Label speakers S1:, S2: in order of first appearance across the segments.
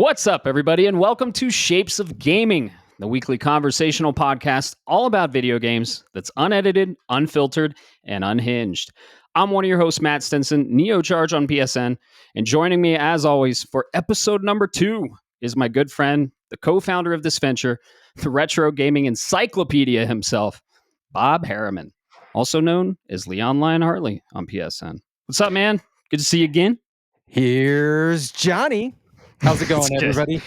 S1: What's up, everybody, and welcome to Shapes of Gaming, the weekly conversational podcast all about video games that's unedited, unfiltered, and unhinged. I'm one of your hosts, Matt Stinson, Neocharge on PSN, and joining me, as always, for episode number 2 is my good friend, the co-founder of this venture, the retro gaming encyclopedia himself, Bob Harriman, also known as Leon Lion Hartley on PSN. What's up, man? Good to see you again.
S2: Here's Johnny. How's it going, everybody?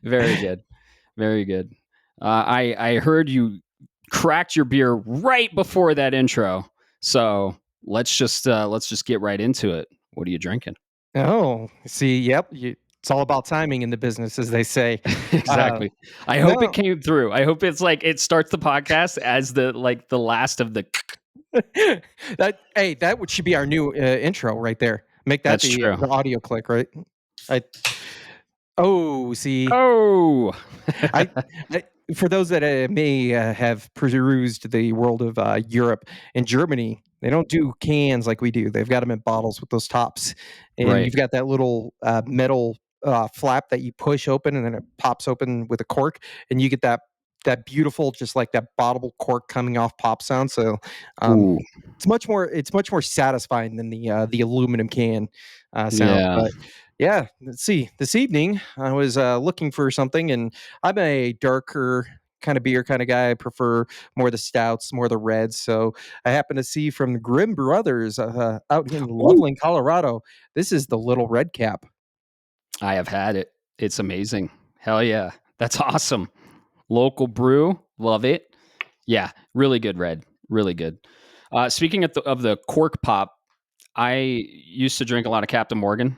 S1: Very good. Very good. I heard you cracked your beer right before that intro. So let's just get right into it. What are you drinking?
S2: Oh, see, yep. It's all about timing in the business, as they say.
S1: Exactly. I hope it came through. I hope it's like it starts the podcast as the last of the
S2: that should be our new intro right there. Make that the audio click, right? See.
S1: Oh.
S2: For those that may have perused the world of Europe and Germany, they don't do cans like we do. They've got them in bottles with those tops, and you've got that little metal flap that you push open, and then it pops open with a cork, and you get that beautiful, just like that bottleable cork coming off pop sound. So it's much more satisfying than the aluminum can sound.
S1: Yeah.
S2: But yeah, let's see. This evening I was looking for something, and I'm a darker kind of beer kind of guy. I prefer more the stouts, more the reds. So I happen to see from the Grimm Brothers out in Loveland, Colorado. This is the Little Red Cap.
S1: I have had it. It's amazing. Hell yeah. That's awesome. Local brew. Love it. Yeah. Really good red. Really good. Speaking of the cork pop, I used to drink a lot of Captain Morgan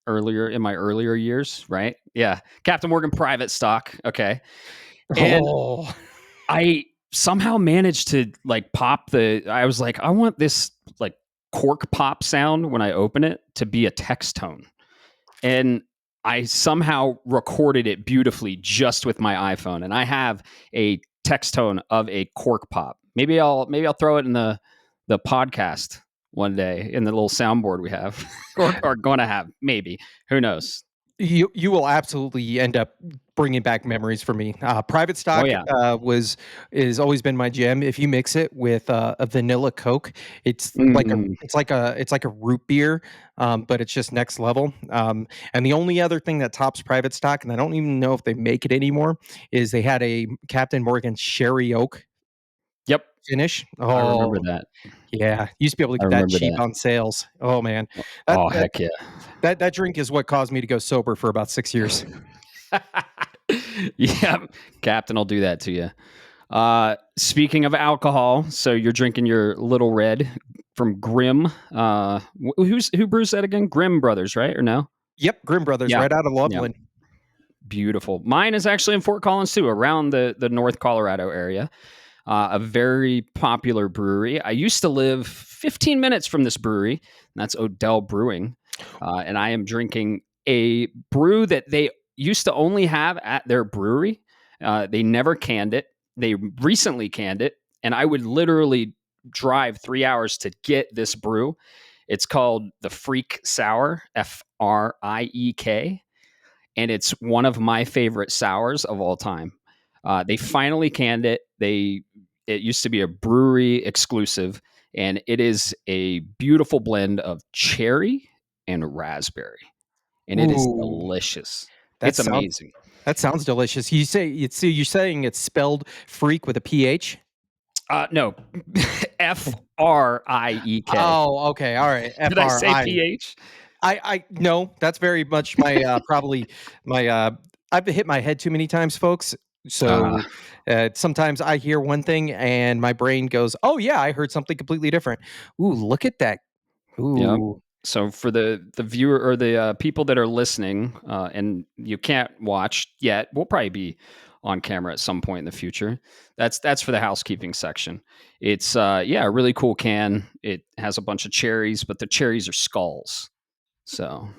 S1: earlier in my earlier years, right? Yeah. Captain Morgan private stock. Okay. And I somehow managed to pop I was like, I want this cork pop sound when I open it to be a text tone. And I somehow recorded it beautifully just with my iPhone. And I have a text tone of a cork pop. Maybe I'll throw it in the podcast one day in the little soundboard we have or going to have. Maybe. Who knows?
S2: You will absolutely end up bringing back memories for me. Private stock is always been my jam. If you mix it with a vanilla Coke, it's like a root beer, but it's just next level. And the only other thing that tops private stock, and I don't even know if they make it anymore, is they had a Captain Morgan Sherry Oak.
S1: Yep.
S2: Finish.
S1: Oh, I remember that.
S2: Yeah, used to be able to get that cheap on sales. Oh man.
S1: Heck yeah.
S2: That drink is what caused me to go sober for about 6 years.
S1: Yeah, Captain will do that to you. Speaking of alcohol, so you're drinking your Little Red from Grimm. Who brews that again? Grimm Brothers, right? Or no?
S2: Yep, Grimm Brothers, right out of Loveland.
S1: Yeah. Beautiful. Mine is actually in Fort Collins too, around the North Colorado area. A very popular brewery. I used to live 15 minutes from this brewery, and that's Odell Brewing. And I am drinking a brew that they used to only have at their brewery. They never canned it. They recently canned it, and I would literally drive 3 hours to get this brew. It's called the Freak Sour, Friek, and it's one of my favorite sours of all time. They finally canned it. It used to be a brewery exclusive, and it is a beautiful blend of cherry and raspberry, and it is delicious. It's amazing.
S2: That sounds delicious. You're saying it's spelled freak with a PH?
S1: No, Friek.
S2: Oh, okay, all right.
S1: Did I say PH?
S2: I no. That's very much my probably my. I've hit my head too many times, folks. So sometimes I hear one thing and my brain goes, "Oh yeah, I heard something completely different." Ooh, look at that! Ooh.
S1: Yep. So for the viewer or the people that are listening, and you can't watch yet, we'll probably be on camera at some point in the future. That's for the housekeeping section. It's a really cool can. It has a bunch of cherries, but the cherries are skulls. So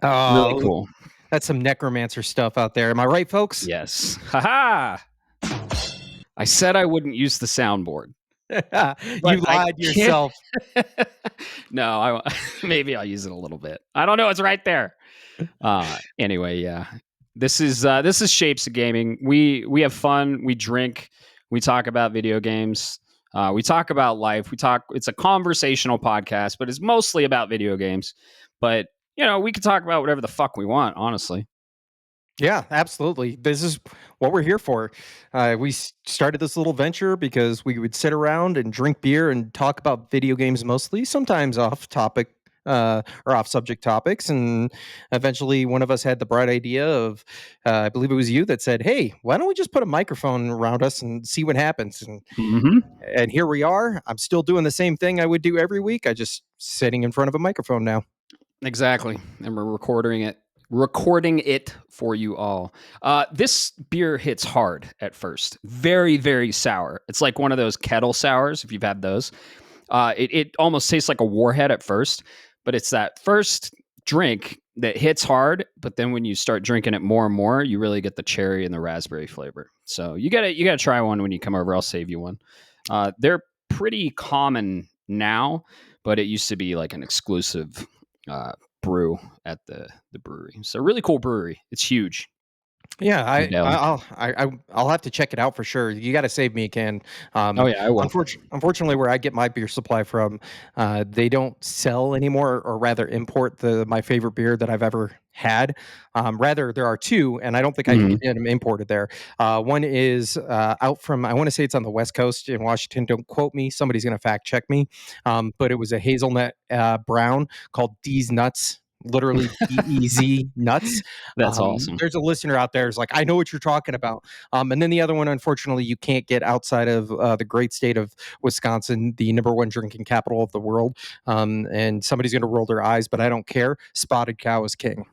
S1: really cool.
S2: That's some necromancer stuff out there. Am I right, folks?
S1: Yes. Haha. I said I wouldn't use the soundboard. but
S2: You
S1: I
S2: lied to
S1: can't.
S2: yourself.
S1: No, maybe I'll use it a little bit. I don't know. It's right there. Anyway, yeah. This is Shapes of Gaming. We have fun. We drink. We talk about video games. We talk about life. It's a conversational podcast, but it's mostly about video games. But we can talk about whatever the fuck we want, honestly.
S2: Yeah, absolutely. This is what we're here for. We started this little venture because we would sit around and drink beer and talk about video games mostly, sometimes off topic or off subject topics. And eventually, one of us had the bright idea of, I believe it was you that said, "Hey, why don't we just put a microphone around us and see what happens?"
S1: Mm-hmm.
S2: And here we are. I'm still doing the same thing I would do every week. I just sitting in front of a microphone now.
S1: Exactly. And we're recording it for you all. This beer hits hard at first. Very, very sour. It's like one of those kettle sours, if you've had those. It almost tastes like a warhead at first, but it's that first drink that hits hard. But then when you start drinking it more and more, you really get the cherry and the raspberry flavor. So you gotta try one when you come over. I'll save you one. They're pretty common now, but it used to be like an exclusive uh, brew at the brewery. So really cool brewery. It's huge.
S2: Yeah,
S1: In Dale.
S2: I'll have to check it out for sure. You got to save me a can.
S1: Oh yeah, I will.
S2: Unfortunately, where I get my beer supply from, they don't sell anymore, or rather import my favorite beer that I've ever had. Rather, there are two, and I don't think I can
S1: Mhm.
S2: get them imported there. One is out from, I want to say it's on the West Coast in Washington. Don't quote me. Somebody's going to fact check me. But it was a hazelnut brown called D's Nuts. Literally DEZ nuts.
S1: That's awesome.
S2: There's a listener out there who's like, I know what you're talking about. And then the other one, unfortunately, you can't get outside of the great state of Wisconsin, the number one drinking capital of the world. And somebody's going to roll their eyes, but I don't care. Spotted Cow is king.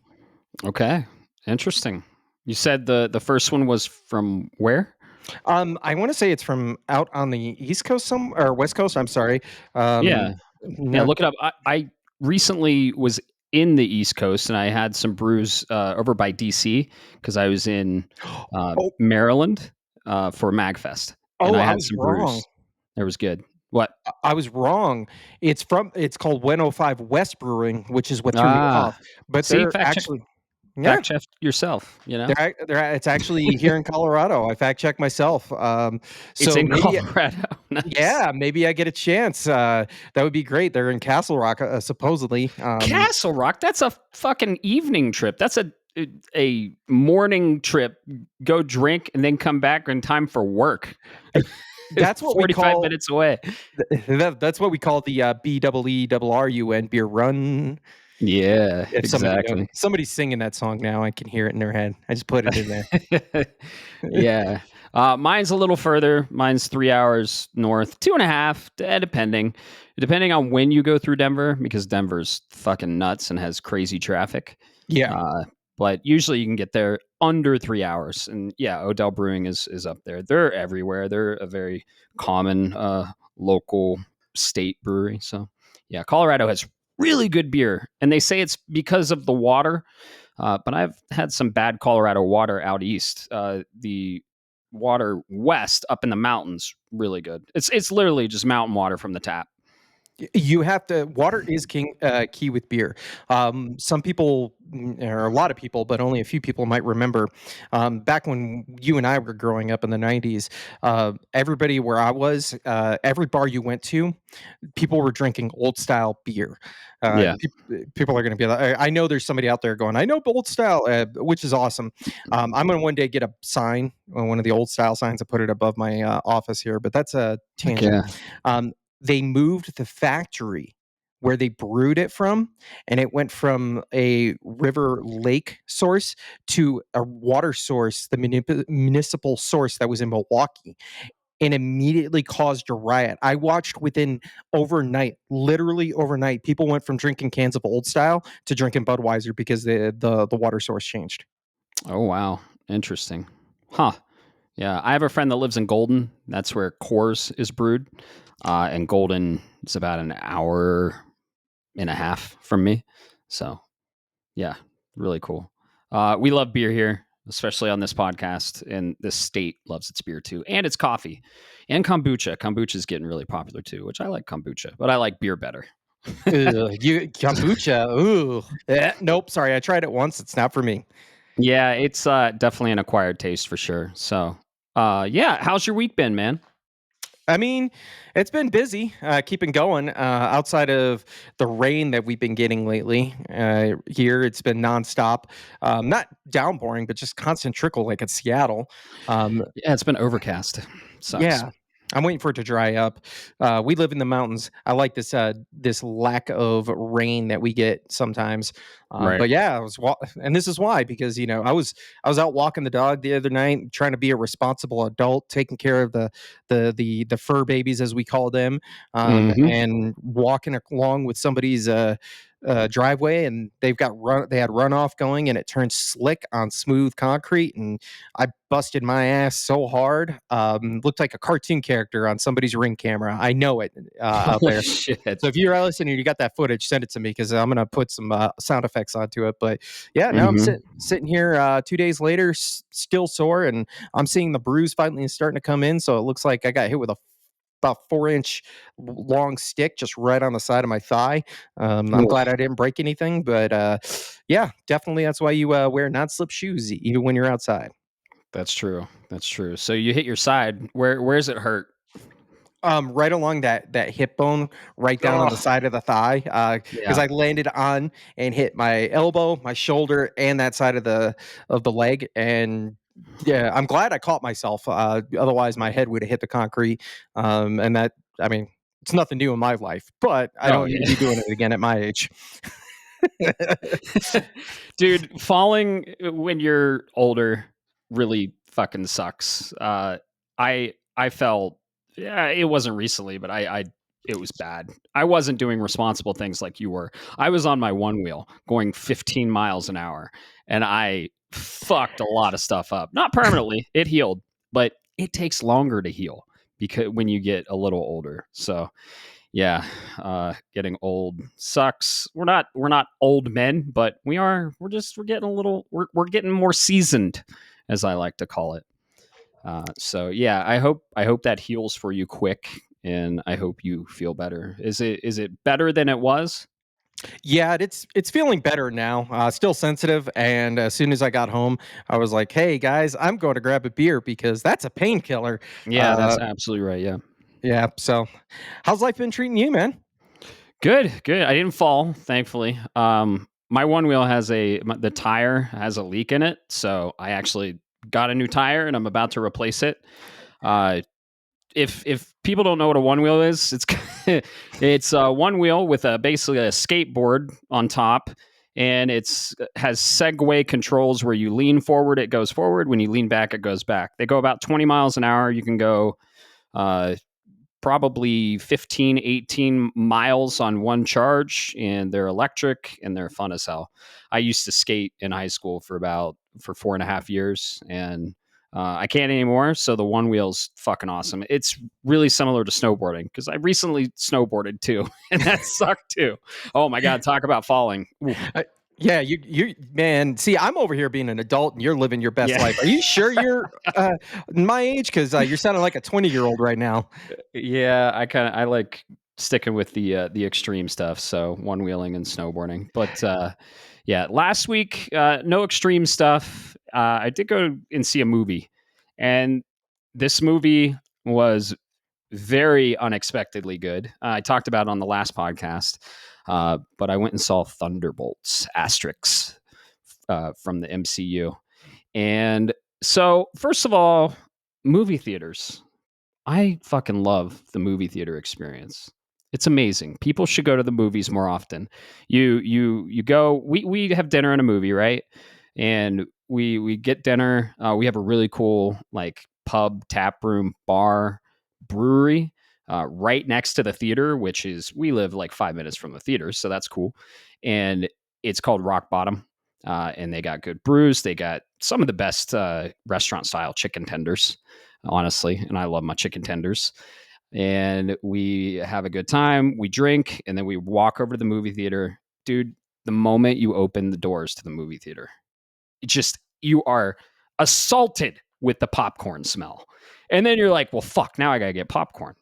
S1: Okay, interesting. You said the first one was from where?
S2: I want to say it's from out on the East Coast, or West Coast. I'm sorry.
S1: Yeah, yeah.
S2: No,
S1: Look it up. I recently was in the East Coast and I had some brews over by DC because I was in
S2: oh,
S1: Maryland for Magfest and
S2: oh,
S1: I
S2: I
S1: had
S2: was
S1: some
S2: wrong.
S1: brews. It was good. What?
S2: I was wrong. It's called 105 West Brewing, which is what threw me off.
S1: Ah,
S2: But
S1: see,
S2: they're actually, yeah,
S1: fact check yourself.
S2: it's actually here in Colorado. I fact checked myself.
S1: It's
S2: So
S1: in
S2: maybe,
S1: Colorado. Nice.
S2: yeah, maybe I get a chance. That would be great. They're in Castle Rock, supposedly.
S1: Castle Rock. That's a fucking evening trip. That's a morning trip. Go drink and then come back in time for work.
S2: That's what we
S1: 45
S2: call
S1: minutes away.
S2: that's what we call the BEERUN beer run.
S1: Yeah,
S2: If somebody knows,
S1: exactly.
S2: somebody's singing that song now, I can hear it in their head. I just put it in there.
S1: Yeah. Mine's a little further. Mine's 3 hours north, 2.5, depending on when you go through Denver, because Denver's fucking nuts and has crazy traffic.
S2: Yeah.
S1: But usually you can get there under 3 hours. And yeah, Odell Brewing is up there. They're everywhere. They're a very common local state brewery. So yeah, Colorado has really good beer. And they say it's because of the water. But I've had some bad Colorado water out east. The water west up in the mountains, really good. It's literally just mountain water from the tap.
S2: You have to. Water is key with beer. Some people, or a lot of people, but only a few people might remember. Back when you and I were growing up in the '90s, everybody where I was, every bar you went to, people were drinking old style beer.
S1: Yeah.
S2: People are going to be like, I know there's somebody out there going, I know old style, which is awesome. I'm going to one day get a sign, one of the old style signs, and put it above my office here. But that's a
S1: Heck
S2: tangent.
S1: yeah.
S2: They moved the factory where they brewed it from, and it went from a river lake source to a water source, the municipal source that was in Milwaukee, and immediately caused a riot. I watched within overnight, literally overnight, people went from drinking cans of Old Style to drinking Budweiser because the water source changed.
S1: Oh wow. Interesting. Huh. Yeah. I have a friend that lives in Golden. That's where Coors is brewed. And Golden is about an hour and a half from me. So yeah, really cool. We love beer here. especially on this podcast. And this state loves its beer too, and its coffee and kombucha. Kombucha is getting really popular too, which I like kombucha, but I like beer better.
S2: You kombucha. Ooh. Nope. Sorry, I tried it once. It's not for me.
S1: Yeah, it's definitely an acquired taste for sure. So, yeah, how's your week been, man?
S2: I mean, it's been busy, keeping going. Outside of the rain that we've been getting lately, here it's been nonstop. Not downpouring, but just constant trickle, like in Seattle. Um,
S1: Yeah, it's been overcast. Sucks.
S2: yeah, I'm waiting for it to dry up. We live in the mountains. I like this lack of rain that we get sometimes.
S1: Right.
S2: But yeah, and this is why, because I was out walking the dog the other night, trying to be a responsible adult, taking care of the fur babies as we call them,
S1: Hmm.
S2: and walking along with somebody's driveway, and they had runoff going, and it turned slick on smooth concrete, and I busted my ass so hard, looked like a cartoon character on somebody's Ring camera. I know it, out
S1: Holy
S2: there.
S1: shit.
S2: So if you're listening, you got that footage, send it to me, because I'm gonna put some sound effects onto it. But yeah, now I'm
S1: Hmm.
S2: sitting here 2 days later, still sore, and I'm seeing the bruise finally starting to come in. So it looks like I got hit with a about 4 inch long stick just right on the side of my thigh. I'm glad I didn't break anything, but yeah, definitely that's why you wear non-slip shoes even when you're outside.
S1: That's true. That's true. So you hit your side. Where's it hurt?
S2: Right along that hip bone, right down on the
S1: Oh,
S2: side of the thigh, because
S1: yeah.
S2: I landed on and hit my elbow, my shoulder, and that side of the leg. And yeah, I'm glad I caught myself. Otherwise, my head would have hit the concrete. And that, I mean, it's nothing new in my life, but I
S1: Oh
S2: don't need to be
S1: yeah.
S2: doing it again at my age.
S1: Dude, falling when you're older really fucking sucks. I fell. Yeah, it wasn't recently, but I it was bad. I wasn't doing responsible things like you were. I was on my one wheel going 15 miles an hour, and I fucked a lot of stuff up. Not permanently, it healed, but it takes longer to heal because when you get a little older. So yeah, getting old sucks. We're not old men, but we're getting a little we're getting more seasoned, as I like to call it. So yeah, I hope that heals for you quick, and I hope you feel better. Is it better than it was?
S2: Yeah, it's feeling better now. Still sensitive, and as soon as I got home, I was like, "Hey guys, I'm going to grab a beer because that's a painkiller."
S1: Yeah,
S2: Uh,
S1: that's absolutely right. Yeah.
S2: yeah. So, how's life been treating you, man?
S1: Good, good. I didn't fall, thankfully. My one wheel the tire has a leak in it, so I actually got a new tire and I'm about to replace it. Uh, if people don't know what a one wheel is, it's a one wheel with basically a skateboard on top, and it's has Segway controls where you lean forward, it goes forward. When you lean back, it goes back. They go about 20 miles an hour. You can go uh, probably 15, 18 miles on one charge, and they're electric and they're fun as hell. I used to skate in high school for 4.5 years, and I can't anymore. So the one wheel's fucking awesome. It's really similar to snowboarding because I recently snowboarded too, and that sucked too. Oh my god, talk about falling. Oof.
S2: Uh, yeah, you man. See, I'm over here being an adult, and you're living your best
S1: Yeah.
S2: life. Are you sure you're my age? Because you're sounding like a 20-year-old right now.
S1: Yeah, I like sticking with the extreme stuff, so one wheeling and snowboarding. But yeah, last week no extreme stuff. I did go and see a movie, and this movie was very unexpectedly good. I talked about it on the last podcast, but I went and saw Thunderbolts Asterix from the MCU, and so first of all, movie theaters. I fucking love the movie theater experience. It's amazing. People should go to the movies more often. You go. We have dinner in a movie, right? And we get dinner. We have a really cool like pub, tap room, bar, brewery right next to the theater, which is we live like 5 minutes from the theater, so that's cool. And it's called Rock Bottom, and they got good brews. They got some of the best restaurant style chicken tenders, honestly, and I love my chicken tenders. And we have a good time, we drink, and then we walk over to the movie theater. Dude, the moment you open the doors to the movie theater, it just you are. assaulted with the popcorn smell. And then you're like, well, fuck, now I got to get popcorn.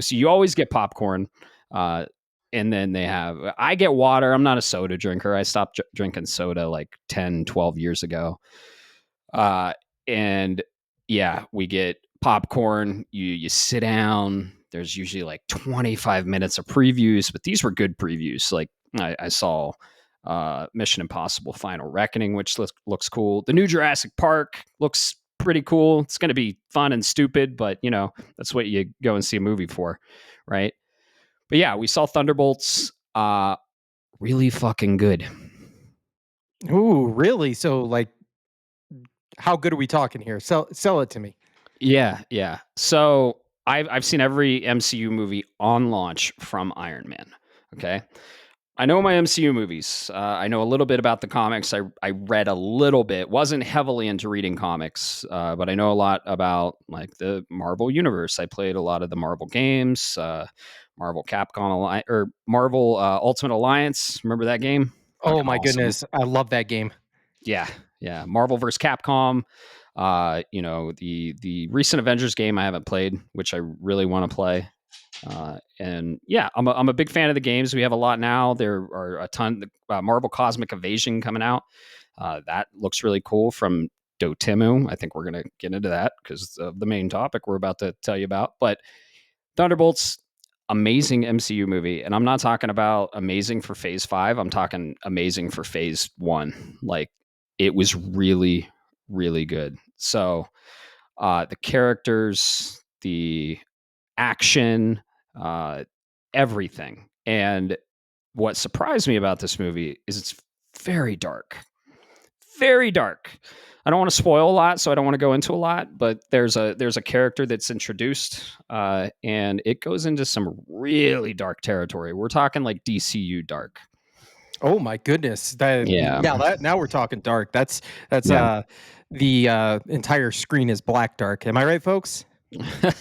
S1: So you always get popcorn. And then I get water. I'm not a soda drinker. I stopped drinking soda like 10, 12 years ago. And yeah, we get popcorn. You sit down. There's usually like 25 minutes of previews, but these were good previews. Like I saw Mission Impossible Final Reckoning, which looks cool. The new Jurassic Park looks pretty cool. It's going to be fun and stupid, but that's what you go and see a movie for, right? But yeah, we saw Thunderbolts. Really fucking good.
S2: Ooh, really? So, like, how good are we talking here? Sell it to me.
S1: Yeah. So I've seen every MCU movie on launch from Iron Man. Okay. I know my MCU movies. I know a little bit about the comics. I read a little bit. Wasn't heavily into reading comics, but I know a lot about like the Marvel universe. I played a lot of the Marvel games, Marvel Capcom Alliance or Marvel Ultimate Alliance. Remember that game?
S2: Oh
S1: Fucking
S2: my
S1: awesome.
S2: goodness, I love that game.
S1: Yeah. Marvel vs. Capcom. The recent Avengers game I haven't played, which I really want to play. And yeah, I'm a big fan of the games. We have a lot now. There are a ton. Marvel Cosmic Invasion coming out. That looks really cool from Dotemu. I think we're gonna get into that because of the main topic we're about to tell you about. But Thunderbolts, amazing MCU movie, and I'm not talking about amazing for Phase 5. I'm talking amazing for Phase 1. Like it was really, really good. So the characters, the action, everything. And what surprised me about this movie is it's very dark. Very dark. I don't want to spoil a lot, so I don't want to go into a lot, but there's a character that's introduced, and it goes into some really dark territory. We're talking like DCU dark.
S2: Oh my goodness.
S1: Yeah.
S2: Now we're talking dark. That's
S1: Yeah.
S2: the entire screen is black dark. Am I right, folks?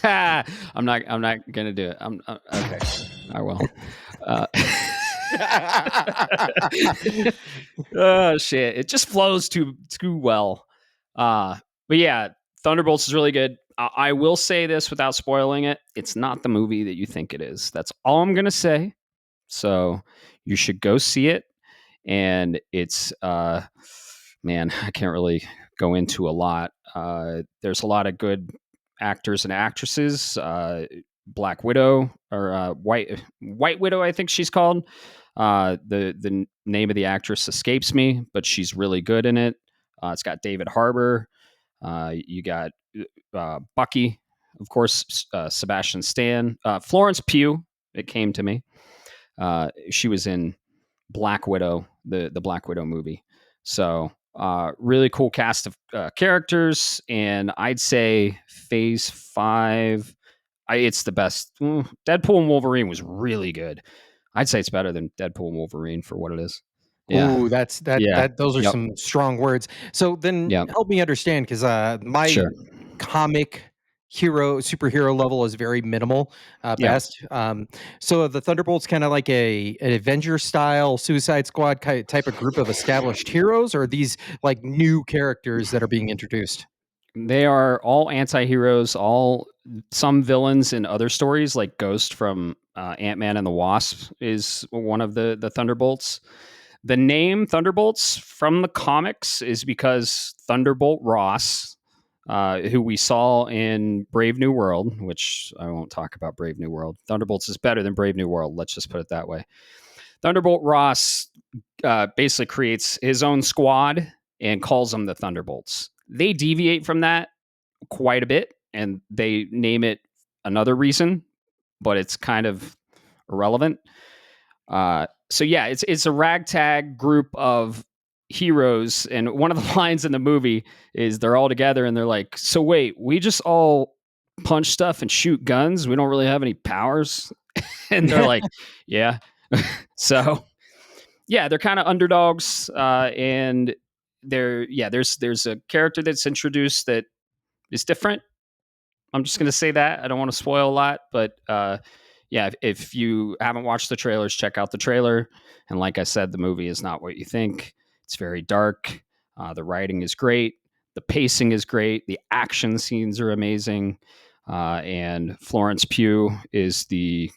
S1: I'm not gonna do it. I'm okay. I will. Oh shit! It just flows too well. But yeah, Thunderbolts is really good. I will say this without spoiling it: it's not the movie that you think it is. That's all I'm gonna say. So you should go see it. And it's man, I can't really go into a lot. There's a lot of good actors and actresses. Black Widow or White Widow, I think she's called. The name of the actress escapes me, but she's really good in it. It's got David Harbour. You got Bucky, of course, Sebastian Stan, Florence Pugh. It came to me. She was in Black Widow, the Black Widow movie. So really cool cast of characters, and I'd say Phase 5. It's the best. Deadpool and Wolverine was really good. I'd say it's better than Deadpool and Wolverine for what it is. Yeah.
S2: Ooh, that's
S1: Yeah.
S2: those are
S1: Yep.
S2: some strong words. So then
S1: Yep.
S2: help me understand, because my
S1: Sure.
S2: comic superhero level is very minimal
S1: Yeah.
S2: best. So the Thunderbolts kind of like an Avenger style Suicide Squad type of group of established heroes, or are these like new characters that are being introduced?
S1: They are all anti-heroes, all some villains in other stories, like Ghost from Ant-Man and the Wasp is one of the Thunderbolts. The name Thunderbolts from the comics is because Thunderbolt Ross, who we saw in Brave New World, which I won't talk about Brave New World. Thunderbolts is better than Brave New World. Let's just put it that way. Thunderbolt Ross basically creates his own squad and calls them the Thunderbolts. They deviate from that quite a bit, and they name it another reason, but it's kind of irrelevant. So yeah, it's a ragtag group of heroes, and one of the lines in the movie is they're all together and they're like, "So wait, we just all punch stuff and shoot guns? We don't really have any powers?" And they're like, "Yeah." So yeah, they're kind of underdogs, and there's a character that's introduced that is different. I'm just gonna say that. I don't want to spoil a lot, but yeah, if you haven't watched the trailers, check out the trailer. And like I said, the movie is not what you think. It's very dark. The writing is great. The pacing is great. The action scenes are amazing. And Florence Pugh is the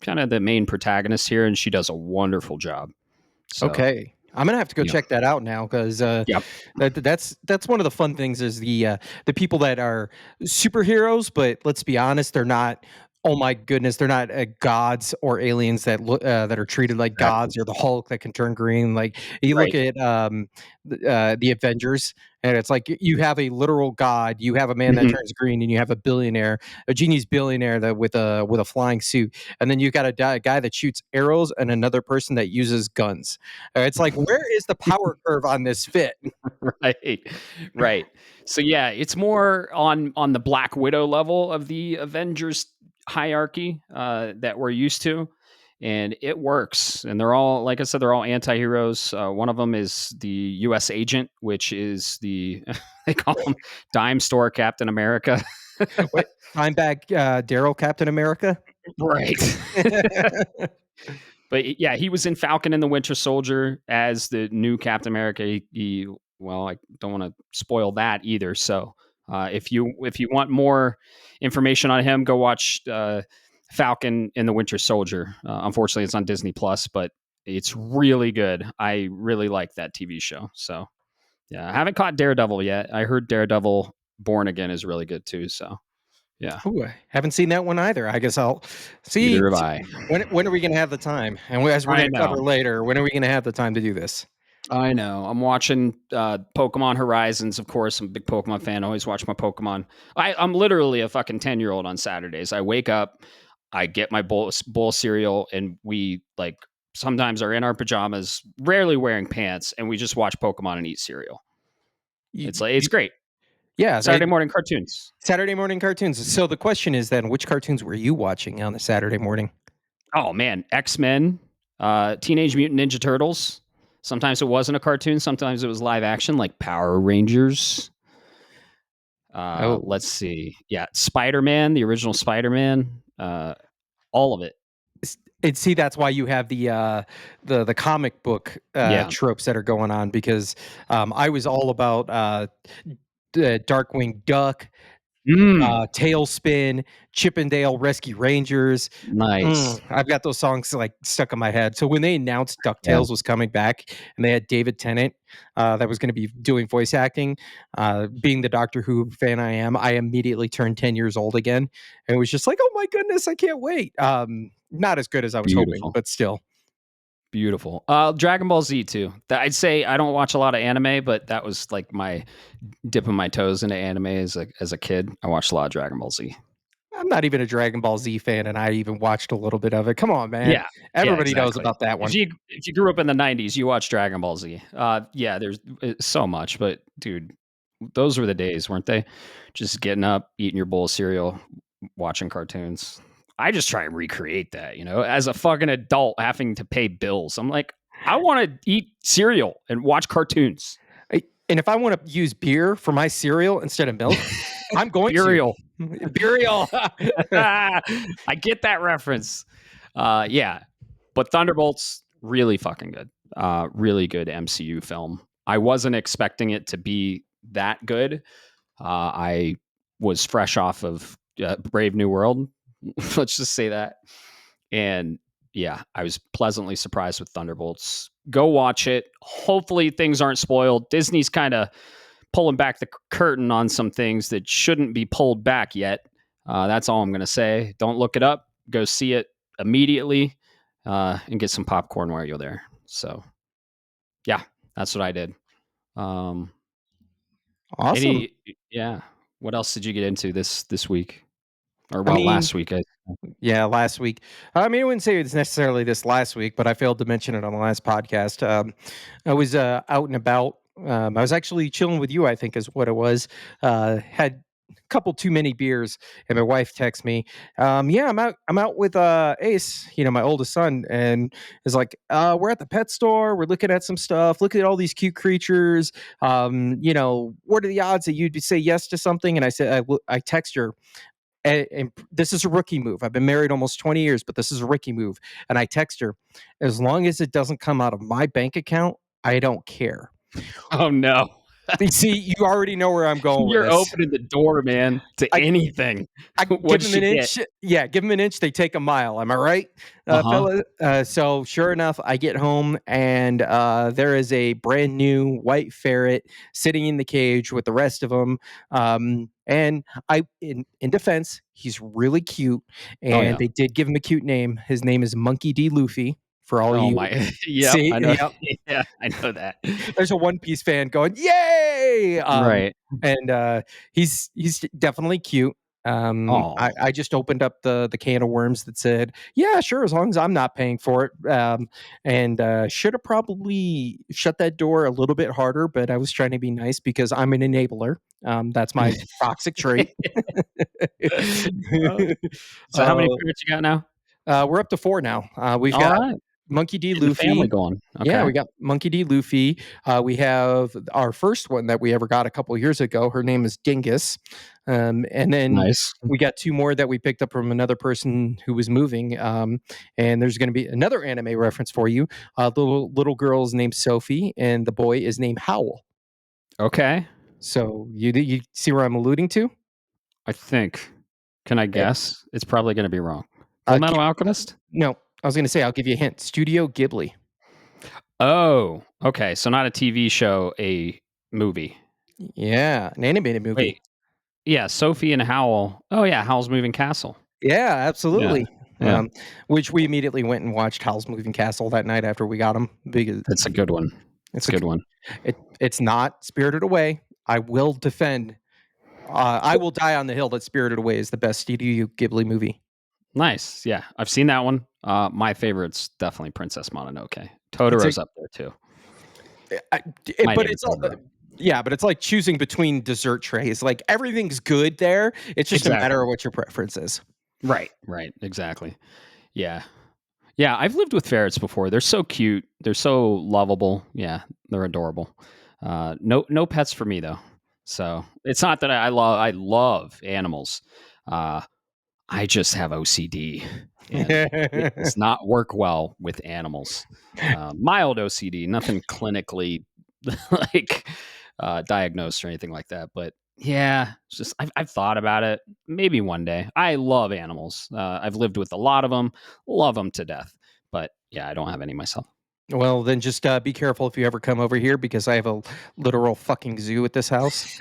S1: kind of the main protagonist here, and she does a wonderful job. So,
S2: Okay. I'm gonna have to go
S1: yeah.
S2: check that out now because
S1: Yep.
S2: that's one of the fun things is the people that are superheroes, but let's be honest, they're not. Oh my goodness, they're not gods or aliens that look that are treated like
S1: Exactly.
S2: gods, or the Hulk that can turn green. Like you look
S1: Right.
S2: at the Avengers, and it's like you have a literal god, you have a man that
S1: Mhm.
S2: turns green, and you have a billionaire, a genius billionaire that with a flying suit, and then you've got a guy that shoots arrows and another person that uses guns. It's like, where is the power curve on this fit?
S1: Right. Right. So yeah, it's more on the Black Widow level of the Avengers hierarchy that we're used to, and it works. And they're all, like I said, they're all anti-heroes. One of them is the U.S. agent, which is the they call him dime store Captain America.
S2: Wait, I'm back, Daryl, Captain America.
S1: Right. But yeah, he was in Falcon and the Winter Soldier as the new Captain America. Well, I don't want to spoil that either. So if you want more information on him, go watch Falcon and the Winter Soldier. Unfortunately, it's on Disney Plus, but it's really good. I really like that TV show. So yeah, I haven't caught Daredevil yet. I heard Daredevil Born Again is really good too. So yeah,
S2: Ooh, I haven't seen that one either. I guess I'll see.
S1: neither have I.
S2: When are we gonna have the time? And as we're
S1: I
S2: gonna cover
S1: know.
S2: later, when are we gonna have the time to do this?
S1: I know. I'm watching Pokemon Horizons, of course. I'm a big Pokemon fan. I always watch my Pokemon. I'm literally a fucking 10-year-old on Saturdays. I wake up, I get my bowl cereal, and we like sometimes are in our pajamas, rarely wearing pants, and we just watch Pokemon and eat cereal.
S2: You,
S1: It's great.
S2: yeah,
S1: Saturday morning cartoons.
S2: Saturday morning cartoons. So the question is then, which cartoons were you watching on the Saturday morning?
S1: Oh man, X-Men, Teenage Mutant Ninja Turtles. Sometimes it wasn't a cartoon, sometimes it was live action, like Power Rangers.
S2: Oh,
S1: Let's see. Yeah, Spider-Man, the original Spider-Man, all of it.
S2: and see, that's why you have the comic book
S1: Yeah.
S2: tropes that are going on because I was all about the Darkwing Duck,
S1: Mm,
S2: Tailspin, Chippendale Rescue Rangers.
S1: nice.
S2: I've got those songs like stuck in my head. So when they announced
S1: Yeah.
S2: DuckTales was coming back and they had David Tennant that was going to be doing voice acting, being the Doctor Who fan I immediately turned 10 years old again. And it was just like, oh my goodness, I can't wait. Not as good as I was hoping,
S1: Beautiful.
S2: but still.
S1: Beautiful. Dragon Ball Z too. I'd say I don't watch a lot of anime, but that was like my dipping my toes into anime as a kid. I watched a lot of Dragon Ball Z.
S2: I'm not even a Dragon Ball Z fan, and I even watched a little bit of it. Come on, man.
S1: Yeah. Yeah,
S2: Everybody knows
S1: exactly.
S2: about that
S1: If
S2: one.
S1: you grew up in the 90s, you watched Dragon Ball Z. Yeah, there's so much, but dude, those were the days, weren't they? Just getting up, eating your bowl of cereal, watching cartoons. I just try and recreate that, as a fucking adult having to pay bills. I'm like, I want to eat cereal and watch cartoons.
S2: And if I want to use beer for my cereal instead of milk, I'm going to.
S1: Burial.
S2: Burial.
S1: I get that reference. Yeah. But Thunderbolts, really fucking good. Really good MCU film. I wasn't expecting it to be that good. I was fresh off of Brave New World. Let's just say that. And yeah, I was pleasantly surprised with Thunderbolts. Go watch it. Hopefully things aren't spoiled. Disney's kind of pulling back the curtain on some things that shouldn't be pulled back yet. That's all I'm going to say. Don't look it up. Go see it immediately and get some popcorn while you're there. So, yeah, that's what I did.
S2: Awesome.
S1: Any, yeah. What else did you get into this week? Or
S2: I
S1: well,
S2: mean,
S1: last week?
S2: yeah, last week. I mean, I wouldn't say it's necessarily this last week, but I failed to mention it on the last podcast. I was out and about. I was actually chilling with you, I think, is what it was. Had a couple too many beers, and my wife texts me. Yeah, I'm out. I'm out with Ace, my oldest son, and is like, we're at the pet store. We're looking at some stuff. Look at all these cute creatures. What are the odds that you'd say yes to something? And I said, I text her. And this is a rookie move. I've been married almost 20 years, but this is a rookie move. And I text her, as long as it doesn't come out of my bank account, I don't care.
S1: Oh, no.
S2: See, you already know where I'm going with
S1: You're
S2: this.
S1: opening the door, man, to
S2: I
S1: anything.
S2: I give
S1: What'd
S2: them an
S1: she get?
S2: inch. Yeah, give them an inch, they take a mile. Am I right,
S1: Uh-huh.
S2: fella? So sure enough, I get home and there is a brand new white ferret sitting in the cage with the rest of them. And in defense, he's really cute,
S1: Oh,
S2: and
S1: yeah.
S2: they did give him a cute name. His name is Monkey D. Luffy. For all
S1: Oh,
S2: you
S1: my yep,
S2: see,
S1: I know.
S2: yep.
S1: Yeah, I know that.
S2: There's a One Piece fan going, "Yay!"
S1: Right.
S2: And he's definitely cute.
S1: Oh,
S2: I just opened up the can of worms that said, "Yeah, sure, as long as I'm not paying for it." And should have probably shut that door a little bit harder, but I was trying to be nice because I'm an enabler. That's my toxic trait.
S1: Oh, so how
S2: uh,
S1: many ferrets you got now?
S2: we're up to 4 now. We've got
S1: Alright.
S2: Monkey D.
S1: Getting the family
S2: Luffy.
S1: going.
S2: Yeah,
S1: Okay.
S2: we got Monkey D. Luffy. We have our first one that we ever got a couple years ago. Her name is Dingus. And then
S1: Nice.
S2: we got 2 more that we picked up from another person who was moving. And there's going to be another anime reference for you. The little girl is named Sophie, and the boy is named Howl.
S1: Okay.
S2: So you see where I'm alluding to?
S1: I think. Can I
S2: Eh,
S1: guess? It's probably gonna be wrong. Full Metal
S2: Ghib-
S1: Alchemist?
S2: no, I was going to say I'll give you a hint. Studio Ghibli.
S1: Oh, okay, so not a TV show, a movie.
S2: Yeah, an animated movie.
S1: Wait, yeah, Sophie and Howl. Oh, yeah, Howl's Moving Castle.
S2: Yeah,
S1: Yeah,
S2: absolutely.
S1: yeah,
S2: Which we immediately went and watched Howl's Moving Castle that night after we got them because
S1: that's a good one.
S2: it's
S1: It's a
S2: a
S1: good one.
S2: it's not Spirited Away. I will defend. I will die on the hill that Spirited Away is the best Studio Ghibli movie.
S1: Nice, yeah, I've seen that one. My favorite's definitely Princess Mononoke.
S2: It's a,
S1: Totoro's up there too.
S2: I,
S1: My
S2: but
S1: name
S2: it's
S1: is
S2: all.
S1: Totoro.
S2: Yeah, but it's like choosing between dessert trays. Like everything's good there. It's just a matter
S1: Exactly.
S2: of what your preference is.
S1: Right, exactly. Yeah. Yeah, I've lived with ferrets before. They're so cute. They're so lovable. Yeah, they're adorable. No pets for me though. So it's not that I love animals. Uh, I just have OCD, and it does not work well with animals. Mild OCD, nothing clinically like diagnosed or anything like that. But yeah, it's just I've thought about it. Maybe one day. I love animals. I've lived with a lot of them. Love them to death. But yeah, I don't have any myself.
S2: Well, then just be careful if you ever come over here because I have a literal fucking zoo at this house.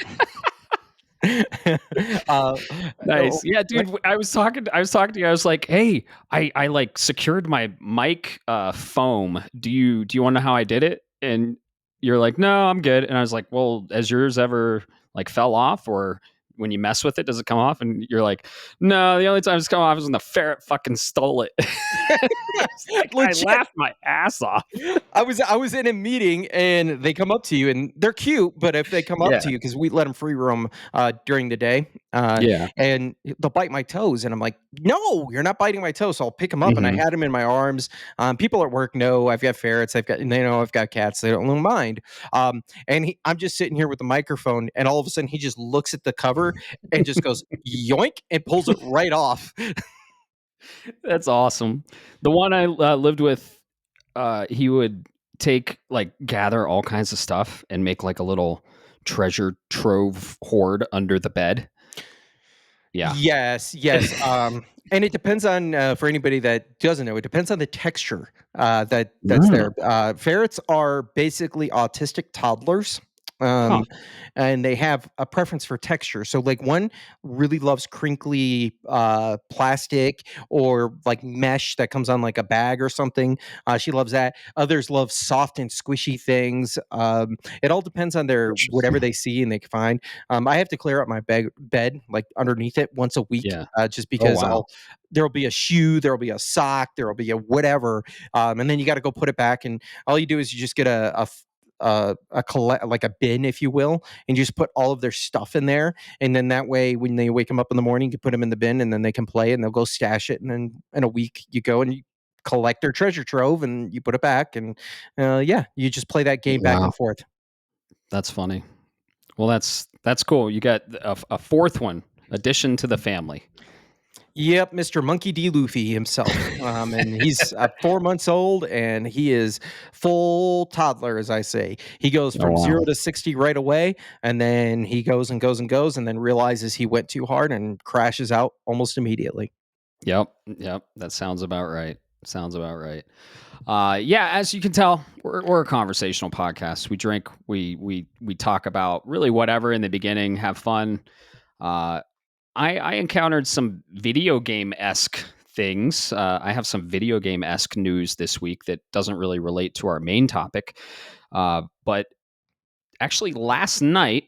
S2: uh,
S1: Nice.
S2: oh,
S1: Yeah,
S2: like,
S1: dude. I was talking to you. I was like, hey, I like secured my mic foam. Do you want to know how I did it? And you're like, no, I'm good. And I was like, well, has yours ever like fell off, or when you mess with it, does it come off? And you're like, no, the only time it's come off is when the ferret fucking stole it. I was like, I
S2: legit.
S1: laughed my ass off.
S2: I was in a meeting and they come up to you and they're cute, but if they come up
S1: Yeah.
S2: to you because we let them free roam during the day,
S1: Yeah.
S2: and they'll bite my toes, and I'm like, no, you're not biting my toes. So I'll pick them up and I
S1: Hmm.
S2: had them in my arms. People at work know I've got ferrets. They know I've got cats. They don't mind. I'm just sitting here with the microphone, and all of a sudden he just looks at the cover and just goes yoink and pulls it right off.
S1: That's awesome. The one I lived with, he would gather all kinds of stuff and make like a little treasure trove hoard under the bed. Yeah.
S2: Yes, yes. And it depends on for anybody that doesn't know, it depends on the texture that's
S1: Mm.
S2: there. Ferrets are basically autistic toddlers.
S1: Huh.
S2: Um, and they have a preference for texture. So, like, one really loves crinkly plastic or like mesh that comes on like a bag or something. She loves that. Others love soft and squishy things. It all depends on their whatever
S1: Interesting.
S2: they see and they can find. I have to clear out my bed like underneath it once a week,
S1: Yeah.
S2: just
S1: Oh
S2: because
S1: wow.
S2: there'll be a shoe, there'll be a sock, there'll be a whatever, and then you got to go put it back. And all you do is you just get a collect like a bin, if you will, and you just put all of their stuff in there. And then that way, when they wake them up in the morning, you put them in the bin, and then they can play, and they'll go stash it. And then in a week, you go and you collect their treasure trove, and you put it back. And yeah, you just play that game back
S1: Wow.
S2: and forth.
S1: That's funny. Well, that's cool. You got a fourth one addition to the family.
S2: Yep, Mr. Monkey D. Luffy himself. And he's 4 months old, and he is full toddler, as I say. He goes
S1: Oh
S2: from
S1: wow.
S2: 0 to 60 right away, and then he goes and goes and goes, and then realizes he went too hard and crashes out almost immediately.
S1: Yep. Yep. That sounds about right. Sounds about right. Yeah, as you can tell, we're a conversational podcast. We drink, we talk about really whatever in the beginning, have fun. Uh, I encountered some video game esque things. I have some video game esque news this week that doesn't really relate to our main topic. But actually, last night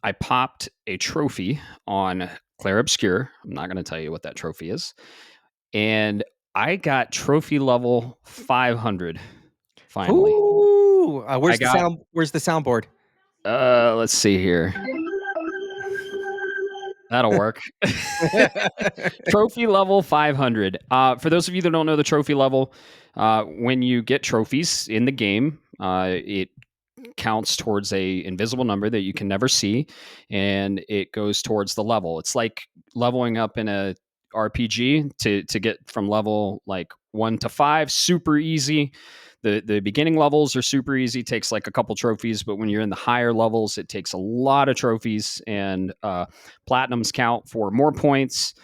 S1: I popped a trophy on Clair Obscure. I'm not going to tell you what that trophy is, and I got trophy level 500. Finally,
S2: Ooh,
S1: I got.
S2: where's the soundboard?
S1: Let's see here. That'll work. Trophy level 500. For those of you that don't know the trophy level, when you get trophies in the game, it counts towards a invisible number that you can never see, and it goes towards the level. It's like leveling up in a RPG to get from level like 1 to 5, super easy. The beginning levels are super easy, takes like a couple trophies, but when you're in the higher levels, it takes a lot of trophies, and platinums count for more points,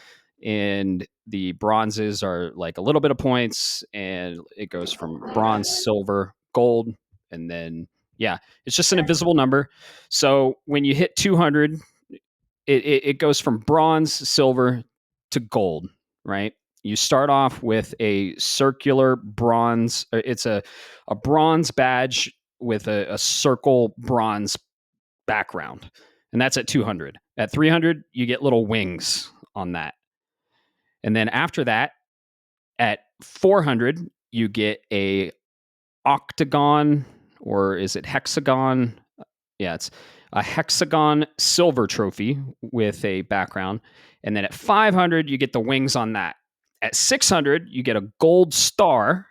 S1: and the bronzes are like a little bit of points, and it goes from bronze, silver, gold, and then yeah, it's just an invisible number. So when you hit 200, it goes from bronze, silver to gold, right? You start off with a circular bronze. It's a bronze badge with a circle bronze background, and that's at 200. At 300, you get little wings on that, and then after that, at 400, you get a octagon, or is it hexagon? Yeah, it's a hexagon silver trophy with a background. And then at 500, you get the wings on that. At 600, you get a gold star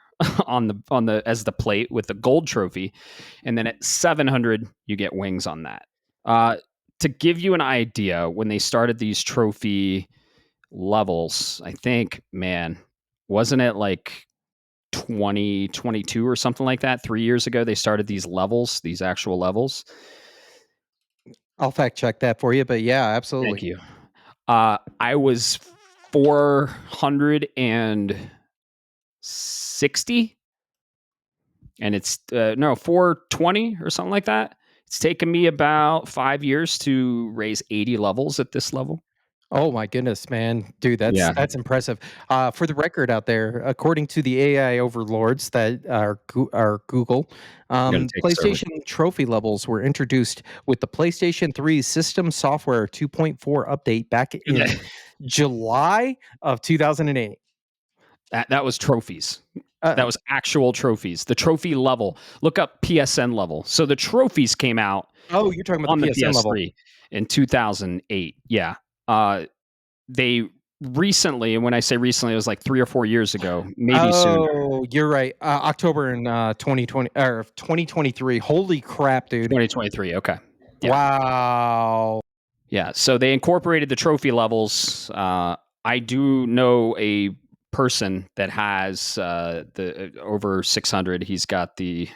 S1: on the as the plate with the gold trophy. And then at 700, you get wings on that. Uh, to give you an idea, when they started these trophy levels, I think, man, wasn't it like 2022 or something like that? 3 years ago, they started these levels, these actual levels.
S2: I'll fact check that for you, but yeah,
S1: Thank
S2: absolutely.
S1: you. I was 460, and it's no 420 or something like that. It's taken me about 5 years to raise 80 levels at this level.
S2: Oh my goodness, man. Dude,
S1: Yeah,
S2: that's impressive. For the record out there, according to the AI overlords that are Google,
S1: I'm gonna take a server.
S2: PlayStation trophy levels were introduced with the PlayStation 3 System Software 2.4 update back in July of 2008.
S1: That was trophies.
S2: Uh,
S1: That was actual trophies. The trophy level. Look up PSN level. So the trophies came out
S2: oh, you're talking about
S1: on
S2: the
S1: the
S2: PSN level.
S1: PS3 in 2008. Yeah. They recently, and when I say recently, it was like 3 or 4 years ago, maybe sooner.
S2: Oh, you're right. October in 2020 or 2023. Holy crap, dude.
S1: 2023. Okay. Yeah.
S2: Wow.
S1: Yeah. So they incorporated the trophy levels. I do know a person that has the over 600. He's got the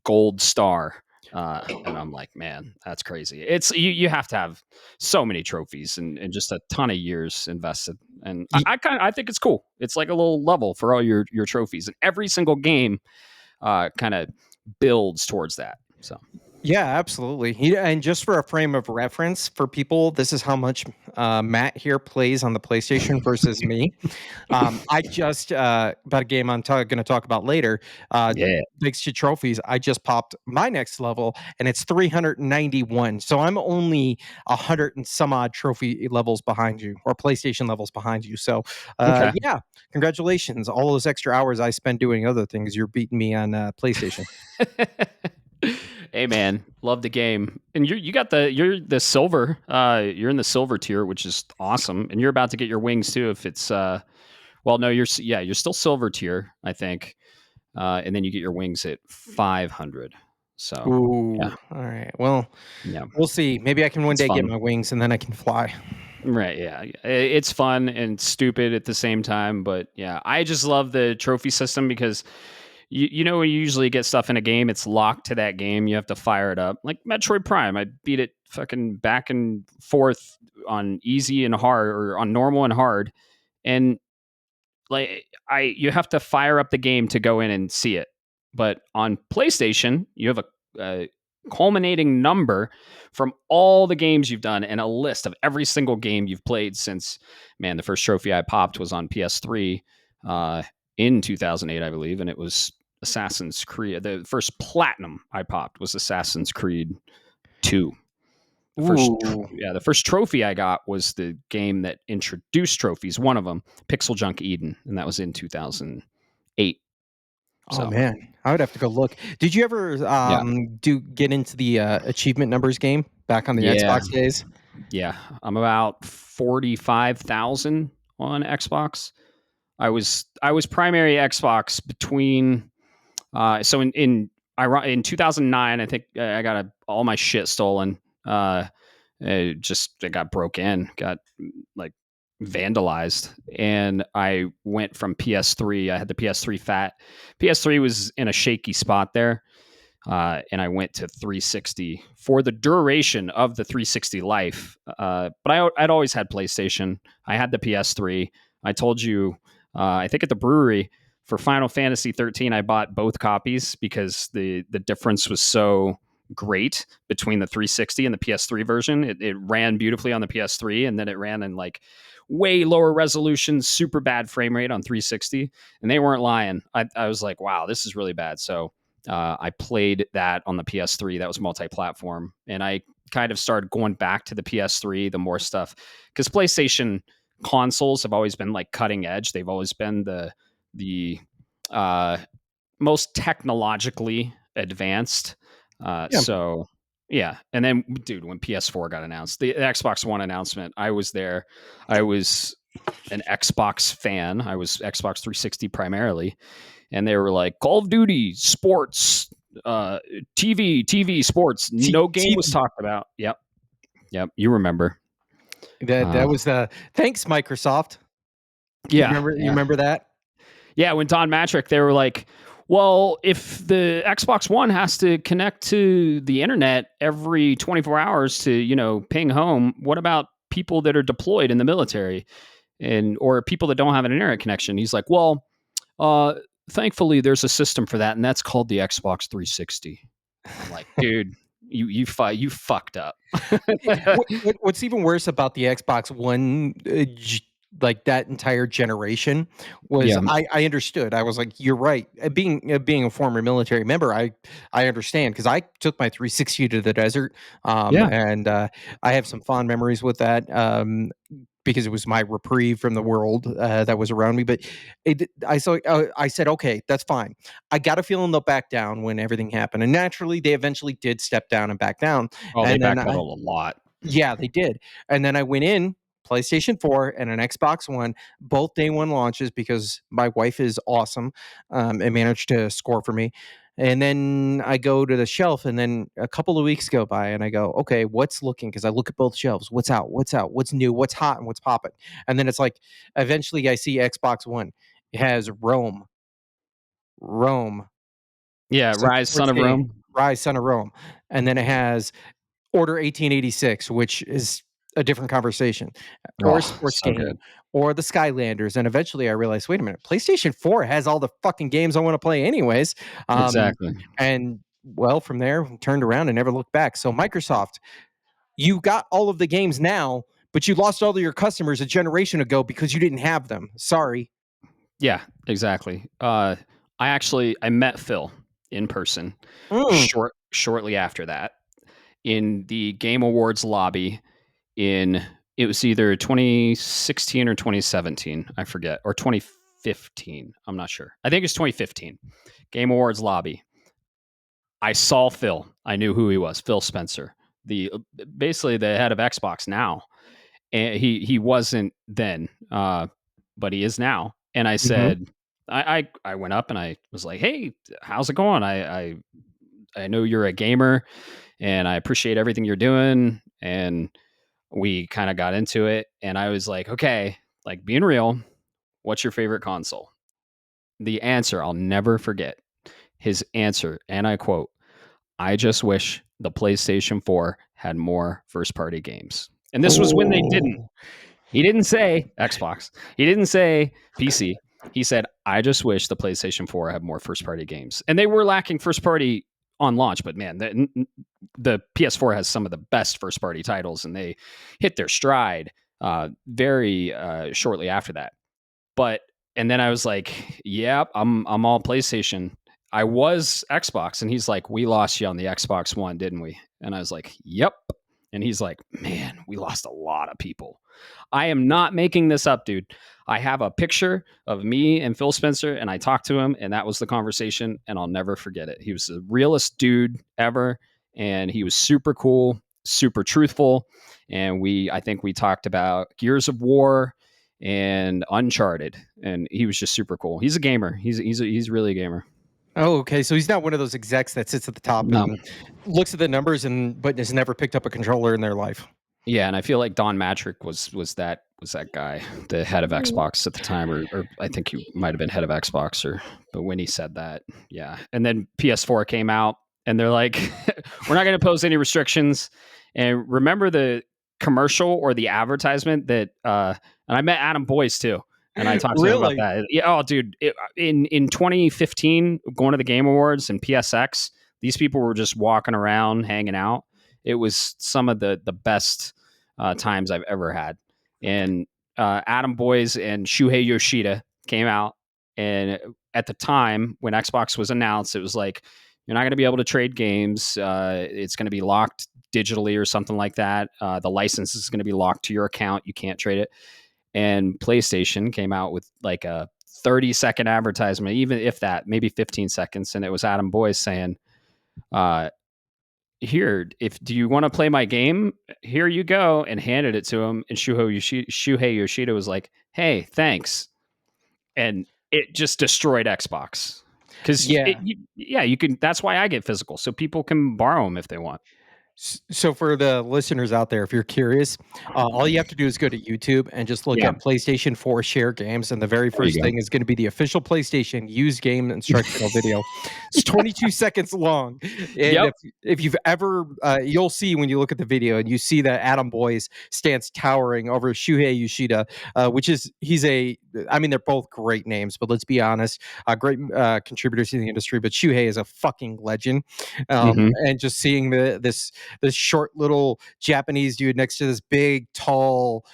S1: gold star. And I'm like, man, that's crazy. It's you have to have so many trophies and just a ton of years invested. And I think it's cool. It's like a little level for all your trophies. And every single game kind of builds towards that. So
S2: Yeah, absolutely. And just for a frame of reference for people, this is how much Matt here plays on the PlayStation versus me. I just about a game I'm going to talk about later.
S1: yeah.
S2: Thanks to trophies, I just popped my next level, and it's 391. So I'm only 100 and some odd trophy levels behind you, or PlayStation levels behind you. So
S1: Okay.
S2: yeah, congratulations! All those extra hours I spent doing other things, you're beating me on PlayStation.
S1: Hey man, love the game. And you're the silver. You're in the silver tier, which is awesome. And you're about to get your wings too if it's well no, you're still silver tier, I think. And then you get your wings at 500. So, yeah.
S2: Ooh, all right. Well,
S1: Yeah.
S2: we'll see. Maybe I can one
S1: It's
S2: day get
S1: fun.
S2: my wings and then I can fly.
S1: Right, yeah. It's fun and stupid at the same time, but yeah, I just love the trophy system because you know when you usually get stuff in a game, it's locked to that game. You have to fire it up. Like Metroid Prime, I beat it fucking back and forth on easy and hard, or on normal and hard, and like you have to fire up the game to go in and see it. But on PlayStation, you have a culminating number from all the games you've done and a list of every single game you've played since, man, the first trophy I popped was on PS3 in 2008, I believe, and it was Assassin's Creed. The first platinum I popped was Assassin's Creed 2.
S2: Ooh.
S1: The first trophy I got was the game that introduced trophies. One of them, Pixel Junk Eden, and that was in 2008.
S2: Oh
S1: So
S2: man, I would have to go look. Did you ever
S1: yeah,
S2: do get into the achievement numbers game back on the
S1: yeah,
S2: Xbox days?
S1: yeah. I'm about 45,000 on Xbox. I was primary Xbox between so in 2009, I think I got all my shit stolen. It got broke in, got like vandalized, and I went from PS3. I had the PS3 fat. PS3 was in a shaky spot there, and I went to 360 for the duration of the 360 life. But I'd always had PlayStation. I had the PS3. I told you, I think at the brewery for Final Fantasy 13, I bought both copies because the difference was so great between the 360 and the PS3 version. It ran beautifully on the PS3, and then it ran in like way lower resolution, super bad frame rate on 360. And they weren't lying. I was like, wow, this is really bad. So I played that on the PS3. That was multi-platform, and I kind of started going back to the PS3. The more stuff, because PlayStation consoles have always been like cutting edge. They've always been the uh, most technologically advanced.
S2: Yeah.
S1: So yeah, and then dude, when PS4 got announced, the Xbox One announcement, I was there. I was an Xbox fan. I was Xbox 360 primarily, and they were like Call of Duty, sports, uh, TV, sports. No game was
S2: TV.
S1: talked about. Yep, yep. You remember?
S2: That
S1: Uh,
S2: was the thanks Microsoft. You
S1: yeah,
S2: remember? You
S1: yeah,
S2: remember that?
S1: yeah. When Don Matrick, they were like, well, if the Xbox One has to connect to the internet every 24 hours to ping home, what about people that are deployed in the military and or people that don't have an internet connection? He's like, well, uh, thankfully, there's a system for that, and that's called the Xbox 360. I'm like, dude, you fucked up.
S2: What's even worse about the Xbox One, like that entire generation, was
S1: Yeah,
S2: I understood. I was like, you're right. Being a former military member, I understand because I took my 360 to the desert,
S1: yeah,
S2: and I have some fond memories with that. Because it was my reprieve from the world that was around me. But I said, okay, that's fine. I got a feeling they'll back down when everything happened, and naturally, they eventually did step down and back down.
S1: oh, they
S2: And then
S1: backpedaled a lot.
S2: yeah, they did. And then I went in PlayStation 4 and an Xbox One, both day one launches because my wife is awesome and managed to score for me. And then I go to the shelf, and then a couple of weeks go by, and I go, okay, what's looking? Because I look at both shelves. What's out? What's out? What's new? What's hot? And what's popping? And then it's like, eventually, I see Xbox One. It has Rome,
S1: Yeah,
S2: some
S1: Rise, Son
S2: sports
S1: of
S2: game,
S1: Rome.
S2: Rise, Son of Rome, and then it has Order 1886, which is a different conversation, or a
S1: Oh,
S2: sports
S1: so
S2: game,
S1: good.
S2: or the Skylanders. And eventually I realized, wait a minute, PlayStation 4 has all the fucking games I want to play anyways. Um,
S1: Exactly.
S2: and well, from there, turned around and never looked back. So, Microsoft, you got all of the games now, but you lost all of your customers a generation ago because you didn't have them. Sorry.
S1: Yeah, exactly. I met Phil in person
S2: Mm,
S1: shortly after that in the Game Awards lobby in it was either 2016 or 2017, I forget, or 2015. I'm not sure. I think it's 2015. Game Awards lobby. I saw Phil. I knew who he was. Phil Spencer, the basically the head of Xbox now. And he wasn't then, but he is now. And I
S2: mhm.
S1: said, I went up and I was like, hey, how's it going? I know you're a gamer and I appreciate everything you're doing. And we kind of got into it, and I was like, okay, like being real, what's your favorite console? The answer I'll never forget. His answer, and I quote, I just wish the PlayStation 4 had more first party games. And this was when they didn't.
S2: Oh,
S1: He didn't say Xbox. He didn't say PC. He said, I just wish the PlayStation 4 had more first party games. And they were lacking first party on launch, but man, the PS4 has some of the best first party titles, and they hit their stride very shortly after that. But and then I was like, "Yep, I'm all PlayStation." I was Xbox, and he's like, "We lost you on the Xbox One, didn't we?" And I was like, "Yep." And he's like, "Man, we lost a lot of people." I am not making this up, dude. I have a picture of me and Phil Spencer, and I talked to him, and that was the conversation, and I'll never forget it. He was the realest dude ever, and he was super cool, super truthful, and I think we talked about Gears of War and Uncharted, and he was just super cool. He's a gamer. He's really a gamer.
S2: oh, okay. So he's not one of those execs that sits at the top
S1: No.
S2: and looks at the numbers but has never picked up a controller in their life.
S1: Yeah, and I feel like Don Matrick was that guy, the head of Xbox at the time, or I think he might have been head of Xbox, but when he said that, yeah. And then PS4 came out, and they're like, we're not going to pose any restrictions. And remember the commercial or the advertisement that, and I met Adam Boyce too, and I talked to him about
S2: Really?
S1: that. Yeah, oh, dude, in 2015, going to the Game Awards and PSX, these people were just walking around, hanging out. It was some of the best times I've ever had. And Adam Boyes and Shuhei Yoshida came out, and at the time when Xbox was announced, it was like, you're not going to be able to trade games. It's going to be locked digitally or something like that. The license is going to be locked to your account. You can't trade it. And PlayStation came out with like a 30-second advertisement, even if that, maybe 15 seconds, and it was Adam Boyes saying, here, if do you want to play my game? Here you go, and handed it to him. And Shuhei Yoshida was like, "Hey, thanks," and it just destroyed Xbox because
S2: Yeah.
S1: you can. That's why I get physical, so people can borrow them if they want.
S2: So for the listeners out there, if you're curious, all you have to do is go to YouTube and just look
S1: Yeah,
S2: at PlayStation 4 share games, and the very
S1: there
S2: first
S1: you
S2: thing is going to be the official PlayStation used game instructional video. It's
S1: go.
S2: 22 seconds long, and
S1: Yep.
S2: if you've ever, you'll see when you look at the video and you see that Adam Boyes stands towering over Shuhei Yoshida, I mean, they're both great names, but let's be honest, great contributors in the industry. But Shuhei is a fucking legend,
S1: Mm-hmm.
S2: and just seeing this short little Japanese dude next to this big, tall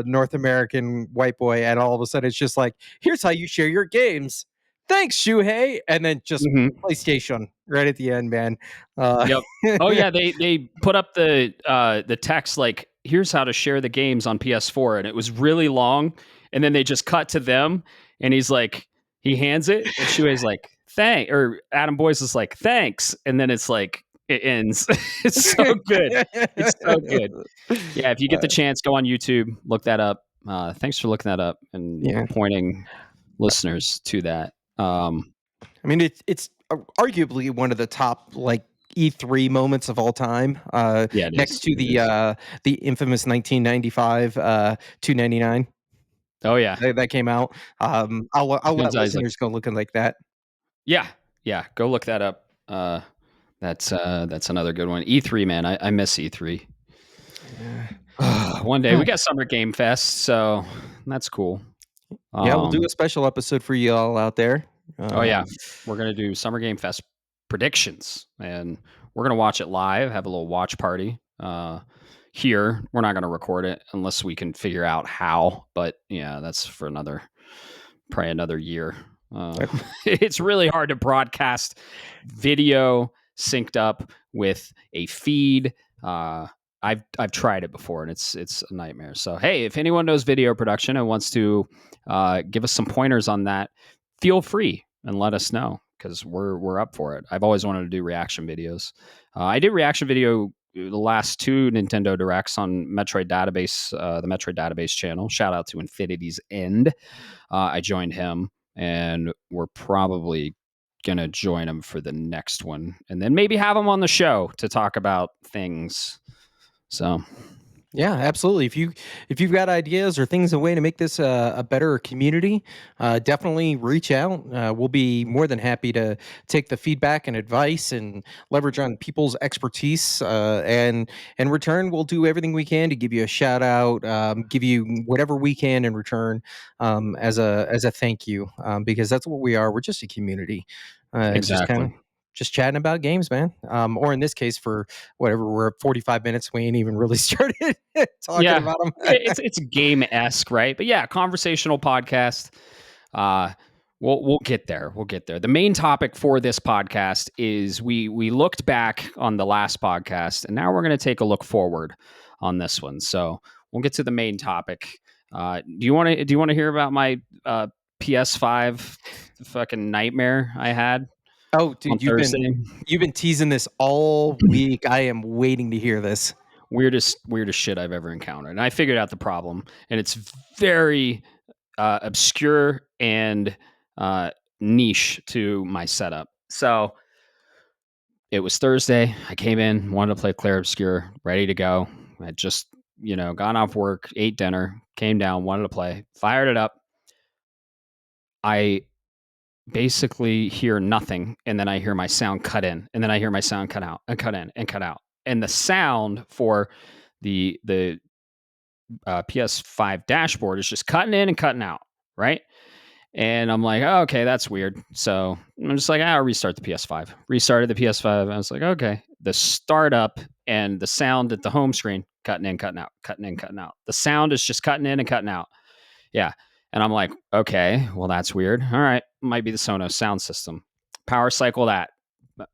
S2: North American white boy, and all of a sudden it's just like, here's how you share your games. Thanks, Shuhei, and then just
S1: Mm-hmm.
S2: PlayStation right at the end, man.
S1: Yep. Oh yeah, they put up the text like, here's how to share the games on PS4, and it was really long, and then they just cut to them, and he's like, he hands it, and Shuei's like, thank, or Adam Boyce is like, thanks, and then it's like it ends. It's so good. It's so good. Yeah, if you get the chance, go on YouTube, look that up. Thanks for looking that up and
S2: Yeah,
S1: pointing listeners to that.
S2: I mean it's arguably one of the top like E3 moments of all time.
S1: Yeah, it
S2: Next
S1: is.
S2: to
S1: It is.
S2: the infamous 1995 299
S1: Oh yeah.
S2: that came out. I'll let
S1: Depends how he's like.
S2: listeners go looking like that.
S1: Yeah, yeah. Go look that up. That's another good one. E3, man. I miss E3. One day we got Summer Game Fest, so that's cool.
S2: Yeah, we'll do
S1: Um,
S2: a special episode for you all out there.
S1: oh
S2: Uh,
S1: yeah, we're gonna do Summer Game Fest predictions, and we're gonna watch it live. Have a little watch party. Here we're not gonna record it unless we can figure out how. But yeah, that's for probably another year. It's really hard to broadcast video synced up with a feed. I've tried it before, and it's a nightmare. So hey, if anyone knows video production and wants to give us some pointers on that, feel free and let us know, because we're up for it. I've always wanted to do reaction videos. I did reaction video the last two Nintendo Directs on Metroid Database, the Metroid Database channel. Shout out to Infinity's End. I joined him, and we're probably gonna join him for the next one, and then maybe have him on the show to talk about things. So
S2: Yeah, absolutely. If you've got ideas or things, a way to make this a better community, definitely reach out. We'll be more than happy to take the feedback and advice and leverage on people's expertise. And in return, we'll do everything we can to give you a shout out, give you whatever we can in return, as a thank you, because that's what we are. We're just a community, just kind of
S1: Exactly.
S2: just chatting about games, man. Or in this case, for whatever, we're at 45 minutes. We ain't even really started talking
S1: Yeah,
S2: about them.
S1: it's game-esque, right? But yeah, conversational podcast. Uh, we'll get there. We'll get there. The main topic for this podcast is we looked back on the last podcast, and now we're going to take a look forward on this one. So we'll get to the main topic. Do you want to hear about my PS5 fucking nightmare I had
S2: Oh,
S1: on
S2: dude,
S1: Thursday?
S2: you've been teasing this all week. I am waiting to hear this.
S1: Weirdest shit I've ever encountered. And I figured out the problem, and it's very obscure and niche to my setup. So it was Thursday. I came in, wanted to play Clair Obscure, ready to go. I just, gone off work, ate dinner, came down, wanted to play, fired it up. I basically hear nothing, and then I hear my sound cut in, and then I hear my sound cut out and cut in and cut out. And the sound for the PS5 dashboard is just cutting in and cutting out, right? And I'm like, oh, okay, that's weird. So I'm just like, I'll restart the PS5. Restarted the PS5. I was like, okay. The startup and the sound at the home screen, cutting in, cutting out, cutting in, cutting out. The sound is just cutting in and cutting out. Yeah. And I'm like, okay, well, that's weird. All right. Might be the Sonos sound system. Power cycle that.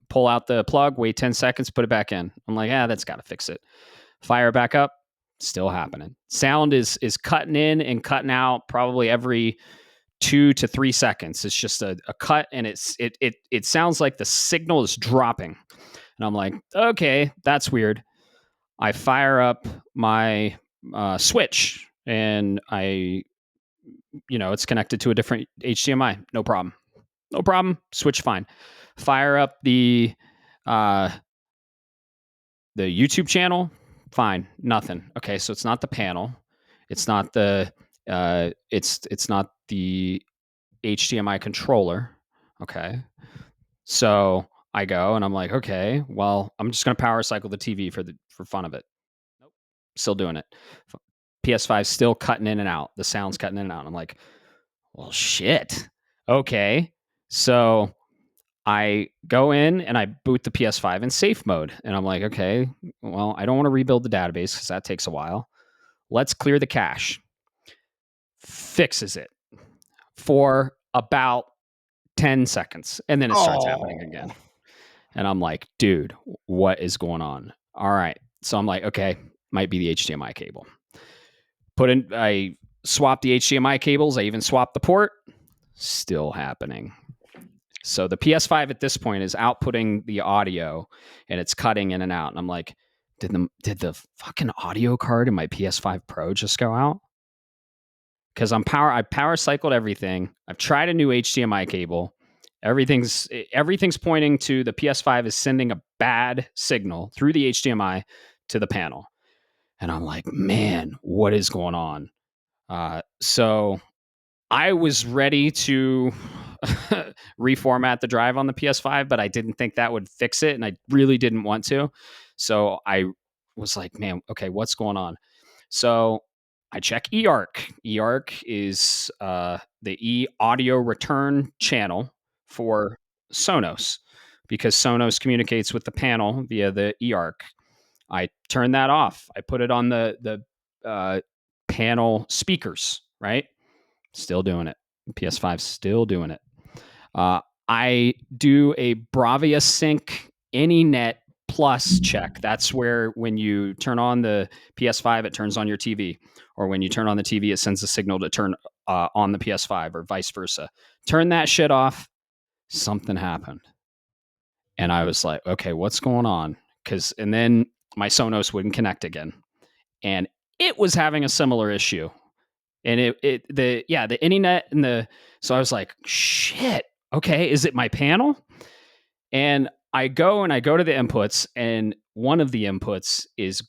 S1: Pull out the plug, wait 10 seconds, put it back in. I'm like, that's got to fix it. Fire it back up. Still happening. Sound is cutting in and cutting out probably every 2 to 3 seconds. It's just a cut, and it sounds like the signal is dropping. And I'm like, okay, that's weird. I fire up my Switch, and it's connected to a different HDMI. No problem. No problem. Switch fine. Fire up the YouTube channel. Fine. Nothing. Okay, so it's not the panel. It's not the it's not the HDMI controller. Okay. So I go and I'm like, okay, well, I'm just gonna power cycle the TV for fun of it. Nope. Still doing it. PS5 still cutting in and out. The sound's cutting in and out. I'm like, well, shit. Okay. So I go in and I boot the PS5 in safe mode. And I'm like, okay, well, I don't want to rebuild the database because that takes a while. Let's clear the cache. Fixes it for about 10 seconds. And then it starts happening again. And I'm like, dude, what is going on? All right. So I'm like, okay, might be the HDMI cable. I swapped the HDMI cables. I even swapped the port. Still happening. So the PS5 at this point is outputting the audio and it's cutting in and out. And I'm like, did the fucking audio card in my PS5 Pro just go out? Because I power cycled everything. I've tried a new HDMI cable. Everything's pointing to the PS5 is sending a bad signal through the HDMI to the panel. And I'm like, man, what is going on? So I was ready to reformat the drive on the PS5, but I didn't think that would fix it. And I really didn't want to. So I was like, man, okay, what's going on? So I check eARC. eARC is the e audio return channel for Sonos because Sonos communicates with the panel via the eARC. I turn that off. I put it on the panel speakers, right? Still doing it. PS5 still doing it. I do a Bravia Sync AnyNet Plus check. That's where when you turn on the PS5, it turns on your TV, or when you turn on the TV, it sends a signal to turn on the PS5, or vice versa. Turn that shit off. Something happened, and I was like, okay, what's going on? And then my Sonos wouldn't connect again, and it was having a similar issue. And the internet so I was like, shit, okay, is it my panel? And I go to the inputs, and one of the inputs is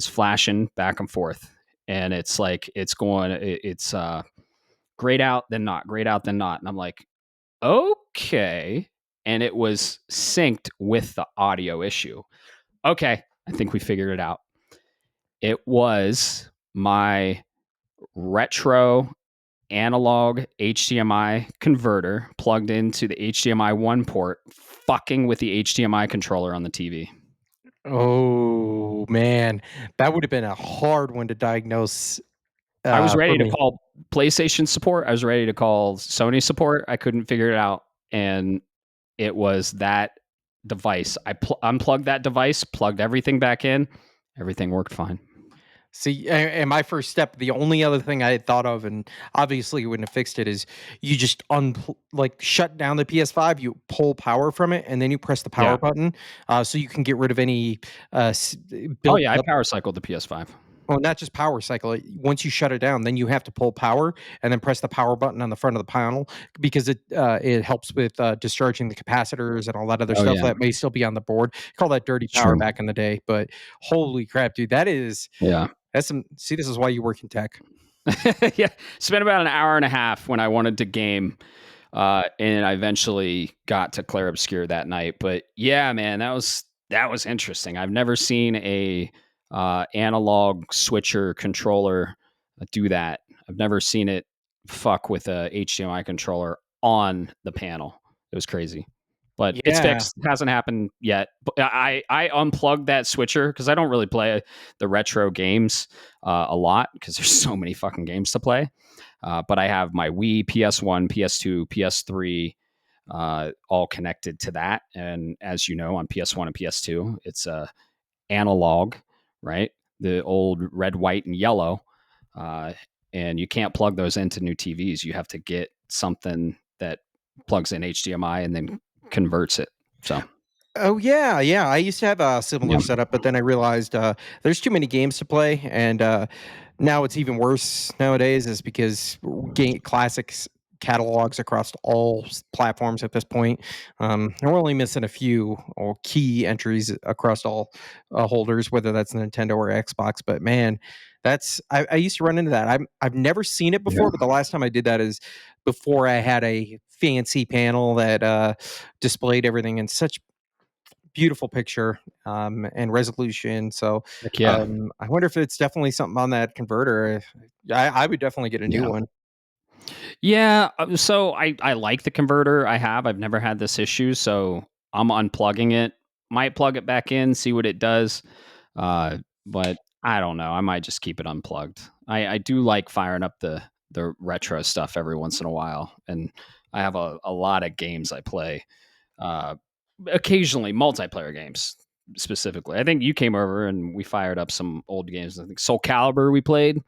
S1: flashing back and forth, and it's like it's grayed out then not, grayed out then not, and I'm like, okay, and it was synced with the audio issue. Okay, I think we figured it out. It was my retro analog HDMI converter plugged into the HDMI 1 port, fucking with the HDMI controller on the TV.
S2: Oh man, that would have been a hard one to diagnose
S1: I was
S2: for
S1: ready to
S2: me.
S1: call PlayStation support. I was ready to call Sony support. I couldn't figure it out. And it was that device. I unplugged that device, plugged everything back in. Everything worked fine.
S2: See, and my first step, the only other thing I had thought of, and obviously wouldn't have fixed it, is you just like shut down the PS5, you pull power from it, and then you press the power
S1: Yeah.
S2: button, so you can get rid of any
S1: Oh,
S2: built
S1: yeah. I
S2: up.
S1: power cycled the PS5.
S2: Well, not just power cycle. Once you shut it down, then you have to pull power and then press the power button on the front of the panel because it helps with discharging the capacitors and all that other
S1: Oh,
S2: stuff
S1: yeah.
S2: that may still be on the board. Call that dirty
S1: It's
S2: power
S1: true.
S2: back in the day, but holy crap, dude,
S1: Yeah.
S2: that's some. See, this is why you work in tech.
S1: Yeah. Spent about an hour and a half when I wanted to game. And I eventually got to Clair Obscure that night. But yeah, man, that was interesting. I've never seen a analog switcher controller do that. I've never seen it fuck with a HDMI controller on the panel. It was crazy. But it's
S2: Yeah,
S1: fixed. It hasn't happened yet. But I unplugged that switcher because I don't really play the retro games a lot because there's so many fucking games to play. But I have my Wii, PS1, PS2, PS3, all connected to that. And as you know, on PS1 and PS2, it's analog, right? The old red, white, and yellow. Uh, and you can't plug those into new TVs. You have to get something that plugs in HDMI and then converts it. So,
S2: oh yeah. I used to have a similar
S1: yeah.
S2: setup, but then I realized there's too many games to play, and now it's even worse nowadays. Is because classics catalogs across all platforms at this point. And we're only missing a few or key entries across all holders, whether that's Nintendo or Xbox. But man, I used to run into that. I've never seen it
S1: Yeah.
S2: before, but the last time I did that is before I had a fancy panel that displayed everything in such beautiful picture and resolution. So
S1: Heck yeah.
S2: I wonder if it's definitely something on that converter. I would definitely get a new
S1: Yeah.
S2: one.
S1: Yeah, so I like the converter I have. I've never had this issue, so I'm unplugging it. Might plug it back in, see what it does. But I don't know. I might just keep it unplugged. I do like firing up the retro stuff every once in a while, and I have a lot of games I play. Uh, Occasionally multiplayer games specifically. I think you came over and we fired up some old games. I think Soul Calibur we played.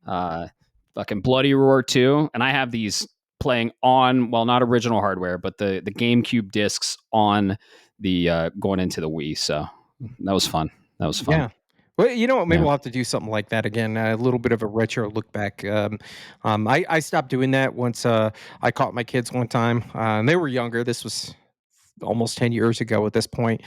S1: Uh, Fucking Bloody Roar 2. And I have these playing on, well, not original hardware, but the GameCube discs on the going into the Wii. So that was fun. That was fun.
S2: Yeah. Well, you know what? Maybe
S1: Yeah.
S2: we'll have to do something like that again. A little bit of a retro look back. I stopped doing that once I caught my kids one time. And they were younger. This was almost 10 years ago at this point.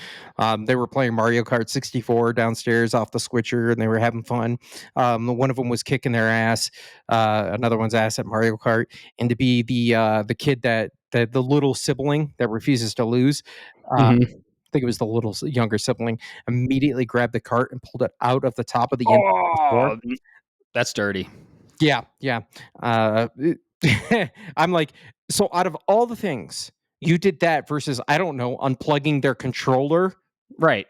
S2: They were playing Mario Kart 64 downstairs off the switcher and they were having fun. One of them was kicking their ass, another one's ass at Mario Kart. And to be the kid the little sibling that refuses to lose,
S1: Mm-hmm.
S2: I think it was the little younger sibling, immediately grabbed the cart and pulled it out of the top of the end floor.
S1: Oh, that's dirty.
S2: Yeah. Uh, I'm like, so out of all the things, you did that versus, I don't know, unplugging their controller.
S1: Right.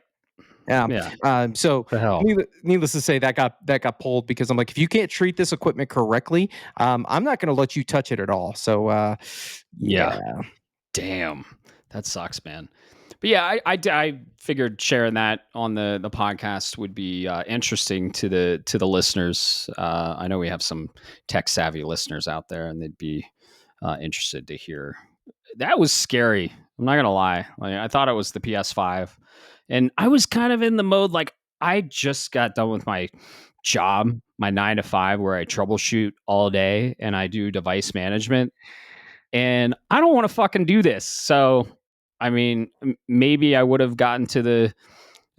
S2: Yeah.
S1: Yeah.
S2: So
S1: The hell.
S2: needless to say, that got pulled because I'm like, if you can't treat this equipment correctly, I'm not going to let you touch it at all. So,
S1: Yeah.
S2: yeah.
S1: Damn. That sucks, man. But yeah, I figured sharing that on the podcast would be interesting to the listeners. I know we have some tech savvy listeners out there, and they'd be interested to hear. That was scary. I'm not gonna lie. Like I thought it was the PS5, and I was kind of in the mode like I just got done with my job, my 9 to 5, where I troubleshoot all day and I do device management, and I don't want to fucking do this. So, I mean, maybe I would have gotten to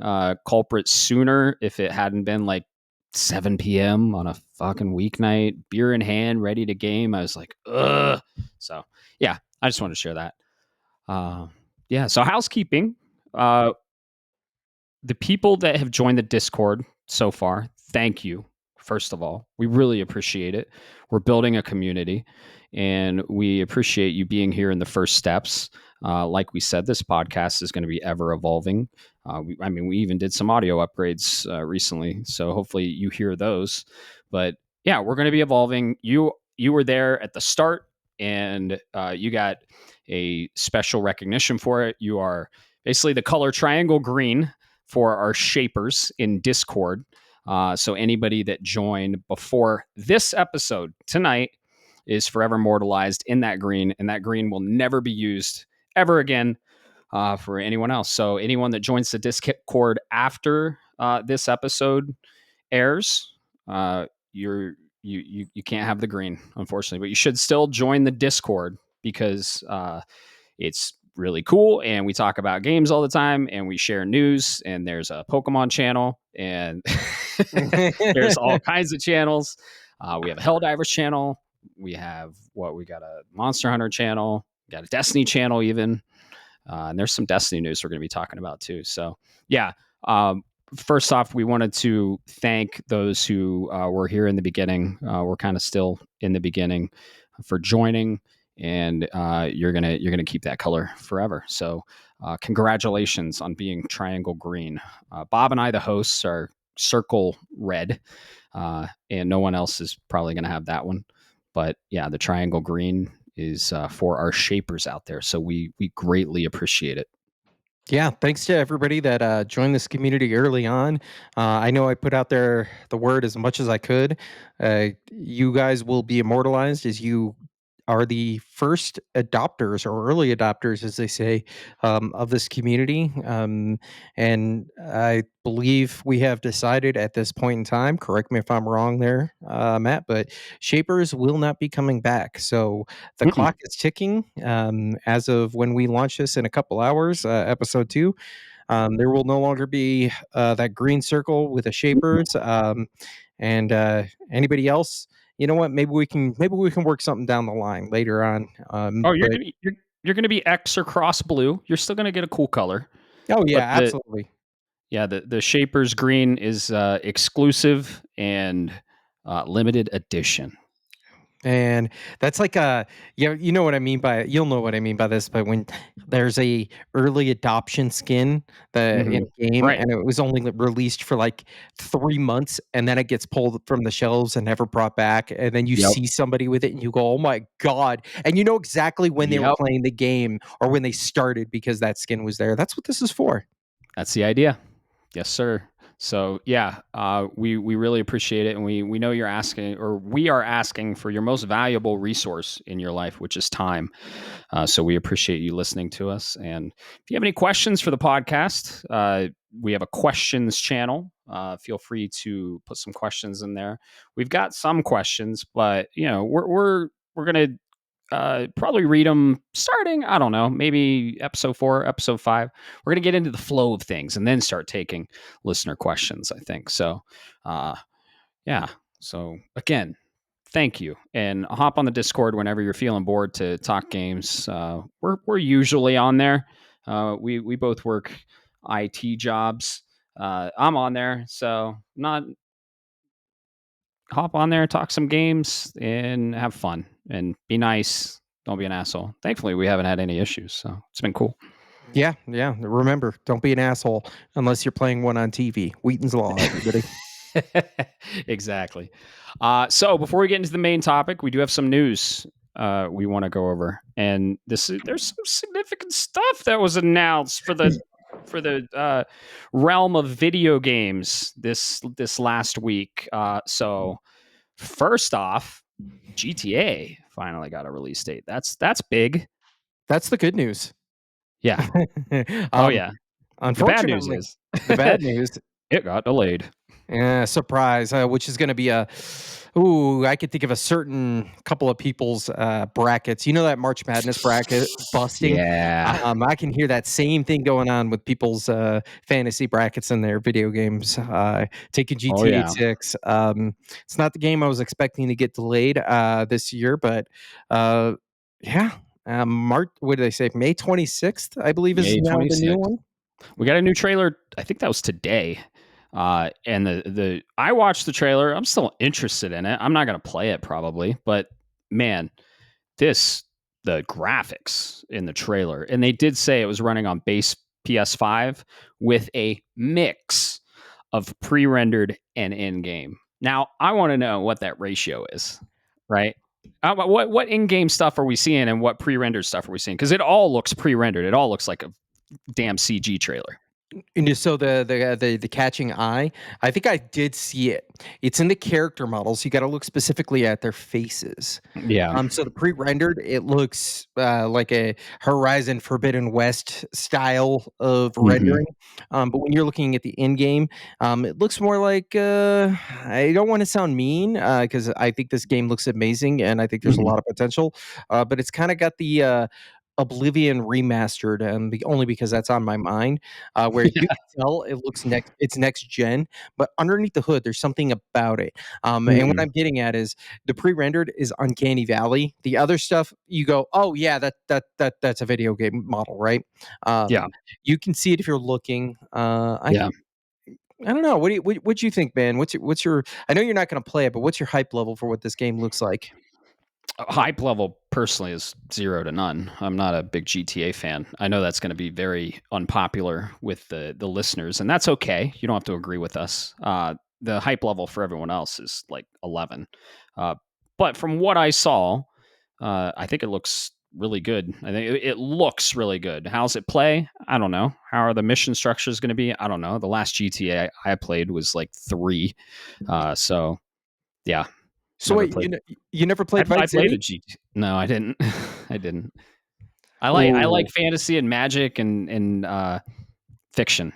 S1: culprit sooner if it hadn't been like 7 p.m. on a fucking weeknight, beer in hand, ready to game. I was like, ugh. So yeah, I just want to share that. Yeah. So housekeeping. The people that have joined the Discord so far, thank you. First of all, we really appreciate it. We're building a community, and we appreciate you being here in the first steps. Like we said, this podcast is going to be ever evolving. We even did some audio upgrades recently, so hopefully you hear those. But yeah, we're going to be evolving. You were there at the start, and you got a special recognition for it. You are basically the color triangle green for our shapers in Discord. So anybody that joined before this episode tonight is forever immortalized in that green, and that green will never be used ever again for anyone else. So anyone that joins the Discord after this episode airs, you can't have the green, unfortunately, but you should still join the Discord because it's really cool, and we talk about games all the time, and we share news, and there's a Pokemon channel, and there's all kinds of channels. We have a Helldivers channel. We got a Monster Hunter channel. We got a Destiny channel even. And there's some Destiny news we're going to be talking about too. So yeah. First off, we wanted to thank those who were here in the beginning. We're kind of still in the beginning for joining, and you're gonna keep that color forever. So congratulations on being triangle green. Bob and I, the hosts, are circle red, and no one else is probably gonna have that one. But yeah, the triangle green is for our shapers out there. So we greatly appreciate it.
S2: Yeah, thanks to everybody that joined this community early on. I know I put out there the word as much as I could. You guys will be immortalized as you are the first adopters or early adopters, as they say, of this community. And I believe we have decided at this point in time, correct me if I'm wrong there, Matt, but Shapers will not be coming back. So the
S1: Mm-mm.
S2: clock is ticking as of when we launch this in a couple hours, episode 2. There will no longer be that green circle with the Shapers. And anybody else, you know what? Maybe we can work something down the line later on.
S1: Oh,
S2: But
S1: you're gonna be X or cross blue. You're still gonna get a cool color,
S2: oh yeah,
S1: but
S2: absolutely.
S1: the Shapers green is exclusive and limited edition.
S2: And that's like a you know what I mean by you'll know what I mean by this, but when there's a early adoption skin that in a game
S1: Right.
S2: and it was only released for like 3 months and then it gets pulled from the shelves and never brought back, and then you
S1: Yep.
S2: see somebody with it and you go, "Oh my god." And you know exactly when they were
S1: Yep.
S2: playing the game or when they started because that skin was there. That's what this is for.
S1: That's the idea. Yes, sir. So yeah, we really appreciate it, and we know you're asking, or we are asking for your most valuable resource in your life, which is time. So we appreciate you listening to us. And if you have any questions for the podcast, we have a questions channel. Feel free to put some questions in there. We've got some questions, but we're gonna probably read them starting, I don't know, maybe episode 4, episode 5. We're going to get into the flow of things and then start taking listener questions, I think. So, yeah. So, again, thank you. And hop on the Discord whenever you're feeling bored to talk games. We're usually on there. We both work IT jobs. I'm on there, so not hop on there, talk some games, and have fun and be nice. Don't be an asshole. Thankfully, we haven't had any issues, so it's been cool.
S2: Yeah, yeah. Remember, don't be an asshole unless you're playing one on TV. Wheaton's Law, everybody.
S1: Exactly. So before we get into the main topic, we do have some news we want to go over, and there's some significant stuff that was announced for the realm of video games this last week. So first off, GTA finally got a release date. That's big.
S2: That's the good news.
S1: Yeah. Oh
S2: um,
S1: yeah. The bad news
S2: Unfortunately,
S1: is
S2: the bad news
S1: it got delayed.
S2: Yeah, surprise, which is gonna be a ooh, I could think of a certain couple of people's, brackets. You know that March Madness bracket busting?
S1: Yeah.
S2: I can hear that same thing going on with people's, fantasy brackets in their video games, taking
S1: Oh
S2: GTA
S1: yeah.
S2: 6. It's not the game I was expecting to get delayed, this year, but, uh, yeah, March what did they say? May 26th, I believe, is
S1: May
S2: now the new
S1: 26th.
S2: one?
S1: We got a new trailer. I think that was today. And the I watched the trailer. I'm still interested in it. I'm not gonna play it probably, but man, this the graphics in the trailer, and they did say it was running on base PS5 with a mix of pre-rendered and in-game. Now, I want to know what that ratio is, right? What in-game stuff are we seeing, and what pre-rendered stuff are we seeing? Because it all looks pre-rendered. It all looks like a damn CG trailer.
S2: And just so the catching eye, I think I did see it. It's in the character models. You got to look specifically at their faces.
S1: Yeah.
S2: So the pre-rendered, it looks like a Horizon Forbidden West style of
S1: Hmm.
S2: rendering. But when you're looking at the in-game, it looks more like I don't want to sound mean because I think this game looks amazing and I think there's a
S1: Hmm.
S2: lot of potential. But it's kind of got the Oblivion remastered, and only because that's on my mind, where you can tell it's next gen, but underneath the hood, there's something about it. And what
S1: Mm-mm.
S2: I'm getting at is the pre-rendered is uncanny valley. The other stuff, you go, oh yeah, that's a video game model, right?
S1: Yeah.
S2: You can see it if you're looking.
S1: Yeah.
S2: I don't know. What do you think, man? What's your? I know you're not going to play it, but what's your hype level for what this game looks like?
S1: Hype level personally is 0 to none. I'm not a big GTA fan. I know that's going to be very unpopular with the listeners, and that's okay. You don't have to agree with us. The hype level for everyone else is like 11. Uh, but from what I saw, I think it looks really good. I think it looks really good. How's it play? I don't know. How are the mission structures going to be? I don't know. The last GTA I played was like 3. So yeah,
S2: So
S1: never
S2: wait,
S1: played.
S2: you never played
S1: I
S2: Vice
S1: played a
S2: City?
S1: GT. No, I didn't. I didn't. I like
S2: Oh,
S1: fantasy and magic and fiction.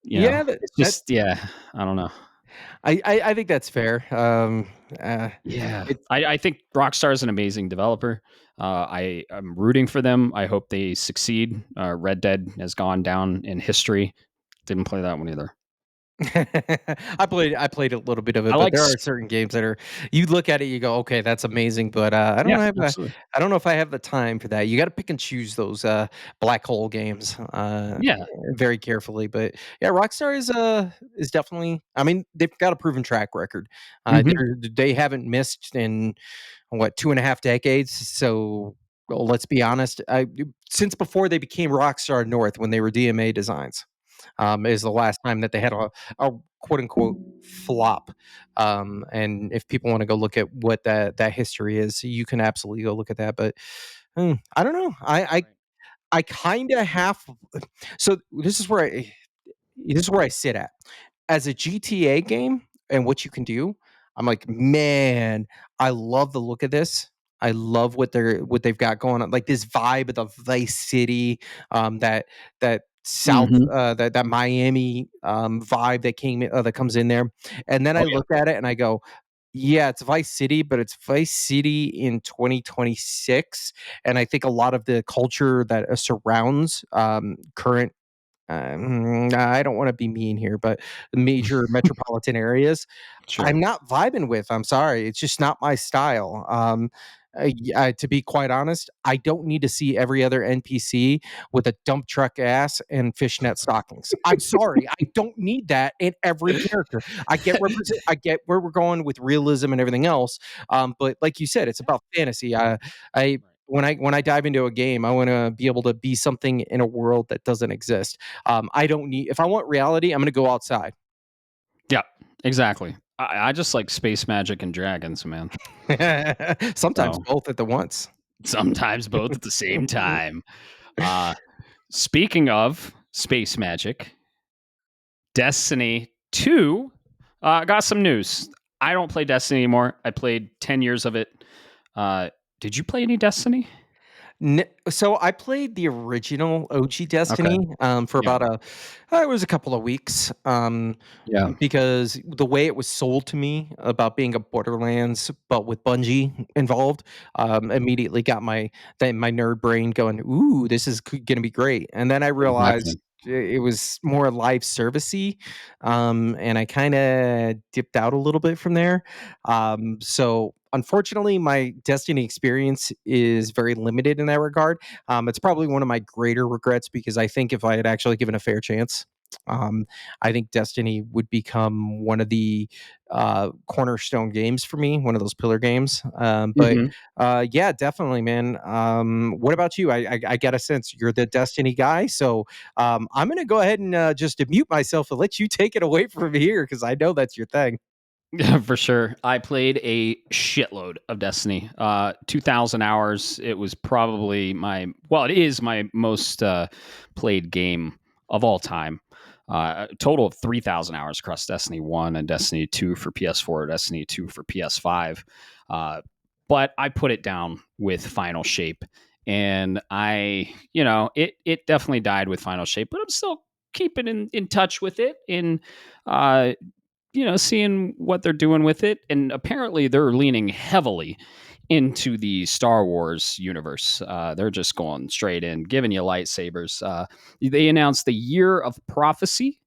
S1: You know,
S2: yeah, that,
S1: it's
S2: that
S1: just yeah. I don't know.
S2: I think that's fair. Uh,
S1: Yeah,
S2: it
S1: I think Rockstar is an amazing developer. I'm rooting for them. I hope they succeed. Red Dead has gone down in history. Didn't play that one either.
S2: I played a little bit of
S1: I
S2: it, but
S1: like.
S2: there are certain games that are you look at it, you go, okay, that's amazing, but
S1: Yeah, absolutely.
S2: I don't know if I have the time for that. You got to pick and choose those black hole games
S1: Yeah.
S2: very carefully. But yeah, Rockstar is definitely. I mean, they've got a proven track record.
S1: Hmm.
S2: They haven't missed in what 2.5 decades. So well, let's be honest. Since before they became Rockstar North, when they were DMA Designs, is the last time that they had a quote unquote flop. And if people want to go look at what that history is, you can absolutely go look at that. But I don't know.
S1: Right.
S2: I kind of have. So this is where I sit at as a GTA game and what you can do. I'm like, man, I love the look of this. I love what they've got going on, like this vibe of the Vice City, that South,
S1: Hmm.
S2: that Miami vibe that comes in there, and then
S1: Oh
S2: I
S1: yeah.
S2: look at it and I go, yeah, it's Vice City, but it's Vice City in 2026, and I think a lot of the culture that surrounds current I don't want to be mean here, but the major metropolitan areas,
S1: Sure.
S2: I'm not vibing with. I'm sorry, it's just not my style. To be quite honest, I don't need to see every other NPC with a dump truck ass and fishnet stockings. I'm sorry, I don't need that in every character. I get where we're going with realism and everything else, but like you said, it's
S1: Yeah.
S2: about fantasy. I when I dive into a game, I want to be able to be something in a world that doesn't exist. I don't need if I want reality, I'm going to go outside.
S1: Yeah. Exactly. I just like space magic and dragons, man.
S2: Sometimes
S1: So
S2: both at the once.
S1: sometimes both at the same time. Uh, Speaking of space magic, Destiny 2 got some news. I don't play Destiny anymore. I played 10 years of it. Uh, did you play any Destiny?
S2: So I played the original OG
S1: Okay.
S2: Destiny for
S1: Yeah.
S2: about it was a couple of weeks
S1: Yeah.
S2: because the way it was sold to me about being a Borderlands but with Bungie involved immediately got my nerd brain going. Ooh, this is going to be great. And then I realized
S1: Exactly.
S2: it was more live servicey, and I kind of dipped out a little bit from there. So unfortunately, my Destiny experience is very limited in that regard. It's probably one of my greater regrets because I think if I had actually given a fair chance, um, I think Destiny would become one of the cornerstone games for me, one of those pillar games. But
S1: Mhm.
S2: yeah, definitely, man. What about you? I get a sense you're the Destiny guy, so I'm going to go ahead and just mute myself and let you take it away from here because I know that's your thing.
S1: Yeah, for sure. I played a shitload of Destiny. 2,000 hours. It was probably it is my most played game of all time. A total of 3,000 hours across Destiny 1 and Destiny 2 for PS4, Destiny 2 for PS5. But I put it down with Final Shape. And it definitely died with Final Shape, but I'm still keeping in touch with it. Uh, seeing what they're doing with it. And apparently they're leaning heavily into the Star Wars universe. They're just going straight in, giving you lightsabers. They announced the Year of Prophecy,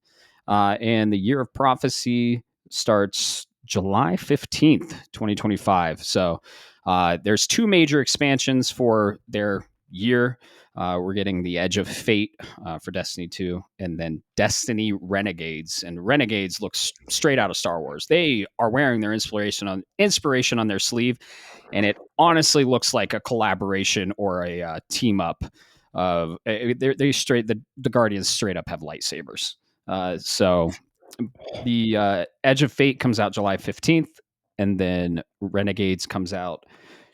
S1: and the Year of Prophecy starts July 15th, 2025. So there's two major expansions for their year. We're getting the Edge of Fate for Destiny 2, and then Destiny Renegades. And Renegades looks straight out of Star Wars. They are wearing their inspiration on their sleeve, and it honestly looks like a collaboration or a team up. Of they straight the Guardians straight up have lightsabers. So the Edge of Fate comes out July 15th, and then Renegades comes out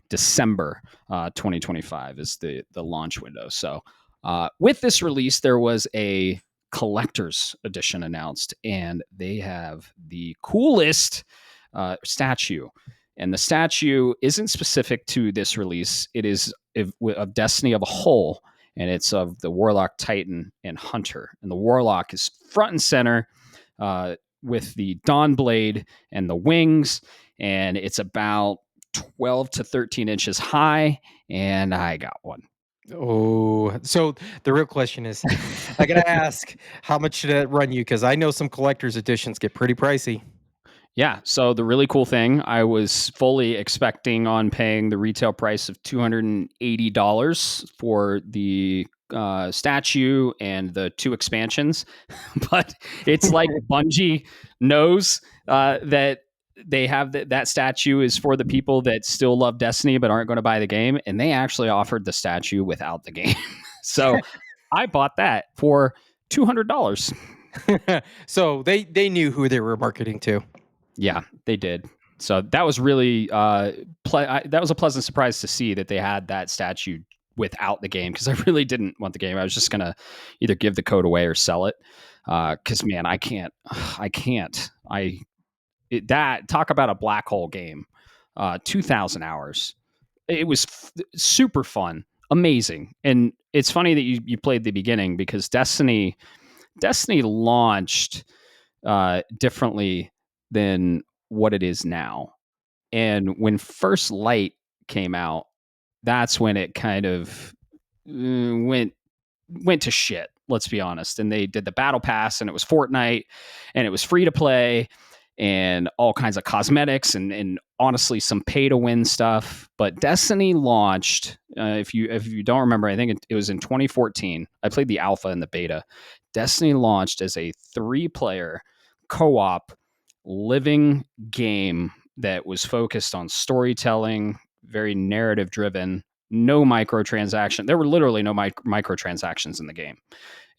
S1: December 2025 is the launch window. So with this release, there was a collector's edition announced, and they have the coolest statue. And the statue isn't specific to this release. It is of Destiny of a whole, and it's of the Warlock, Titan, and Hunter. And the Warlock is front and center with the Dawn Blade and the wings, and it's about 12 to 13 inches high, and I got one.
S2: Oh, so the real question is, I gotta ask, how much should it run you? Because I know some collector's editions get pretty pricey.
S1: Yeah. So the really cool thing, I was fully expecting on paying the retail price of $280 for the statue and the two expansions, but it's like Bungie knows that they have that statue is for the people that still love Destiny but aren't going to buy the game, and they actually offered the statue without the game. So I bought that for $200.
S2: So they knew who they were marketing to.
S1: Yeah, they did. So that was really that was a pleasant surprise to see that they had that statue without the game, because I really didn't want the game. I was just gonna either give the code away or sell it. Because man, I can't, I can't. That talk about a black hole game. 2,000 hours. It was super fun, amazing, and it's funny that you played the beginning, because Destiny launched differently than what it is now. And when First Light came out, that's when it kind of went to shit. Let's be honest. And they did the battle pass, and it was Fortnite, and it was free to play, and all kinds of cosmetics, and honestly some pay to win stuff. But Destiny launched. If you don't remember, I think it was in 2014. I played the alpha and the beta. Destiny launched as a 3-player co-op living game that was focused on storytelling, very narrative driven, no microtransaction. There were literally no microtransactions in the game,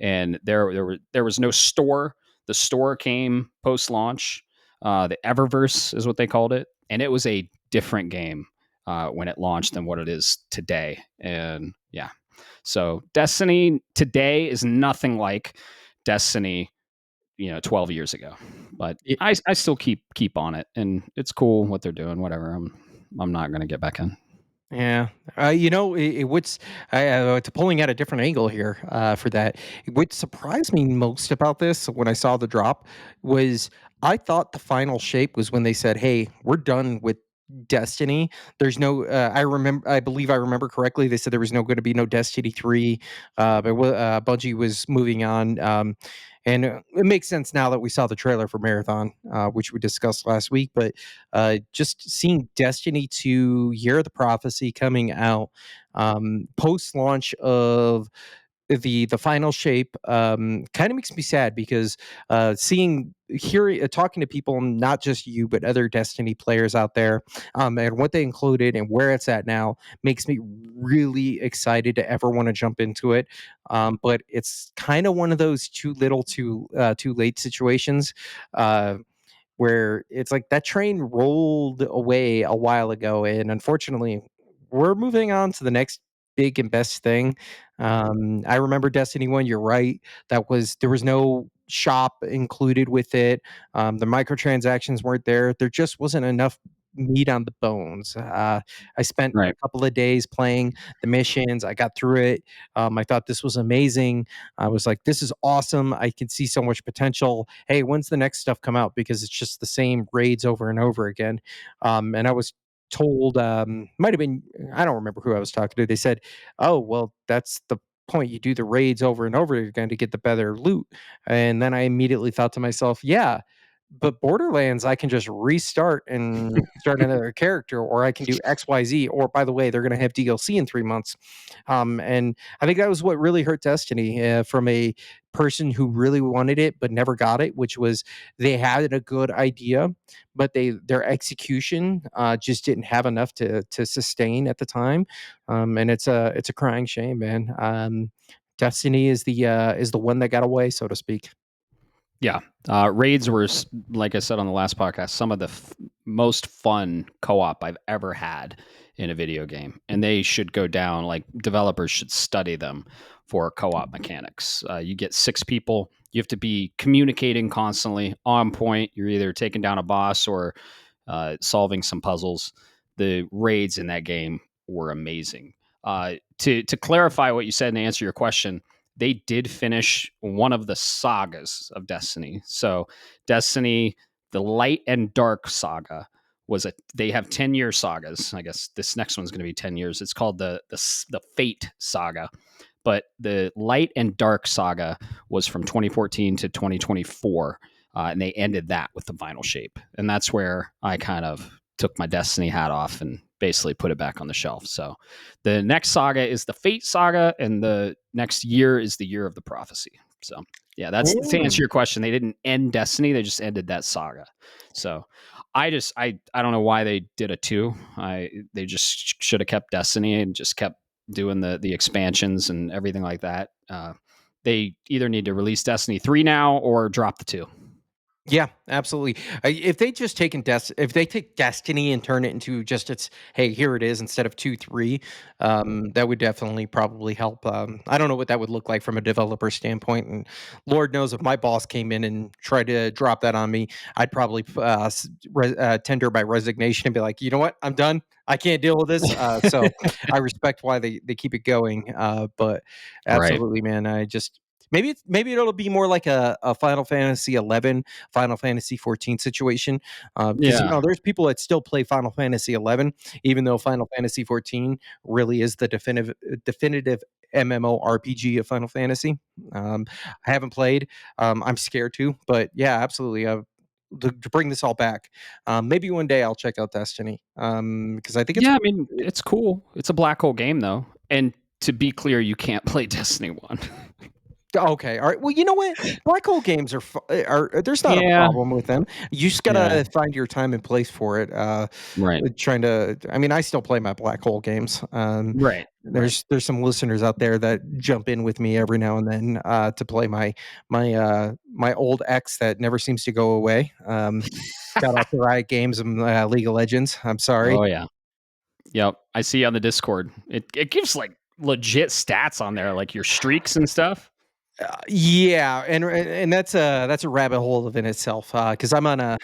S1: and there was no store. The store came post launch. The Eververse is what they called it, and it was a different game when it launched than what it is today. And yeah, so Destiny today is nothing like Destiny 12 years ago, but I still keep on it, and it's cool what they're doing. Whatever. I'm not going to get back in.
S2: Yeah. What's to pulling at a different angle here for that. What surprised me most about this when I saw the drop was I thought the final shape was when they said, "Hey, we're done with Destiny." There's no. I believe I remember correctly. They said there was no going to be no Destiny 3. Bungie was moving on. And it makes sense now that we saw the trailer for Marathon, which we discussed last week. But just seeing Destiny 2 Year of the Prophecy coming out post launch of the final shape kind of makes me sad because hearing talking to people, not just you but other Destiny players out there, and what they included and where it's at now makes me really excited to ever want to jump into it. But it's kind of one of those too little too late situations, uh, where it's like that train rolled away a while ago, and unfortunately, we're moving on to the next big and best thing. I remember Destiny 1, you're right. There was no shop included with it. The microtransactions weren't there. There just wasn't enough meat on the bones. I spent a
S1: Right.
S2: couple of days playing the missions. I got through it. I thought this was amazing. I was like, this is awesome. I can see so much potential. Hey, when's the next stuff come out? Because it's just the same raids over and over again. And I was told, might have been, I don't remember who I was talking to. They said, oh, well, that's the point. You do the raids over and over again to get the better loot. And then I immediately thought to myself, yeah, but Borderlands, I can just restart and start another character, or I can do XYZ. Or by the way, they're going to have DLC in 3 months. And I think that was what really hurt Destiny from a person who really wanted it but never got it, which was they had a good idea, but their execution just didn't have enough to sustain at the time. And it's a crying shame, man. Destiny is the one that got away, so to speak.
S1: Yeah. Raids were, like I said on the last podcast, some of the most fun co-op I've ever had in a video game, and they should go down. Like, developers should study them for co-op mechanics. You get 6 people. You have to be communicating constantly, on point. You're either taking down a boss or solving some puzzles. The raids in that game were amazing. To clarify what you said and answer your question, they did finish one of the sagas of Destiny. So Destiny, the Light and Dark saga they have 10-year sagas. I guess this next one's going to be 10 years. It's called the Fate saga. But the Light and Dark saga was from 2014 to 2024. And they ended that with the final shape. And that's where I kind of took my Destiny hat off and basically put it back on the shelf. So the next saga is the Fate saga, and the next year is the Year of the Prophecy. So yeah, that's to answer your question. They didn't end Destiny; they just ended that saga. So I don't know why they did a 2. They just should have kept Destiny and just kept doing the expansions and everything like that. They either need to release Destiny 3 now or drop the 2.
S2: Yeah, absolutely. If they just if they take Destiny and turn it into just hey, here it is instead of 2, 3, that would definitely probably help. I don't know what that would look like from a developer standpoint, and Lord knows if my boss came in and tried to drop that on me, I'd probably tender my resignation and be like, you know what, I'm done. I can't deal with this. So I respect why they keep it going. But
S1: Right.
S2: absolutely, man. Maybe it'll be more like a Final Fantasy 11, Final Fantasy 14 situation, because
S1: Yeah.
S2: there's people that still play Final Fantasy 11, even though Final Fantasy 14 really is the definitive MMORPG of Final Fantasy. I haven't played. I'm scared to, but yeah, absolutely. To bring this all back, maybe one day I'll check out Destiny, because I think it's
S1: Yeah, I mean, it's cool. It's a black hole game though. And to be clear, you can't play Destiny 1.
S2: Okay, all right. Well, you know what? Black hole games are there's not a
S1: Yeah.
S2: problem with them. You just
S1: Yeah.
S2: gotta find your time and place for it.
S1: Right.
S2: Trying to, I mean, I still play my black hole games.
S1: Right. Right.
S2: There's some listeners out there that jump in with me every now and then to play my old ex that never seems to go away. Shout out to Riot Games and League of Legends. I'm sorry.
S1: Oh yeah. Yep. I see on the Discord. It gives like legit stats on there, like your streaks and stuff.
S2: Yeah, and that's a rabbit hole within itself, because I'm on a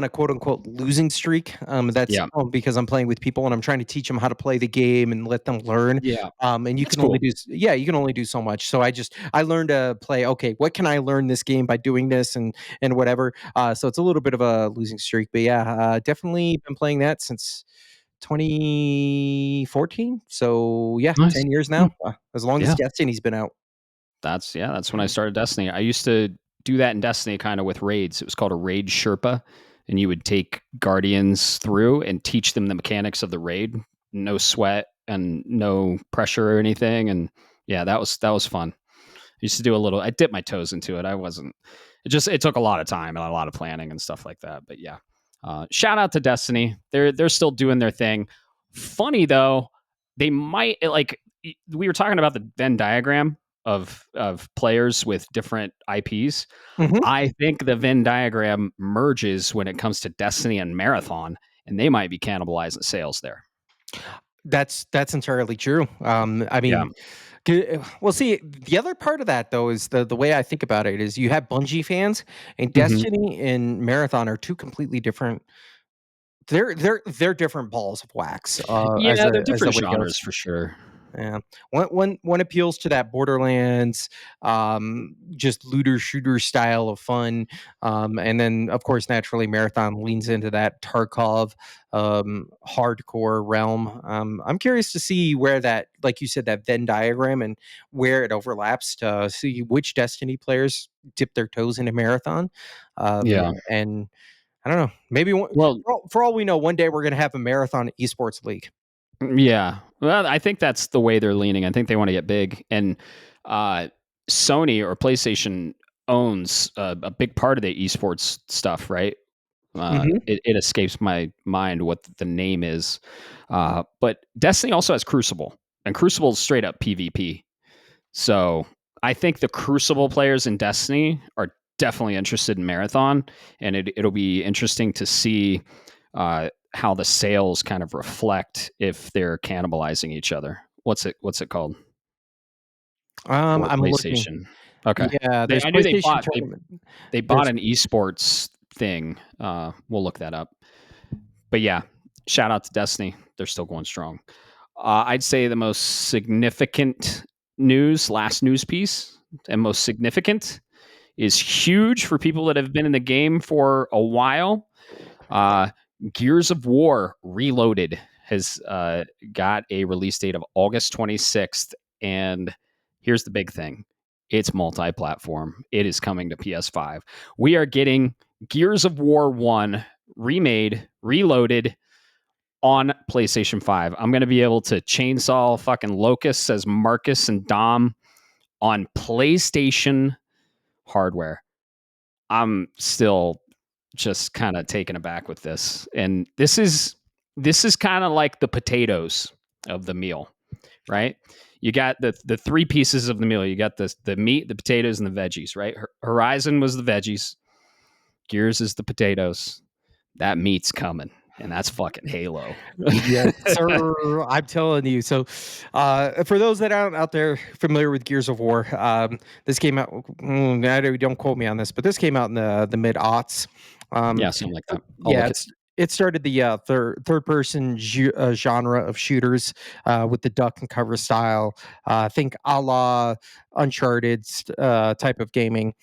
S2: quote unquote losing streak. That's
S1: Yeah.
S2: because I'm playing with people and I'm trying to teach them how to play the game and let them learn.
S1: Yeah.
S2: And you
S1: That's
S2: can only
S1: cool.
S2: do yeah, you can only do so much. So I learned to play. Okay, what can I learn this game by doing this and whatever. So it's a little bit of a losing streak, but yeah, definitely been playing that since 2014. So yeah,
S1: Nice.
S2: 10 years
S1: Hmm.
S2: now. As long as
S1: Yeah.
S2: Destiny's been out.
S1: That's when I started Destiny. I used to do that in Destiny kind of with raids. It was called a raid Sherpa, and you would take guardians through and teach them the mechanics of the raid. No sweat and no pressure or anything. And yeah, that was fun. I used to do a little. I dipped my toes into it. I wasn't. It took a lot of time and a lot of planning and stuff like that. But yeah, shout out to Destiny. They're still doing their thing. Funny though, they might like we were talking about the Venn diagram of players with different IPs.
S2: Mhm.
S1: I think the Venn diagram merges when it comes to Destiny and Marathon, and they might be cannibalizing sales there.
S2: That's entirely true. I
S1: Yeah.
S2: mean, well, see, the other part of that though is the way I think about it is you have Bungie fans, and
S1: Hmm.
S2: Destiny and Marathon are two completely different. They're different balls of wax.
S1: Yeah, they're
S2: As the
S1: different
S2: way it goes.
S1: genres for sure.
S2: Yeah. One appeals to that Borderlands, just looter shooter style of fun, and then of course naturally Marathon leans into that Tarkov hardcore realm. I'm curious to see where that, like you said, that Venn diagram and where it overlaps to see which Destiny players dip their toes into Marathon,
S1: Yeah.
S2: and I don't know, maybe
S1: Well,
S2: for all we know, one day we're going to have a Marathon esports league.
S1: yeah. Well, I think that's the way they're leaning. I think they want to get big, and uh, Sony or PlayStation owns a big part of the esports stuff, right? It escapes my mind what the name is, but Destiny also has Crucible, and Crucible is straight up PvP. So I think the Crucible players in Destiny are definitely interested in Marathon, and it'll be interesting to see how the sales kind of reflect if they're cannibalizing each other. What's it called for
S2: I'm looking.
S1: PlayStation? Okay,
S2: Yeah, there's
S1: I knew they
S2: PlayStation
S1: bought
S2: Tournament.
S1: they bought
S2: There's
S1: an esports thing. We'll look that up. But yeah, shout out to Destiny. They're still going strong. I'd say the most significant last news piece, and most significant, is huge for people that have been in the game for a while. Uh, Gears of War Reloaded has got a release date of August 26th. And here's the big thing, it's multi platform. It is coming to PS5. We are getting Gears of War 1 remade, reloaded on PlayStation 5. I'm going to be able to chainsaw fucking locusts as Marcus and Dom on PlayStation hardware. I'm still just kind of taken aback with this. And this is kind of like the potatoes of the meal, right? You got the three pieces of the meal. You got the meat, the potatoes, and the veggies, right? Horizon was the veggies. Gears is the potatoes. That meat's coming, and that's fucking Halo.
S2: Yes, sir. I'm telling you. So, for those that aren't out there familiar with Gears of War, this came out. Don't quote me on this, but this came out in the mid aughts.
S1: Yeah, something like that. I'll
S2: Yeah,
S1: look at.
S2: it started the third person genre of shooters with the duck and cover style. Think a la Uncharted type of gaming.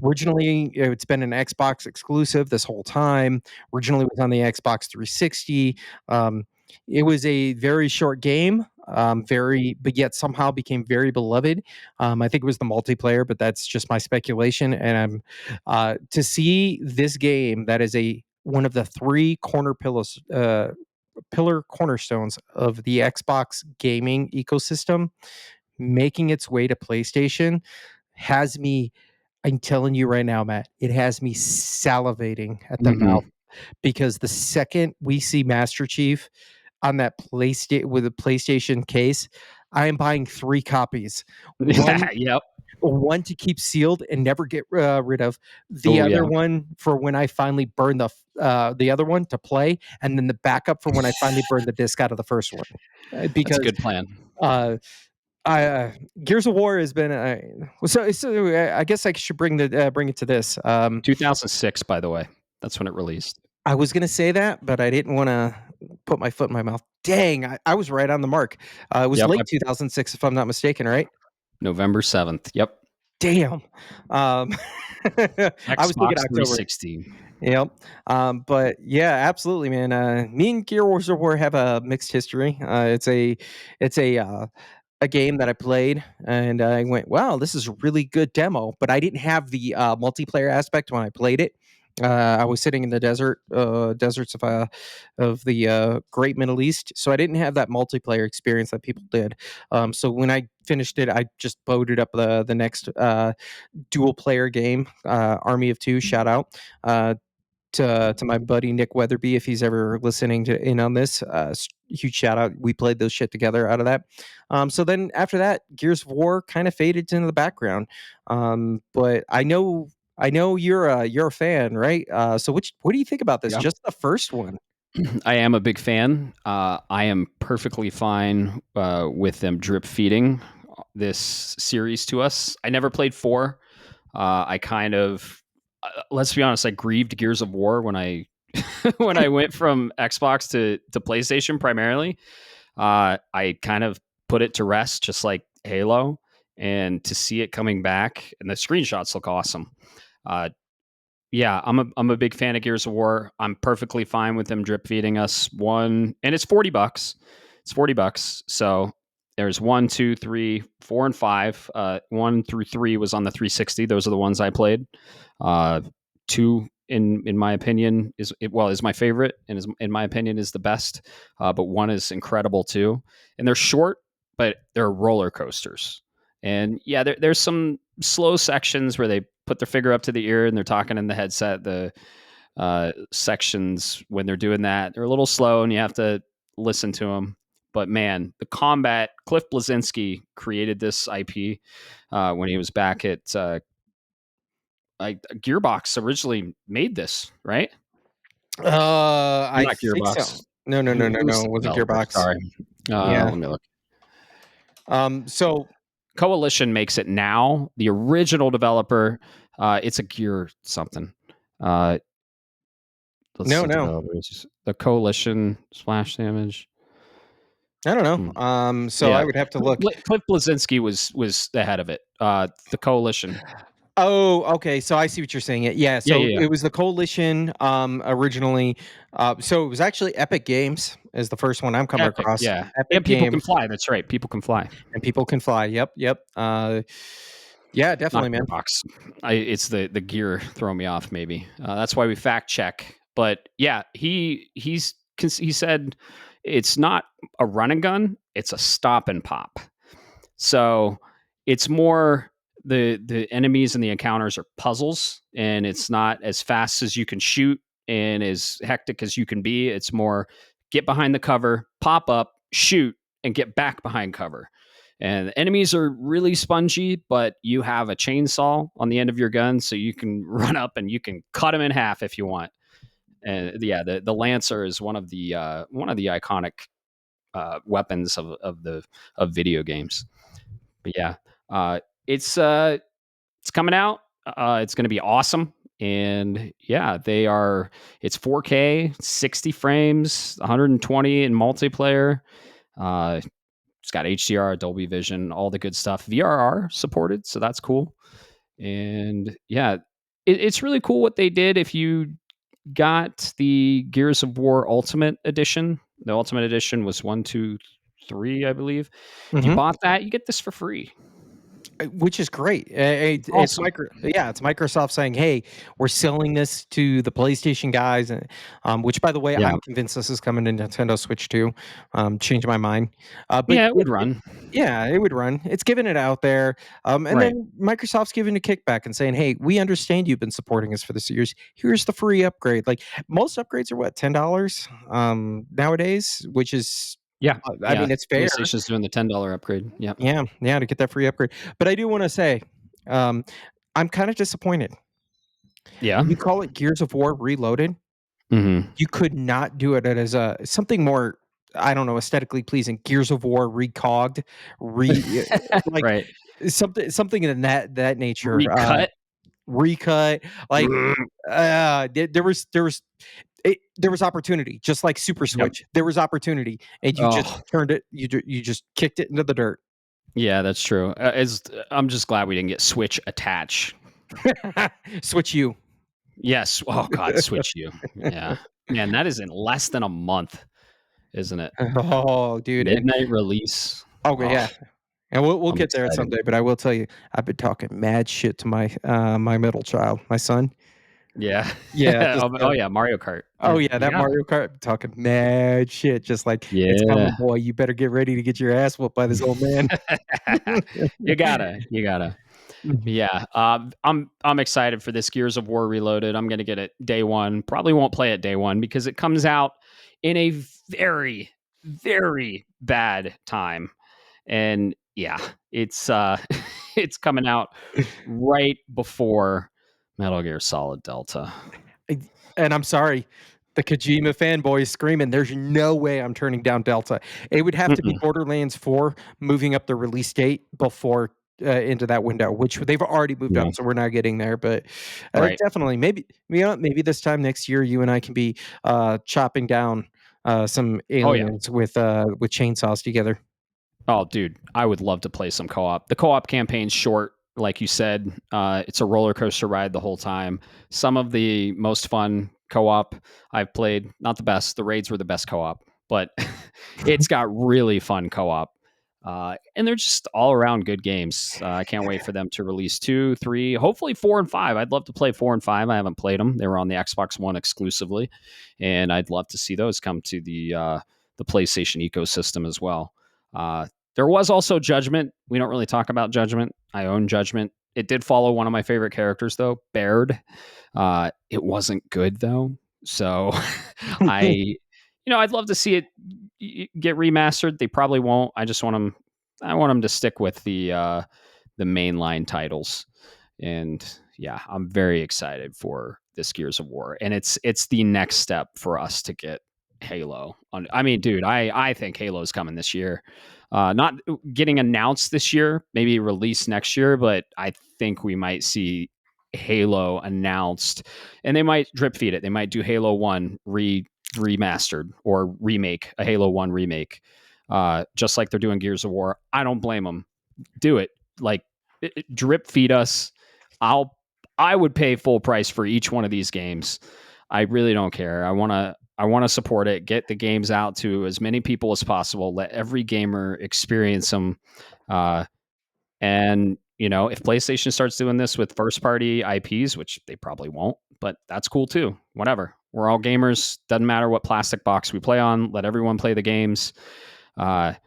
S2: Originally, it's been an Xbox exclusive this whole time. Originally, it was on the Xbox 360. Um, it was a very short game, but yet somehow became very beloved. I think it was the multiplayer, but that's just my speculation. And to see this game that is a one of the three pillar cornerstones of the Xbox gaming ecosystem making its way to PlayStation has me. I'm telling you right now, Matt, it has me salivating at the
S1: Hmm.
S2: mouth because the second we see Master Chief on that PlayStation with a PlayStation case, I am buying 3 copies. One
S1: Yep.
S2: one to keep sealed and never get rid of. The
S1: Oh
S2: other
S1: yeah,
S2: one for when I finally burn the other one to play, and then the backup for when I finally burn the disc out of the first one.
S1: that's a
S2: Because
S1: good plan.
S2: uh, Gears of War has been so I guess I should bring it to this.
S1: 2006, by the way. That's when it released.
S2: I was gonna say that, but I didn't want to put my foot in my mouth. Dang, I was right on the mark. It was
S1: Yep,
S2: late 2006, if I'm not mistaken, right?
S1: November 7th. Yep.
S2: Damn. Um, I was thinking
S1: Xbox
S2: October.
S1: 360.
S2: Yep. But yeah, absolutely, man. Me and Gears of War have a mixed history. It's a game that I played, and I went, "Wow, this is a really good demo." But I didn't have the multiplayer aspect when I played it. I was sitting in the deserts of the Great Middle East, so I didn't have that multiplayer experience that people did. So when I finished it, I just boated up the next dual player game, Army of Two. Shout out. To my buddy Nick Weatherby, if he's ever listening to in on this, huge shout out. We played those shit together out of that. So then after that, Gears of War kind of faded into the background. But I know you're a fan, right? So what do you think about this?
S1: Yeah.
S2: Just the first one.
S1: I am a big fan. I am perfectly fine with them drip feeding this series to us. I never played 4. I kind of, let's be honest, I grieved Gears of War when I when I went from Xbox to PlayStation primarily. I kind of put it to rest, just like Halo, and to see it coming back, and the screenshots look awesome. Uh, yeah, I'm a big fan of Gears of War. I'm perfectly fine with them drip feeding us one, and it's $40. It's $40. So there's 1, 2, 3, 4, and 5. 1 through 3 was on the 360. Those are the ones I played. 2, in my opinion, is my favorite, and is in my opinion is the best. But 1 is incredible too, and they're short, but they're roller coasters. And yeah, there's some slow sections where they put their finger up to the ear and they're talking in the headset. The sections when they're doing that, they're a little slow and you have to listen to them. But man, the combat, Cliff Bleszinski created this IP when he was back at Gearbox originally made this, right?
S2: I
S1: Not
S2: think so.
S1: Gearbox.
S2: No,
S1: Who was
S2: it
S1: the
S2: wasn't
S1: developer?
S2: Gearbox.
S1: Sorry.
S2: Yeah.
S1: Let me look.
S2: So
S1: Coalition makes it now. The original developer, it's a Gear something. Let's
S2: no,
S1: see,
S2: no,
S1: developers. The Coalition, Splash Damage.
S2: I don't
S1: Hmm.
S2: know. So I
S1: Yeah,
S2: would have to look.
S1: Cliff Bleszinski was the head of it. The Coalition.
S2: Oh, okay. So I see what you're saying. Yeah.
S1: Yeah,
S2: So
S1: yeah, yeah.
S2: it was the Coalition originally. So it was actually Epic Games is the first one I'm coming
S1: Epic.
S2: across.
S1: Yeah, and
S2: Epic
S1: People Can
S2: Games
S1: Fly. That's right. People Can Fly.
S2: and People Can Fly. Yep. Yep. Yeah,
S1: Not
S2: definitely, man.
S1: Gearbox. It's the gear throwing me off. Maybe that's why we fact check. But yeah, he said it's not a run and gun. It's a stop and pop. So it's more the enemies and the encounters are puzzles, and it's not as fast as you can shoot and as hectic as you can be. It's more get behind the cover, pop up, shoot, and get back behind cover. And the enemies are really spongy, but you have a chainsaw on the end of your gun, so you can run up and you can cut them in half if you want. And yeah, the Lancer is one of the iconic weapons of video games. But yeah, uh, it's coming out. It's going to be awesome. And yeah, they are. It's 4K, 60 frames, 120 in multiplayer. Uh, it's got HDR, Dolby Vision, all the good stuff. VRR supported, so that's cool. And yeah, it's really cool what they did. If you got the Gears of War Ultimate Edition, the Ultimate Edition was 1, 2, 3, I believe. If you
S2: Hmm.
S1: bought that, you get this for free.
S2: Which is great. It's
S1: Awesome.
S2: it's Microsoft saying, "Hey, we're selling this to the PlayStation guys," and which, by the way,
S1: Yeah.
S2: I'm convinced this is coming to Nintendo Switch too. Changed my mind, but
S1: Yeah, it would run.
S2: yeah, it would run. It's giving it out there, and
S1: Right.
S2: then Microsoft's giving a kickback and saying, "Hey, we understand you've been supporting us for this years. Here's the free upgrade." Like most upgrades are what $10 nowadays, which is,
S1: Yeah.
S2: I
S1: Yeah.
S2: mean, it's fair.
S1: PlayStation's doing the $10 upgrade. Yeah.
S2: Yeah, yeah, to get that free upgrade. But I do wanna say, um, I'm kinda disappointed.
S1: Yeah.
S2: You call it Gears of War Reloaded,
S1: Mhm.
S2: you could not do it as a something more, I don't know, aesthetically pleasing. Gears of War recogged, like
S1: Right.
S2: something in that nature.
S1: Recut.
S2: Recut, like
S1: Mm.
S2: there was opportunity, just like Super
S1: Yep.
S2: Switch. There was opportunity, and you just
S1: Oh,
S2: turned it. You just kicked it into the dirt.
S1: yeah, that's true. I'm just glad we didn't get Switch attach.
S2: Switch you.
S1: Yes. Oh God, Switch U. Yeah. Man, that is in less than a month, isn't it?
S2: Oh, dude, and
S1: Midnight release.
S2: oh
S1: Oh,
S2: yeah, and we'll
S1: I'm
S2: get there
S1: excited.
S2: someday. But I will tell you, I've been talking mad shit to my middle child, my son.
S1: Yeah.
S2: Yeah, just
S1: Oh yeah, Mario Kart.
S2: oh
S1: Yeah,
S2: yeah,
S1: you
S2: that
S1: got it.
S2: Mario Kart talking mad shit, just like it's
S1: Yeah.
S2: coming, boy. You better get ready to get your ass whooped by this old man.
S1: You gotta. Yeah, I'm excited for this Gears of War Reloaded. I'm gonna get it day one. Probably won't play it day one because it comes out in a very, very bad time. And yeah, it's it's coming out right before Metal Gear Solid Delta.
S2: And I'm sorry, the Kojima fanboys screaming, "There's no way I'm turning down Delta." It would have to be
S1: Mm-mm.
S2: Borderlands 4 moving up the release date before into that window, which they've already moved up,
S1: No.
S2: so we're not getting there. But
S1: Right.
S2: definitely, maybe maybe this time next year, you and I can be chopping down some
S1: Oh yeah.
S2: aliens with chainsaws together.
S1: Oh, dude, I would love to play some co-op. The co-op campaign's short, like you said. It's a roller coaster ride the whole time. Some of the most fun co-op I've played, not the best. The raids were the best co-op, but it's got really fun co-op. And they're just all around good games. I can't wait for them to release 2, 3, hopefully 4 and 5. I'd love to play 4 and 5. I haven't played them. They were on the Xbox One exclusively, and I'd love to see those come to the PlayStation ecosystem as well. There was also Judgment. We don't really talk about Judgment. I own Judgment. It did follow one of my favorite characters, though, Baird. It wasn't good, though. So I'd love to see it get remastered. They probably won't. I just want them. I want them to stick with the mainline titles. And yeah, I'm very excited for this Gears of War, and it's the next step for us to get Halo. I mean, dude, I think Halo's coming this year. Not getting announced this year, maybe released next year, but I think we might see Halo announced, and they might drip feed it. They might do Halo One remastered or remake, a Halo One remake, just like they're doing Gears of War. I don't blame them. Do it. Like drip feed us. I would pay full price for each one of these games. I really don't care. I want to support it. Get the games out to as many people as possible. Let every gamer experience them. And if PlayStation starts doing this with first party IPs, which they probably won't, but that's cool too. Whatever. We're all gamers. Doesn't matter what plastic box we play on. Let everyone play the games. But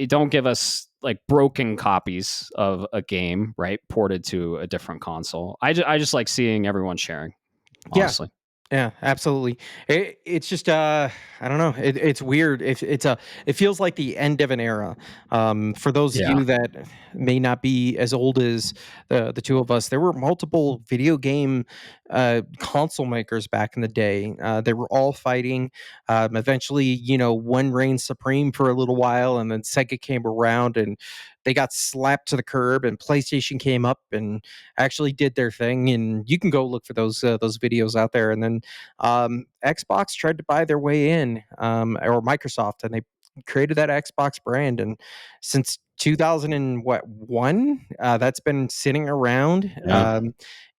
S1: don't give us like broken copies of a game, right? Ported to a different console. I just like seeing everyone sharing,
S2: Yeah,
S1: honestly.
S2: yeah, absolutely. It's just I don't know. It's weird. It feels like the end of an era. For those of
S1: Yeah.
S2: you that may not be as old as the two of us, there were multiple video game console makers back in the day. They were all fighting. Eventually, one reigned supreme for a little while, and then Sega came around and they got slapped to the curb, and PlayStation came up and actually did their thing. And you can go look for those videos out there. And then Xbox tried to buy their way in, or Microsoft, and they created that Xbox brand. And since 2001, that's been sitting around.
S1: Yeah.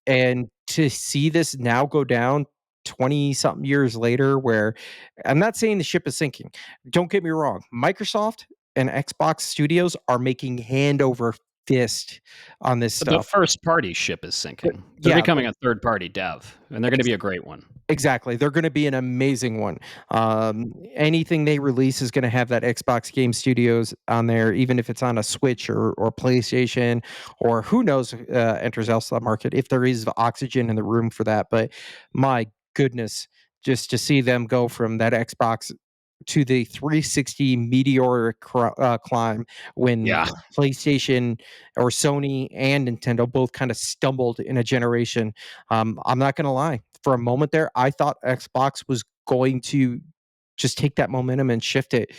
S2: And to see this now go down 20 something years later, where I'm not saying the ship is sinking. Don't get me wrong. Microsoft and Xbox studios are making hand over fist on this
S1: The
S2: stuff.
S1: first party ship is sinking. They're
S2: Yeah,
S1: becoming a third party dev, and they're going to be a great one.
S2: exactly. They're going to be an amazing one. Anything they release is going to have that Xbox Game Studios on there, even if it's on a Switch or PlayStation, or who knows enters else the market if there is oxygen in the room for that. But my goodness, just to see them go from that Xbox to the 360 meteoric climb when
S1: Yeah.
S2: PlayStation or Sony and Nintendo both kind of stumbled in a generation. I'm not going to lie. For a moment there, I thought Xbox was going to just take that momentum and shift it.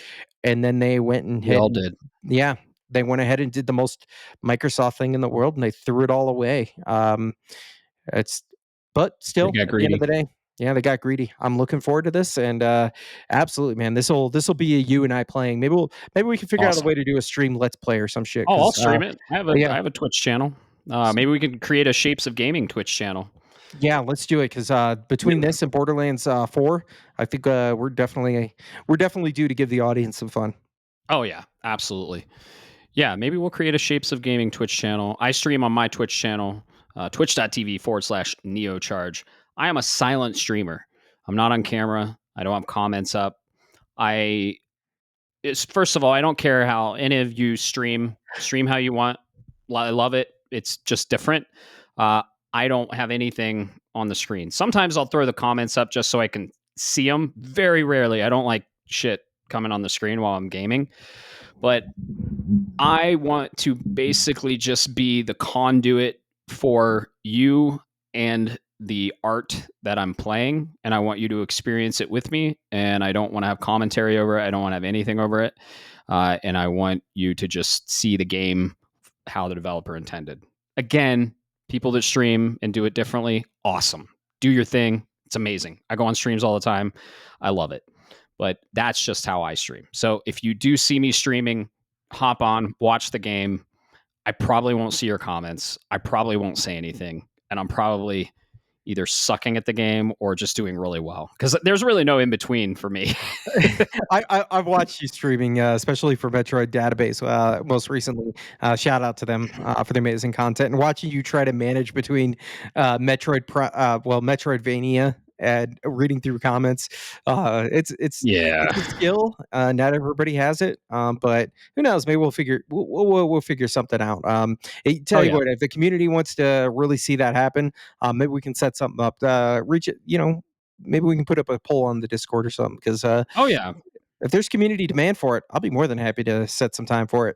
S2: And then they went and
S1: We all did.
S2: yeah, they went ahead and did the most Microsoft thing in the world, and they threw it all away. It's but
S1: They
S2: still,
S1: got
S2: at the end of
S1: greedy.
S2: the day, yeah, they got greedy. I'm looking forward to this, and absolutely, man, this will be a you and I playing. Maybe we can figure out a
S1: Awesome.
S2: way to do a stream let's play or some shit.
S1: Oh, I'll
S2: Because
S1: stream it.
S2: yeah,
S1: I have a Twitch channel. Maybe we could create a Shapes of Gaming Twitch channel.
S2: yeah, let's do it. Because between
S1: Yeah.
S2: this and Borderlands 4, I think we're definitely due to give the audience some fun.
S1: Oh yeah, absolutely. Yeah, maybe we'll create a Shapes of Gaming Twitch channel. I stream on my Twitch channel, twitch.tv/neocharge. I am a silent streamer. I'm not on camera. I don't have comments up. First of all, I don't care how any of you stream how you want. I love it. It's just different. I don't have anything on the screen. Sometimes I'll throw the comments up just so I can see them. Very rarely. I don't like shit coming on the screen while I'm gaming. But I want to basically just be the conduit for you and the art that I'm playing, and I want you to experience it with me. And I don't want to have commentary over it. I don't want to have anything over it. And I want you to just see the game how the developer intended. Again, people that stream and do it differently, awesome. Do your thing. It's amazing. I go on streams all the time. I love it. But that's just how I stream. So if you do see me streaming, hop on, watch the game. I probably won't see your comments. I probably won't say anything. And I'm probably either sucking at the game or just doing really well, because there's really no in between for me.
S2: I've watched you streaming, especially for Metroid Database, most recently. Shout out to them for the amazing content, and watching you try to manage between Metroidvania and reading through comments.
S1: Yeah.
S2: It's a skill. Not everybody has it, but who knows? Maybe we'll figure something out.
S1: Oh
S2: Tell you
S1: yeah.
S2: what, if the community wants to really see that happen, maybe we can set something up. Reach it, maybe we can put up a poll on the Discord or something, because
S1: Oh yeah.
S2: if there's community demand for it, I'll be more than happy to set some time for it.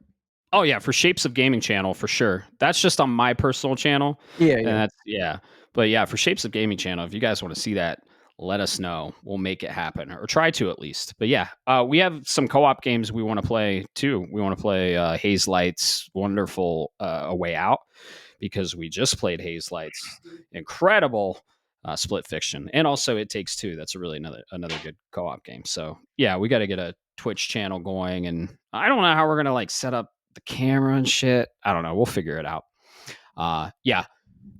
S1: Oh yeah, for Shapes of Gaming channel for sure. That's just on my personal channel,
S2: Yeah,
S1: and
S2: yeah.
S1: that's yeah. But yeah, for Shapes of Gaming channel, if you guys want to see that, let us know. We'll make it happen, or try to at least. But yeah, we have some co-op games we want to play too. We want to play Haze Light's wonderful A Way Out, because we just played Haze Light's incredible Split Fiction, and also It Takes Two. That's a really another good co-op game. So yeah, we got to get a Twitch channel going, and I don't know how we're gonna like set up the camera and shit. I don't know. We'll figure it out. Yeah,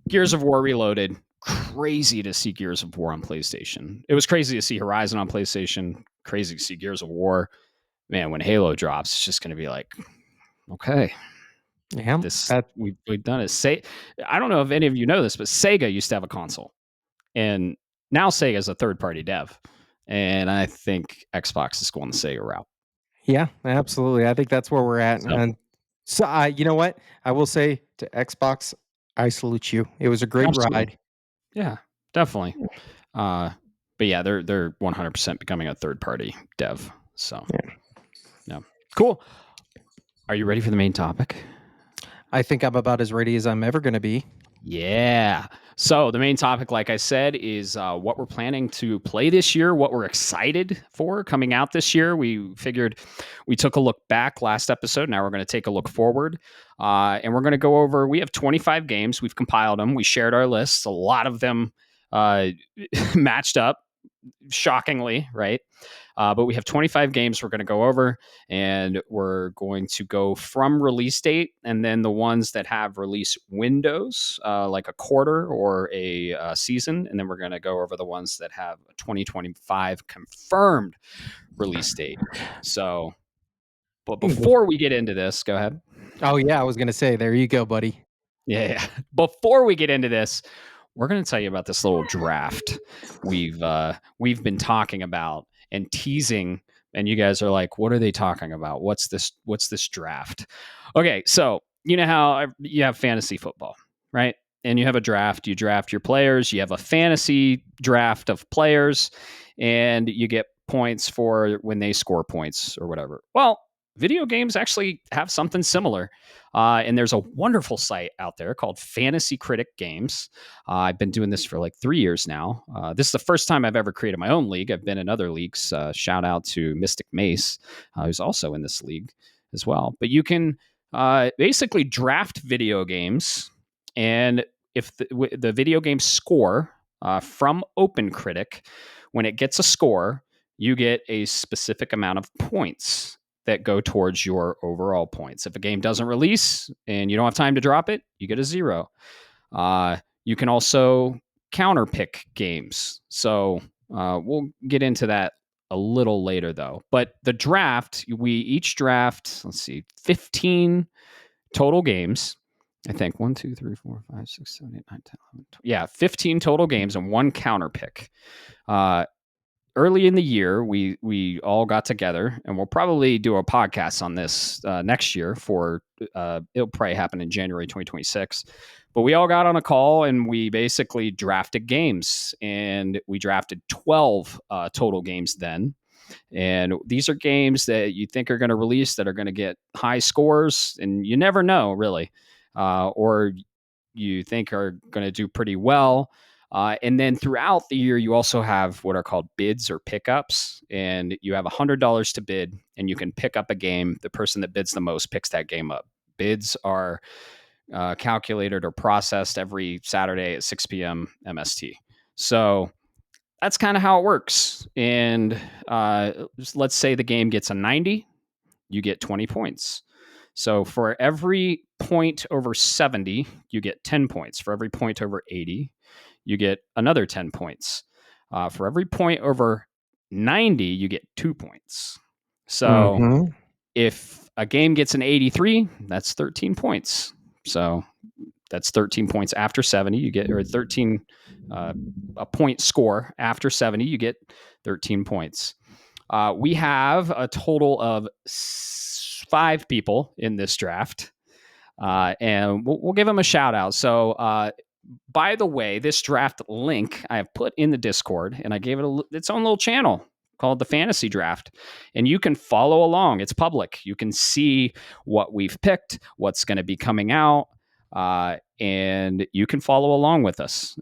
S1: Gears of War Reloaded. Crazy to see Gears of War on PlayStation. It was crazy to see Horizon on PlayStation. Crazy to see Gears of War. Man, when Halo drops, it's just going to be like, okay,
S2: Yeah,
S1: we've done it. I don't know if any of you know this, but Sega used to have a console, and now Sega is a third-party dev, and I think Xbox is going the Sega route.
S2: yeah, absolutely. I think that's where we're at.
S1: So,
S2: And so, you know what? I will say to Xbox, I salute you. It was a great
S1: absolutely,
S2: ride.
S1: yeah, definitely. Uh, but yeah, they're 100% becoming a third party dev. So
S2: Yeah.
S1: yeah, cool. Are you ready for the main topic?
S2: I think I'm about as ready as I'm ever going to be.
S1: Yeah. So the main topic, like I said, is what we're planning to play this year, what we're excited for coming out this year. We figured we took a look back last episode. Now we're going to take a look forward. And we're going to go over, we have 25 games. We've compiled them. We shared our lists. A lot of them matched up, shockingly, right? But we have 25 games we're going to go over, and we're going to go from release date, and then the ones that have release windows, like a quarter or a season, and then we're going to go over the ones that have a 2025 confirmed release date. So, but before we get into this, go ahead.
S2: Oh yeah, I was going to say, there you go, buddy.
S1: Yeah. Before we get into this, we're going to tell you about this little draft we've been talking about and teasing, and you guys are like, what are they talking about? What's this draft? Okay, so you know how you have fantasy football, right? And you have a draft, you draft your players, you have a fantasy draft of players, and you get points for when they score points or whatever. Well, video games actually have something similar. And there's a wonderful site out there called Fantasy Critic Games. I've been doing this for like 3 years now. This is the first time I've ever created my own league. I've been in other leagues. Shout out to Mystic Mace, who's also in this league as well. But you can basically draft video games, and if the video game score from OpenCritic, when it gets a score, you get a specific amount of points that go towards your overall points. If a game doesn't release and you don't have time to drop it, you get a 0. You can also counterpick games. So we'll get into that a little later, though. But the draft, we each draft, 15 total games. I think 1, 2, 3, 4, 5, 6, 7, 8, 9, 10, 11, 12. Yeah, 15 total games and 1 counterpick. Early in the year, we all got together, and we'll probably do a podcast on this next year. It'll probably happen in January 2026. But we all got on a call, and we basically drafted games, and we drafted 12 total games then. And these are games that you think are going to release that are going to get high scores, and you never know, really, or you think are going to do pretty well. And then throughout the year, you also have what are called bids or pickups. And you have $100 to bid, and you can pick up a game. The person that bids the most picks that game up. Bids are calculated or processed every Saturday at 6 p.m. MST. So that's kind of how it works. And let's say the game gets a 90, you get 20 points. So for every point over 70, you get 10 points. For every point over 80, you get another 10 points. For every point over 90, you get 2 points. So if a game gets an 83, that's 13 points. So that's 13 points after 70. You get, or 13, a point score after 70, you get 13 points. We have a total of 5 people in this draft. And we'll give them a shout out. So, by the way, this draft link I have put in the Discord, and I gave it its own little channel called the Fantasy Draft, and you can follow along. It's public. You can see what we've picked, what's going to be coming out, and you can follow along with us.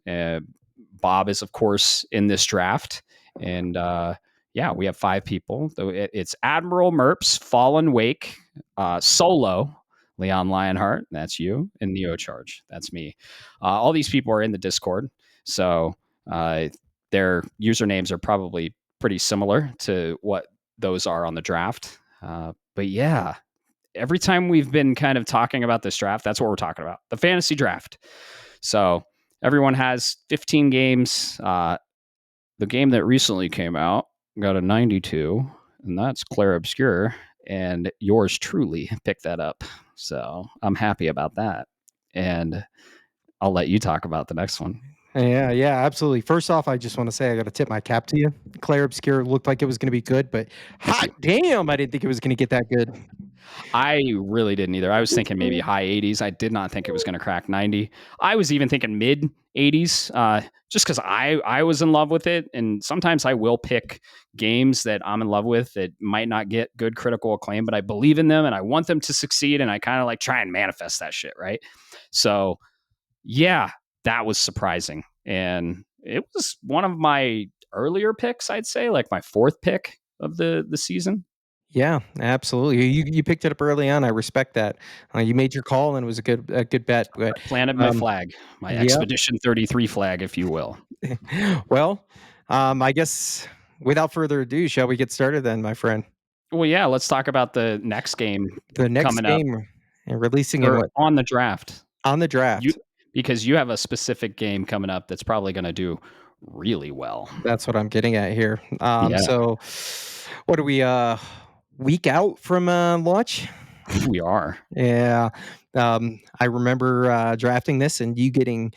S1: Bob is, of course, in this draft, and yeah, we have 5 people. It's Admiral Merps, Fallen Wake, Solo, Leon Lionheart, that's you, and Neocharge, that's me. All these people are in the Discord, so their usernames are probably pretty similar to what those are on the draft. But yeah, every time we've been kind of talking about this draft, that's what we're talking about, the fantasy draft. So everyone has 15 games. The game that recently came out got a 92, and that's Clair Obscure, and yours truly picked that up. So I'm happy about that. And I'll let you talk about the next one.
S2: Yeah, absolutely. First off, I just want to say I got to tip my cap to you. Clair Obscure looked like it was going to be good, but hot damn, I didn't think it was going to get that good.
S1: I really didn't either. I was thinking maybe high 80s. I did not think it was going to crack 90. I was even thinking mid 80s, just because I was in love with it. And sometimes I will pick games that I'm in love with that might not get good critical acclaim, but I believe in them and I want them to succeed. And I kind of like try and manifest that shit, right? So yeah, that was surprising. And it was one of my earlier picks, I'd say, like my 4th pick of the season.
S2: Yeah, absolutely. You picked it up early on. I respect that. You made your call, and it was a good bet. But
S1: Planted my flag, my Expedition 33 flag, if you will.
S2: Well, I guess without further ado, shall we get started then, my friend?
S1: Well, yeah, let's talk about the next game.
S2: The next
S1: coming
S2: game
S1: up,
S2: and releasing in what?
S1: On the draft.
S2: On the draft.
S1: Because you have a specific game coming up that's probably going to do really well.
S2: That's what I'm getting at here.
S1: Yeah.
S2: So what are we, week out from launch?
S1: We are.
S2: Yeah. I remember drafting this and you getting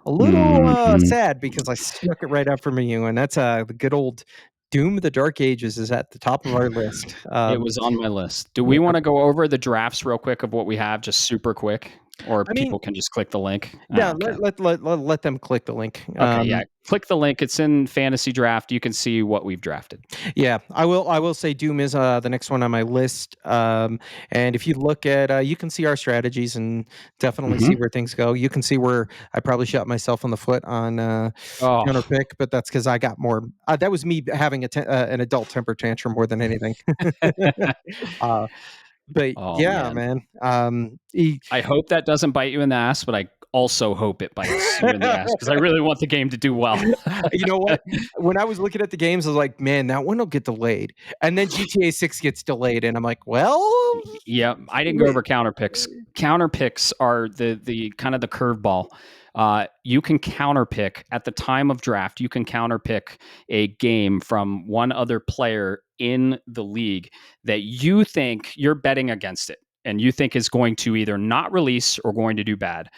S2: a little sad because I snuck it right up from you, and that's the good old Doom of the Dark Ages is at the top of our list.
S1: It was on my list. Do we want to go over the drafts real quick of what we have, just super quick? or
S2: I mean,
S1: people can just click the link?
S2: yeah,
S1: Okay.
S2: let them click the link.
S1: Okay, yeah. Click the link. It's in Fantasy Draft. You can see what we've drafted.
S2: Yeah, I will say Doom is the next one on my list. And if you look at, you can see our strategies and definitely see
S1: Mhm.
S2: where things go. You can see where I probably shot myself in the foot on
S1: Oh.
S2: counterpick, but that's because I got more. That was me having an adult temper tantrum more than anything. uh, but
S1: Oh,
S2: yeah,
S1: man.
S2: man.
S1: I hope that doesn't bite you in the ass, but I also hope it bites you in the ass because I really want the game to do well.
S2: You know what? When I was looking at the games, I was like, man, that one will get delayed. And then GTA 6 gets delayed, and I'm like, well,
S1: Yeah, I didn't go over counterpicks. Counterpicks are the kind of the curveball. You can counterpick at the time of draft. You can counterpick a game from one other player in the league that you think you're betting against it, and you think is going to either not release or going to do bad.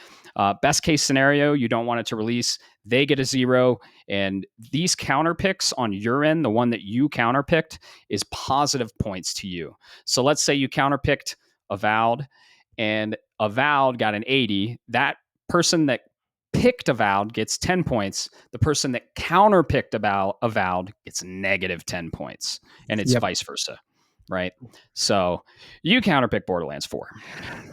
S1: Best case scenario, you don't want it to release. They get a 0, and these counterpicks on your end, the one that you counterpicked, is positive points to you. So let's say you counterpicked Avowed and Avowed got an 80. That person that picked Avowed gets 10 points. The person that counterpicked Avowed gets negative 10 points. And it's
S2: yep.
S1: vice versa. Right. So you counterpick Borderlands 4.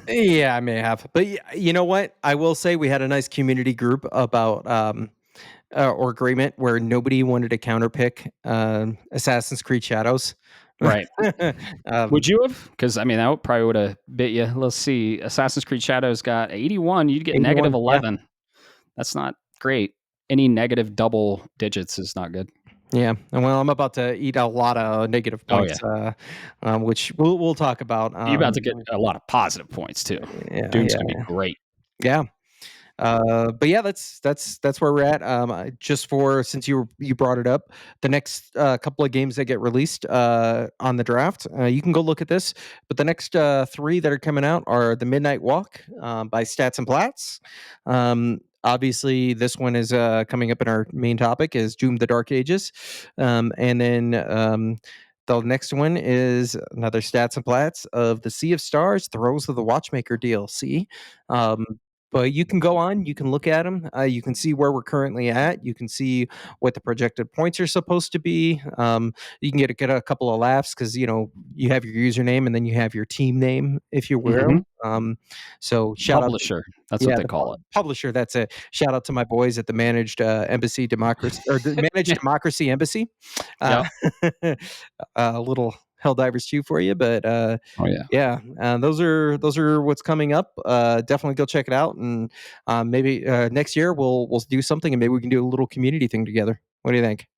S2: Yeah, I may have. But you know what? I will say we had a nice community group about or agreement where nobody wanted to counterpick Assassin's Creed Shadows.
S1: Right.
S2: um,
S1: Would you have? Because I mean, that probably would have bit you. Let's see. Assassin's Creed Shadows got 81. You'd get negative
S2: 81, yeah.
S1: 11. That's not great. Any negative double digits is not good.
S2: Yeah, and well, I'm about to eat a lot of negative
S1: Oh yeah,
S2: points, which we'll talk about.
S1: you're about to get a lot of positive points too.
S2: Yeah,
S1: Doom's gonna be
S2: yeah,
S1: great.
S2: yeah. But yeah, that's where we're at. Just for since you brought it up, the next couple of games that get released on the draft, you can go look at this. But the next 3 that are coming out are the Midnight Walk by Stats and Plats. Obviously, this one is coming up in our main topic is Doom: The Dark Ages, and then. The next one is another Stats and Plats of the Sea of Stars, Throes of the Watchmaker DLC. Um, but you can go on, you can look at them, you can see where we're currently at, you can see what the projected points are supposed to be. You can get a couple of laughs because you have your username and then you have your team name, if you will.
S1: Mhm.
S2: So shout out,
S1: Publisher, that's what
S2: yeah,
S1: they
S2: the
S1: call it.
S2: publisher. That's it. Shout out to my boys at the Managed Embassy Democracy or the Managed Democracy Embassy. Uh,
S1: Yep.
S2: a little Helldivers 2 for you, but
S1: Oh yeah.
S2: yeah, those are what's coming up. Definitely go check it out, and maybe next year we'll do something, and maybe we can do a little community thing together. What do you think?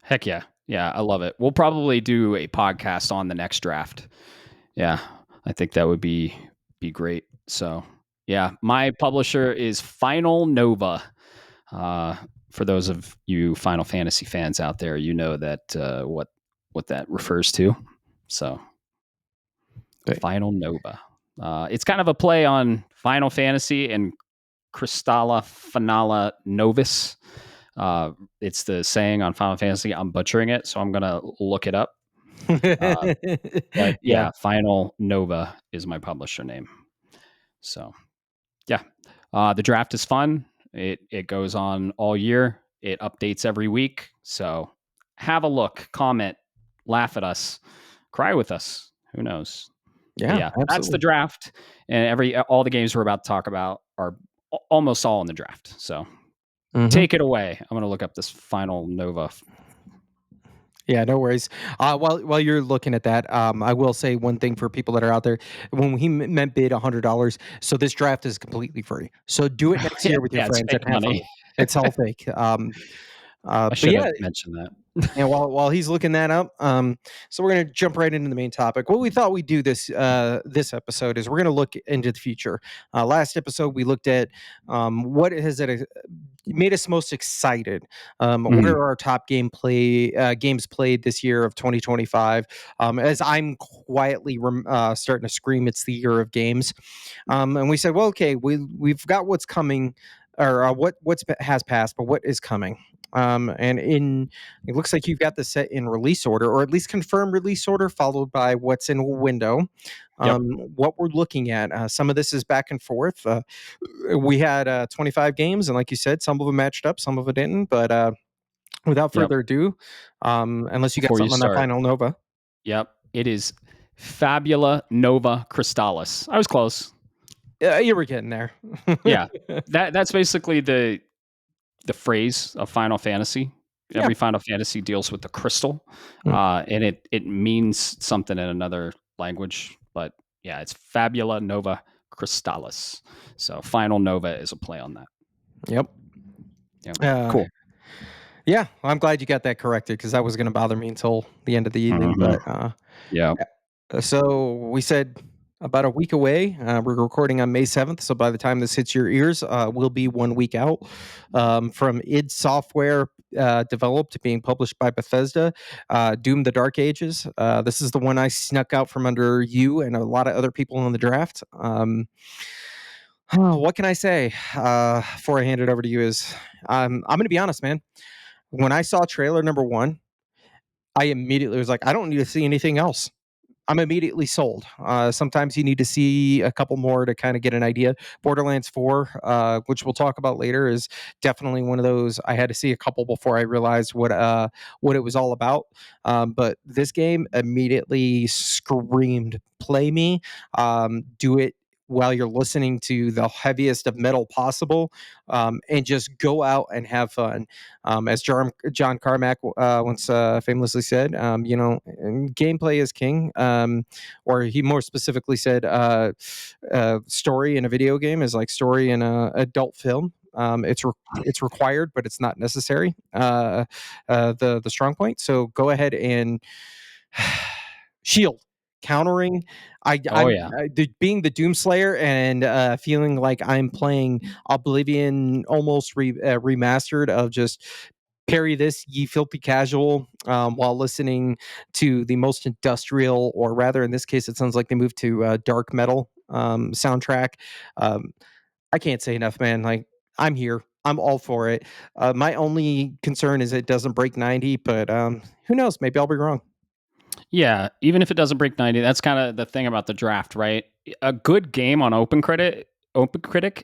S1: Heck yeah. Yeah, I love it. We'll probably do a podcast on the next draft. Yeah, I think that would be great. So yeah, my publisher is Final Nova. Uh, for those of you Final Fantasy fans out there, you know that what that refers to. So
S2: Okay.
S1: Final Nova. It's kind of a play on Final Fantasy and Crystalla Finala Novus. Uh, it's the saying on Final Fantasy. I'm butchering it, so I'm gonna look it up. But
S2: Yeah.
S1: yeah, Final Nova is my publisher name. So yeah, the draft is fun. It goes on all year. It updates every week. So have a look, comment, laugh at us, cry with us. Who knows? But
S2: Yeah,
S1: yeah, that's the
S2: absolutely.
S1: draft, and all the games we're about to talk about are almost all in the draft. So
S2: Mhm.
S1: take it away. I'm gonna look up this Final Nova.
S2: Yeah, no worries. While you're looking at that, I will say one thing for people that are out there. When he meant bid $100, so this draft is completely free. So do it next
S1: Yeah,
S2: year with your
S1: yeah, it's
S2: friends and
S1: fake
S2: have fun.
S1: money.
S2: It's all fake.
S1: I
S2: But
S1: should
S2: yeah,
S1: have mentioned that.
S2: and while he's looking that up, so we're gonna jump right into the main topic. What we thought we'd do this episode is we're gonna look into the future. Last episode we looked at what has it made us most excited. What
S1: Mhm.
S2: are our top games played this year of 2025? As I'm quietly starting to scream, it's the year of games. And we said, well, okay, we've got what's coming, or has passed, but what is coming? And it looks like you've got the set in release order, or at least confirmed release order, followed by what's in window.
S1: Yep.
S2: What we're looking at, some of this is back and forth. We had 25 games, and like you said, some of them matched up, some of them didn't. But without
S1: Yep.
S2: further ado, unless you got
S1: Before you
S2: something on that
S1: start,
S2: final Nova.
S1: yep, it is Fabula Nova Crystallis. I was close.
S2: You were getting there.
S1: Yeah, that's basically the phrase of Final Fantasy.
S2: Yeah.
S1: Every Final Fantasy deals with the crystal,
S2: Mm.
S1: and it means something in another language. But yeah, it's Fabula Nova Crystallis. So Final Nova is a play on that.
S2: Yep.
S1: Yep. Cool.
S2: Yeah, well, I'm glad you got that corrected because that was going to bother me until the end of the evening.
S1: Mhm.
S2: But
S1: Yeah.
S2: so we said about a week away. We're recording on May 7th, so by the time this hits your ears, we'll be 1 week out from id Software. Developed, being published by Bethesda, Doom: The Dark Ages. This is the one I snuck out from under you and a lot of other people in the draft. What can I say before I hand it over to you? I'm going to be honest, man. When I saw trailer number 1, I immediately was like, I don't need to see anything else. I'm immediately sold. Sometimes you need to see a couple more to kind of get an idea. Borderlands 4, which we'll talk about later, is definitely one of those. I had to see a couple before I realized what it was all about. But this game immediately screamed, "Play me, do it." While you're listening to the heaviest of metal possible, and just go out and have fun. As John Carmack once famously said, gameplay is king. Or he more specifically said, story in a video game is like story in a adult film. It's required, but it's not necessary. The strong point. So go ahead and shield countering.
S1: Oh yeah.
S2: Being the Doomslayer and feeling like I'm playing Oblivion almost remastered of just parry this ye filthy casual while listening to the most industrial, or rather in this case it sounds like they moved to dark metal soundtrack. I can't say enough, man. Like, I'm here, I'm all for it. My only concern is it doesn't break 90, but who knows, maybe I'll be wrong.
S1: Yeah, even if it doesn't break 90, that's kind of the thing about the draft, right? A good game on Open Critic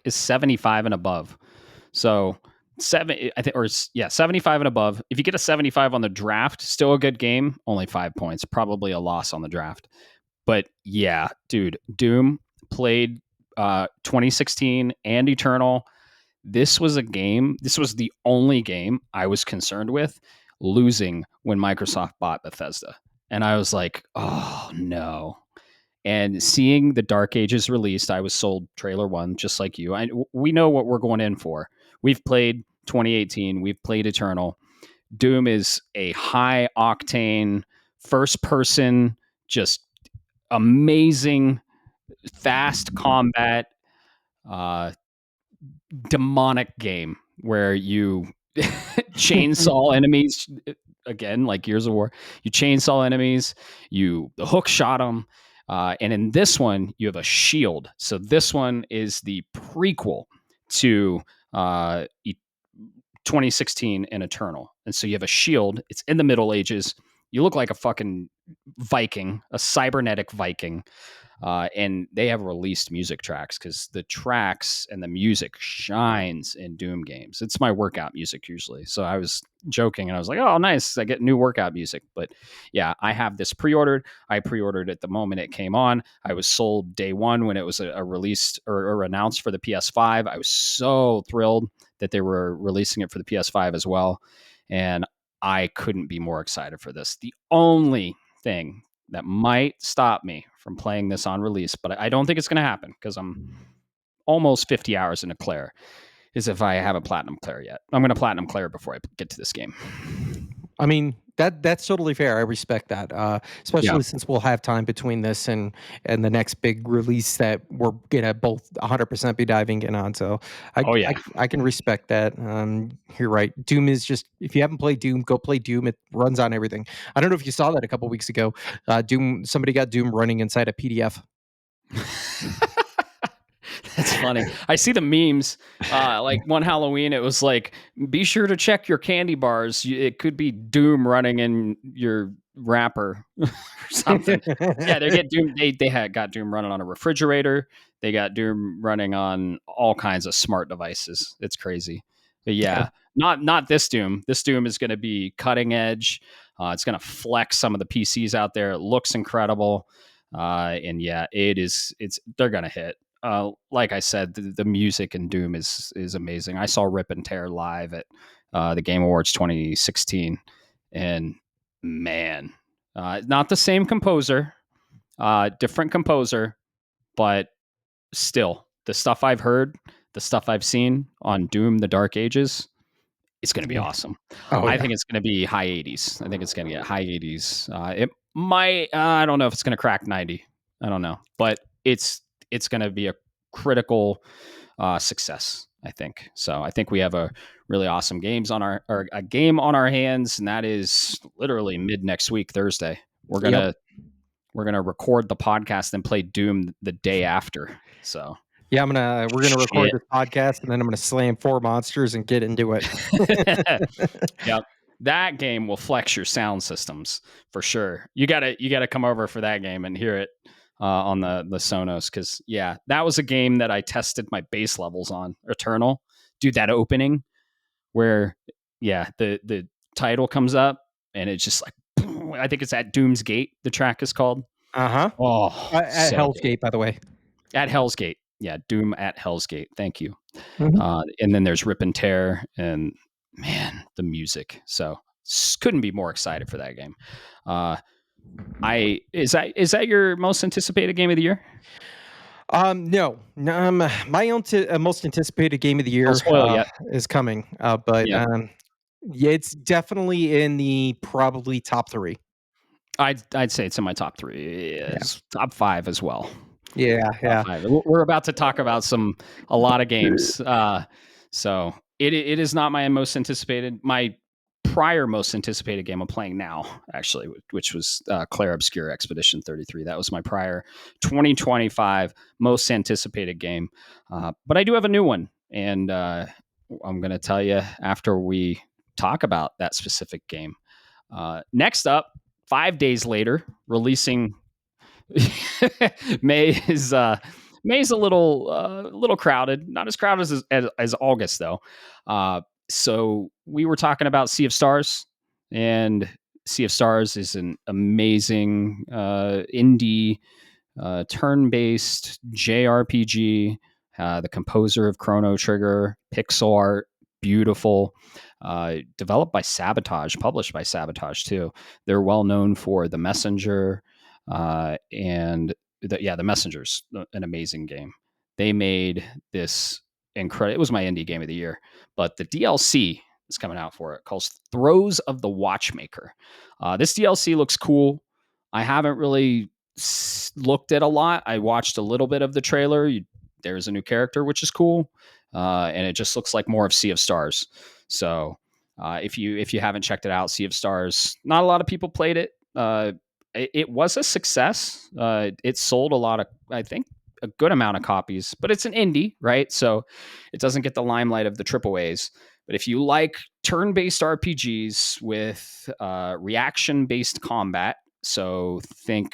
S1: is 75 and above. So, 75 and above. If you get a 75 on the draft, still a good game, only 5 points, probably a loss on the draft. But yeah, dude, Doom played 2016 and Eternal. This was the only game I was concerned with losing when Microsoft bought Bethesda. And I was like, oh no. And seeing the Dark Ages released, I was sold trailer 1, just like you. We know what we're going in for. We've played 2018, we've played Eternal. Doom is a high octane, first person, just amazing, fast combat, uh, demonic game where you chainsaw enemies again, like Gears of War. You chainsaw enemies, you hook shot them, and in this one you have a shield. So this one is the prequel to 2016 and Eternal, and so you have a shield. It's in the Middle Ages. You look like a fucking Viking, a cybernetic Viking. And they have released music tracks because the tracks and the music shines in Doom games. It's my workout music usually. So I was joking and I was like, oh, nice. I get new workout music. But yeah, I have this pre-ordered. I pre-ordered it the moment it came on. I was sold day one when it was a released or announced for the PS5. I was so thrilled that they were releasing it for the PS5 as well. And I couldn't be more excited for this. The only thing that might stop me from playing this on release, but I don't think it's going to happen because I'm almost 50 hours into Clair, is if I haven't platinum Clair yet. I'm going to platinum Clair before I get to this game.
S2: I mean, that's totally fair. I respect that, especially since we'll have time between this and the next big release that we're gonna both 100% be diving in on. So I can respect that. You're right. Doom is just, if you haven't played Doom, go play Doom. It runs on everything. I don't know if you saw that a couple weeks ago. Somebody got Doom running inside a PDF.
S1: It's funny. I see the memes. Like one Halloween, it was like, be sure to check your candy bars. It could be Doom running in your wrapper or something. Yeah, they get Doom. They had got Doom running on a refrigerator. They got Doom running on all kinds of smart devices. It's crazy. But
S2: Yeah.
S1: yeah, not this Doom. This Doom is going to be cutting edge. It's going to flex some of the PCs out there. It looks incredible. And yeah, it's they're going to hit. Like I said, the music in Doom is amazing. I saw Rip and Tear live at the Game Awards 2016, and man, not the same composer, different composer, but still, the stuff I've heard, the stuff I've seen on Doom: The Dark Ages, it's going to be
S2: Yeah.
S1: awesome.
S2: Oh
S1: I
S2: yeah.
S1: think it's going to be high 80s. I think it's going to get high 80s. It might. I don't know if it's going to crack 90. I don't know, but it's going to be a critical success. I think so. I think we have a really awesome a game on our hands, and that is literally mid next week, Thursday.
S2: Yep.
S1: We're gonna record the podcast and play Doom the day after. So
S2: Yeah, we're gonna record
S1: shit.
S2: this podcast, and then I'm gonna slam 4 monsters and get into it.
S1: Yep. That game will flex your sound systems for sure. You gotta come over for that game and hear it on the Sonos, because yeah, that was a game that I tested my bass levels on. Eternal, dude, that opening where the title comes up and it's just like I think it's at Doom's Gate. The track is called.
S2: Uh-huh.
S1: Oh,
S2: At
S1: so
S2: Hell's
S1: good.
S2: Gate, by the way.
S1: At Hell's Gate. Yeah, Doom at Hell's Gate. Thank you.
S2: Mhm.
S1: And then there's Rip and Tear, and man, the music. So couldn't be more excited for that game. Is that your most anticipated game of the year?
S2: No. My own most anticipated game of the
S1: Don't
S2: year,
S1: spoil it yet.
S2: is coming, but,
S1: Yeah,
S2: yeah, it's definitely in the probably top 3.
S1: I'd say it's in my top 3.
S2: Yeah.
S1: It's top 5 as well.
S2: Yeah,
S1: Top
S2: yeah.
S1: 5. We're about to talk about a lot of games. So it is not my most anticipated. My prior most anticipated game I'm playing now, actually, which was Clair Obscure Expedition 33. That was my prior 2025 most anticipated game. But I do have a new one, and I'm going to tell you after we talk about that specific game. Next up, 5 days later, releasing May is May's a little crowded, not as crowded as August though. So we were talking about Sea of Stars, and Sea of Stars is an amazing indie turn-based JRPG. The composer of Chrono Trigger, pixel art, beautiful. Developed by Sabotage, published by Sabotage too. They're well known for The Messenger, and The Messenger's an amazing game. They made this incredible. It was my indie game of the year, but the DLC is coming out for it, called Throes of the Watchmaker. This DLC looks cool. I haven't really looked at a lot. I watched a little bit of the trailer. There's a new character, which is cool, and it just looks like more of Sea of Stars. So if you haven't checked it out, Sea of Stars, not a lot of people played it. It was a success. It sold a lot of, I think, a good amount of copies, but it's an indie, right? So it doesn't get the limelight of the triple A's. But if you like turn-based RPGs with reaction-based combat, so think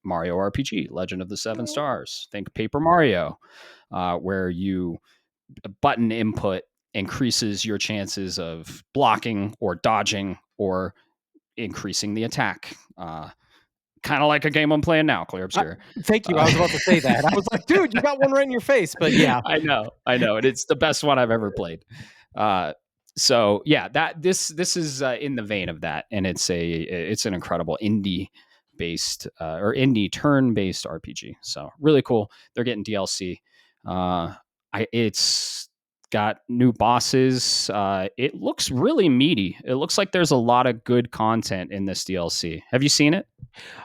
S1: Mario RPG, Legend of the Seven Stars, think Paper Mario, where you button input increases your chances of blocking or dodging or increasing the attack. Kind of like a game I'm playing now, Clair Obscure.
S2: Thank you. I was about to say that. I was like, dude, you got one right in your face. But yeah.
S1: I know, and it's the best one I've ever played. So yeah, this is in the vein of that, and it's an incredible indie based or indie turn based RPG. So really cool. They're getting DLC. It's got new bosses. It looks really meaty. It looks like there's a lot of good content in this DLC. Have you seen it?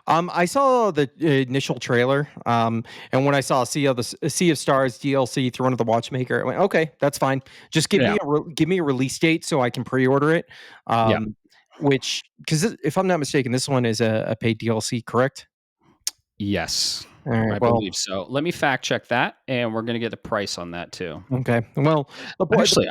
S2: I saw the initial trailer, and when I saw Sea of Stars DLC thrown at the Watchmaker, I went, okay, that's fine. Just give
S1: Yeah.
S2: me a release date so I can pre-order it.
S1: Yeah.
S2: Which, because if I'm not mistaken, this one is a paid DLC, correct?
S1: Yes.
S2: All right.
S1: I
S2: Well,
S1: believe so. Let me fact check that, and we're gonna get the price on that too.
S2: okay. Well,
S1: Actually,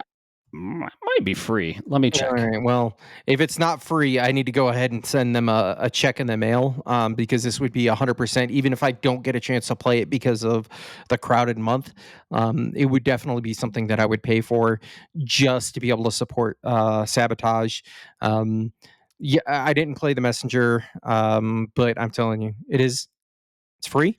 S1: might be free. Let me
S2: all
S1: check.
S2: right. Well, if it's not free, I need to go ahead and send them a check in the mail, because this would be 100%. Even if I don't get a chance to play it because of the crowded month, it would definitely be something that I would pay for just to be able to support Sabotage. Um, yeah, I didn't play the Messenger, but I'm telling you, it's free.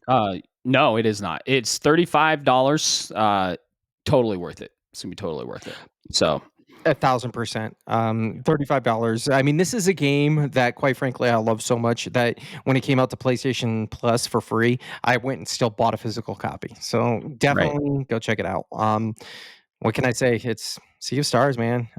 S1: No, it is not. It's $35. Totally worth it. It's gonna be totally worth it. So
S2: 1,000%. $35. I mean, this is a game that, quite frankly, I love so much that when it came out to PlayStation Plus for free, I went and still bought a physical copy. So
S1: right.
S2: definitely go check it out. What can I say? It's Sea of Stars, man.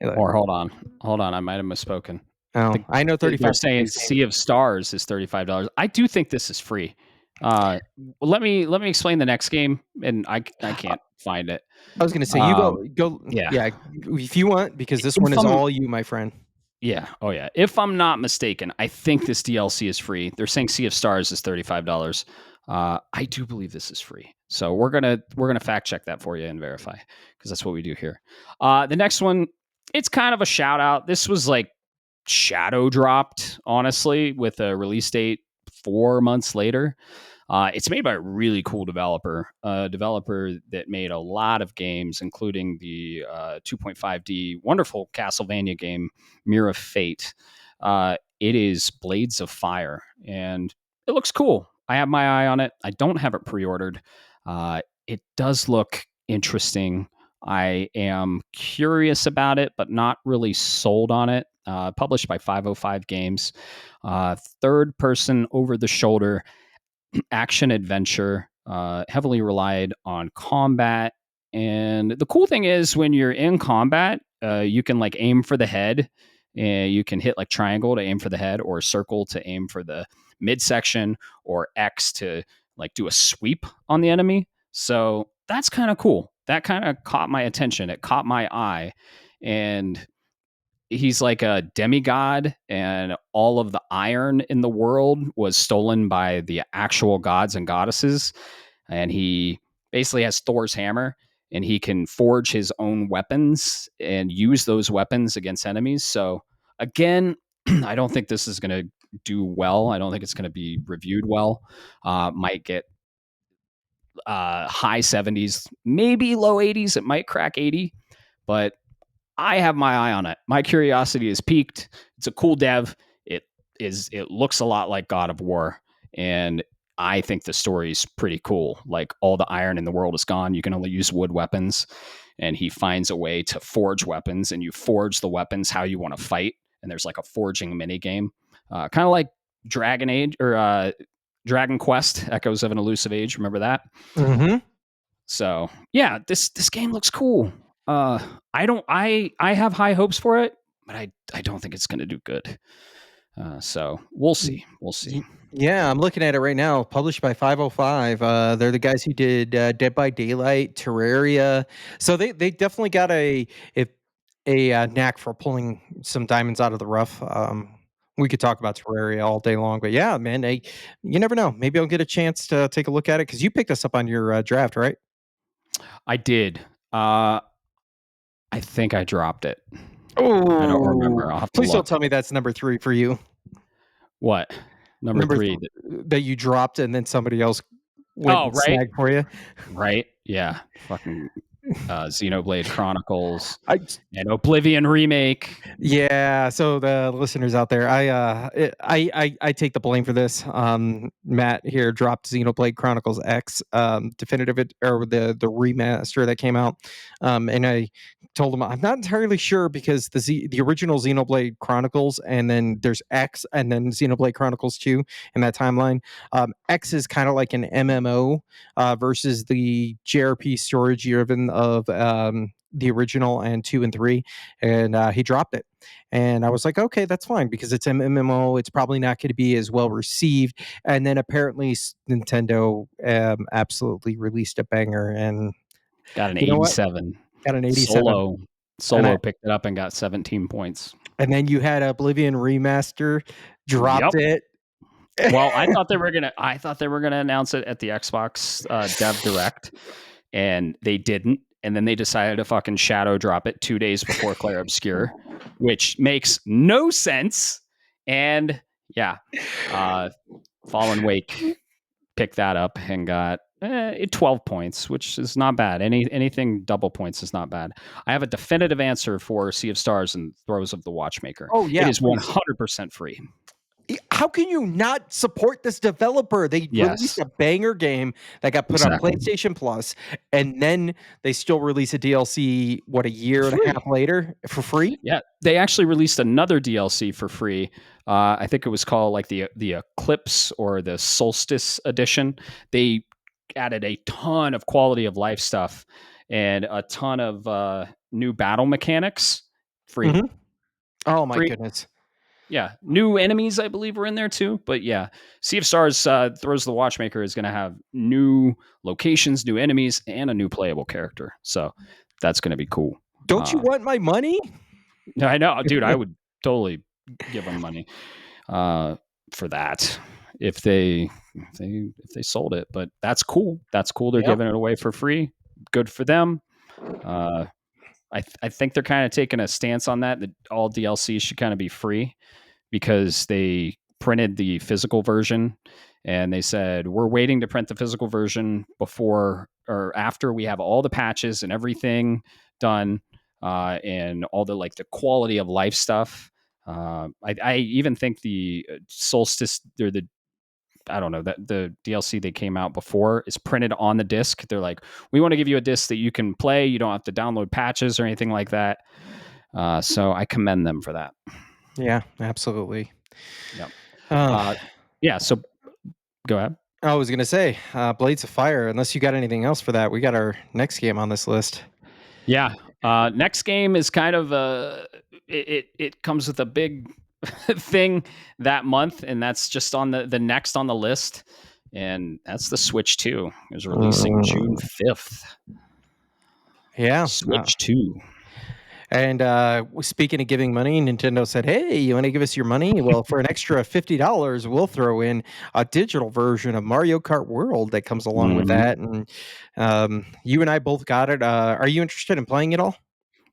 S1: Or hold on. I might have misspoken.
S2: Oh,
S1: The,
S2: I know
S1: they're
S2: 35 is a
S1: saying
S2: big game.
S1: Sea of Stars is $35. I do think this is free. Uh, let me explain the next game, and I can't find it.
S2: I was gonna say you
S1: Um,
S2: go
S1: yeah.
S2: yeah, if you want, because this one
S1: If
S2: is
S1: I'm
S2: all you, my friend.
S1: Yeah. Oh, yeah. If I'm not mistaken, I think this DLC is free. They're saying Sea of Stars is $35. I do believe this is free. So we're gonna fact check that for you and verify because that's what we do here. The next one, it's kind of a shout out. This was like shadow dropped, honestly, with a release date 4 months later. It's made by a really cool developer, a developer that made a lot of games, including the 2.5D wonderful Castlevania game, Mirror of Fate. It is Blades of Fire, and it looks cool. I have my eye on it. I don't have it pre ordered. It does look interesting. I am curious about it, but not really sold on it. Published by 505 Games. Third person over the shoulder action adventure, heavily relied on combat. And the cool thing is, when you're in combat, you can like aim for the head, and you can hit like triangle to aim for the head, or circle to aim for the midsection, or X to like do a sweep on the enemy. So that's kind of cool. That kind of caught my attention. It caught my eye, and he's like a demigod, and all of the iron in the world was stolen by the actual gods and goddesses, and he basically has Thor's hammer, and he can forge his own weapons and use those weapons against enemies. So again, I don't think this is going to do well. I don't think it's going to be reviewed well. Might get high 70s, maybe low 80s. It might crack 80, but I have my eye on it. My curiosity is piqued. It's a cool dev. It looks a lot like God of War, and I think the story's pretty cool. Like, all the iron in the world is gone. You can only use wood weapons, and he finds a way to forge weapons, and you forge the weapons how you want to fight. And there's like a forging mini game, kind of like Dragon Age or Dragon Quest: Echoes of an Elusive Age. Remember that?
S2: Mhm.
S1: So yeah, this game looks cool. I have high hopes for it, but I don't think it's going to do good. So we'll
S2: Y
S1: see. We'll see.
S2: y Yeah, I'm looking at it right now, published by 505. They're the guys who did, Dead by Daylight, Terraria. So they definitely got a knack for pulling some diamonds out of the rough. We could talk about Terraria all day long, but yeah, man, you never know. Maybe I'll get a chance to take a look at it because you picked us up on your, draft, right?
S1: I did. Uh, I think I dropped it. I don't
S2: Oh,
S1: remember. I'll have to
S2: please don't
S1: look.
S2: tell me that's number 3 for you.
S1: What number
S2: Number
S1: three?
S2: th that you dropped and then somebody else went
S1: Oh,
S2: and
S1: right,
S2: snagged for you.
S1: right. Yeah, fucking Xenoblade Chronicles
S2: I
S1: and Oblivion remake.
S2: Yeah, so the listeners out there, I take the blame for this. Matt here dropped Xenoblade Chronicles X, definitive or the remaster that came out, and I told him I'm not entirely sure because the original Xenoblade Chronicles, and then there's X, and then Xenoblade Chronicles 2 in that timeline. X is kind of like an MMO versus the JRP storage driven of the original and 2 and 3, and he dropped it. And I was like, okay, that's fine because it's an MMO. It's probably not going to be as well received. And then apparently Nintendo absolutely released a banger. And
S1: Got an
S2: you know what?
S1: 87.
S2: Got an 87.
S1: Solo
S2: And I
S1: Solo picked it up and got 17 points.
S2: and then you had Oblivion Remaster, dropped
S1: Yep.
S2: it.
S1: Well, I thought they were gonna announce it at the Xbox Dev Direct, and they didn't. And then they decided to fucking shadow drop it 2 days before Clair Obscure, which makes no sense. And yeah, Fallen Wake picked that up and got 12 points, which is not bad. Anything double points is not bad. I have a definitive answer for Sea of Stars and Throes of the Watchmaker.
S2: Oh yeah,
S1: It is
S2: please.
S1: 100% free.
S2: How can you not support this developer? They released
S1: Yes,
S2: a banger game that got put on
S1: exactly.
S2: PlayStation Plus, and then they still release a DLC, what, a year and a
S1: Free.
S2: half later for free?
S1: Yeah, they actually released another DLC for free. I think it was called like the Eclipse or the Solstice edition. They added a ton of quality of life stuff and a ton of new battle mechanics. Free,
S2: Mhm. Oh my
S1: free.
S2: goodness.
S1: Yeah, new enemies I believe were in there too. But yeah, Sea of Stars Throws the Watchmaker is going to have new locations, new enemies, and a new playable character. So that's going to be cool.
S2: Don't you want my money?
S1: I know, dude. I would totally give them money for that if they sold it. But that's cool. That's cool. They're
S2: Yep.
S1: giving it away for free. Good for them. I think they're kind of taking a stance on that all DLC should kind of be free because they printed the physical version and they said we're waiting to print the physical version before or after we have all the patches and everything done and all the like the quality of life stuff. I even think the solstice or the I don't know that the DLC they came out before is printed on the disc. They're like, we want to give you a disc that you can play. You don't have to download patches or anything like that. So I commend them for that.
S2: Yeah, absolutely.
S1: Yep.
S2: Uh,
S1: Yeah. So go ahead.
S2: I was gonna say, Blades of Fire. Unless you got anything else for that, we got our next game on this list.
S1: Yeah. Next game is kind of it comes with a big thing that month, and that's just on the next on the list, and that's the Switch 2 is releasing June 5th.
S2: Yeah.
S1: Switch 2.
S2: And speaking of giving money, Nintendo said, "Hey, you want to give us your money? Well, for an extra $50, we'll throw in a digital version of Mario Kart World that comes along with
S1: Mhm.
S2: that." And you and I both got it. Are you interested in playing it all?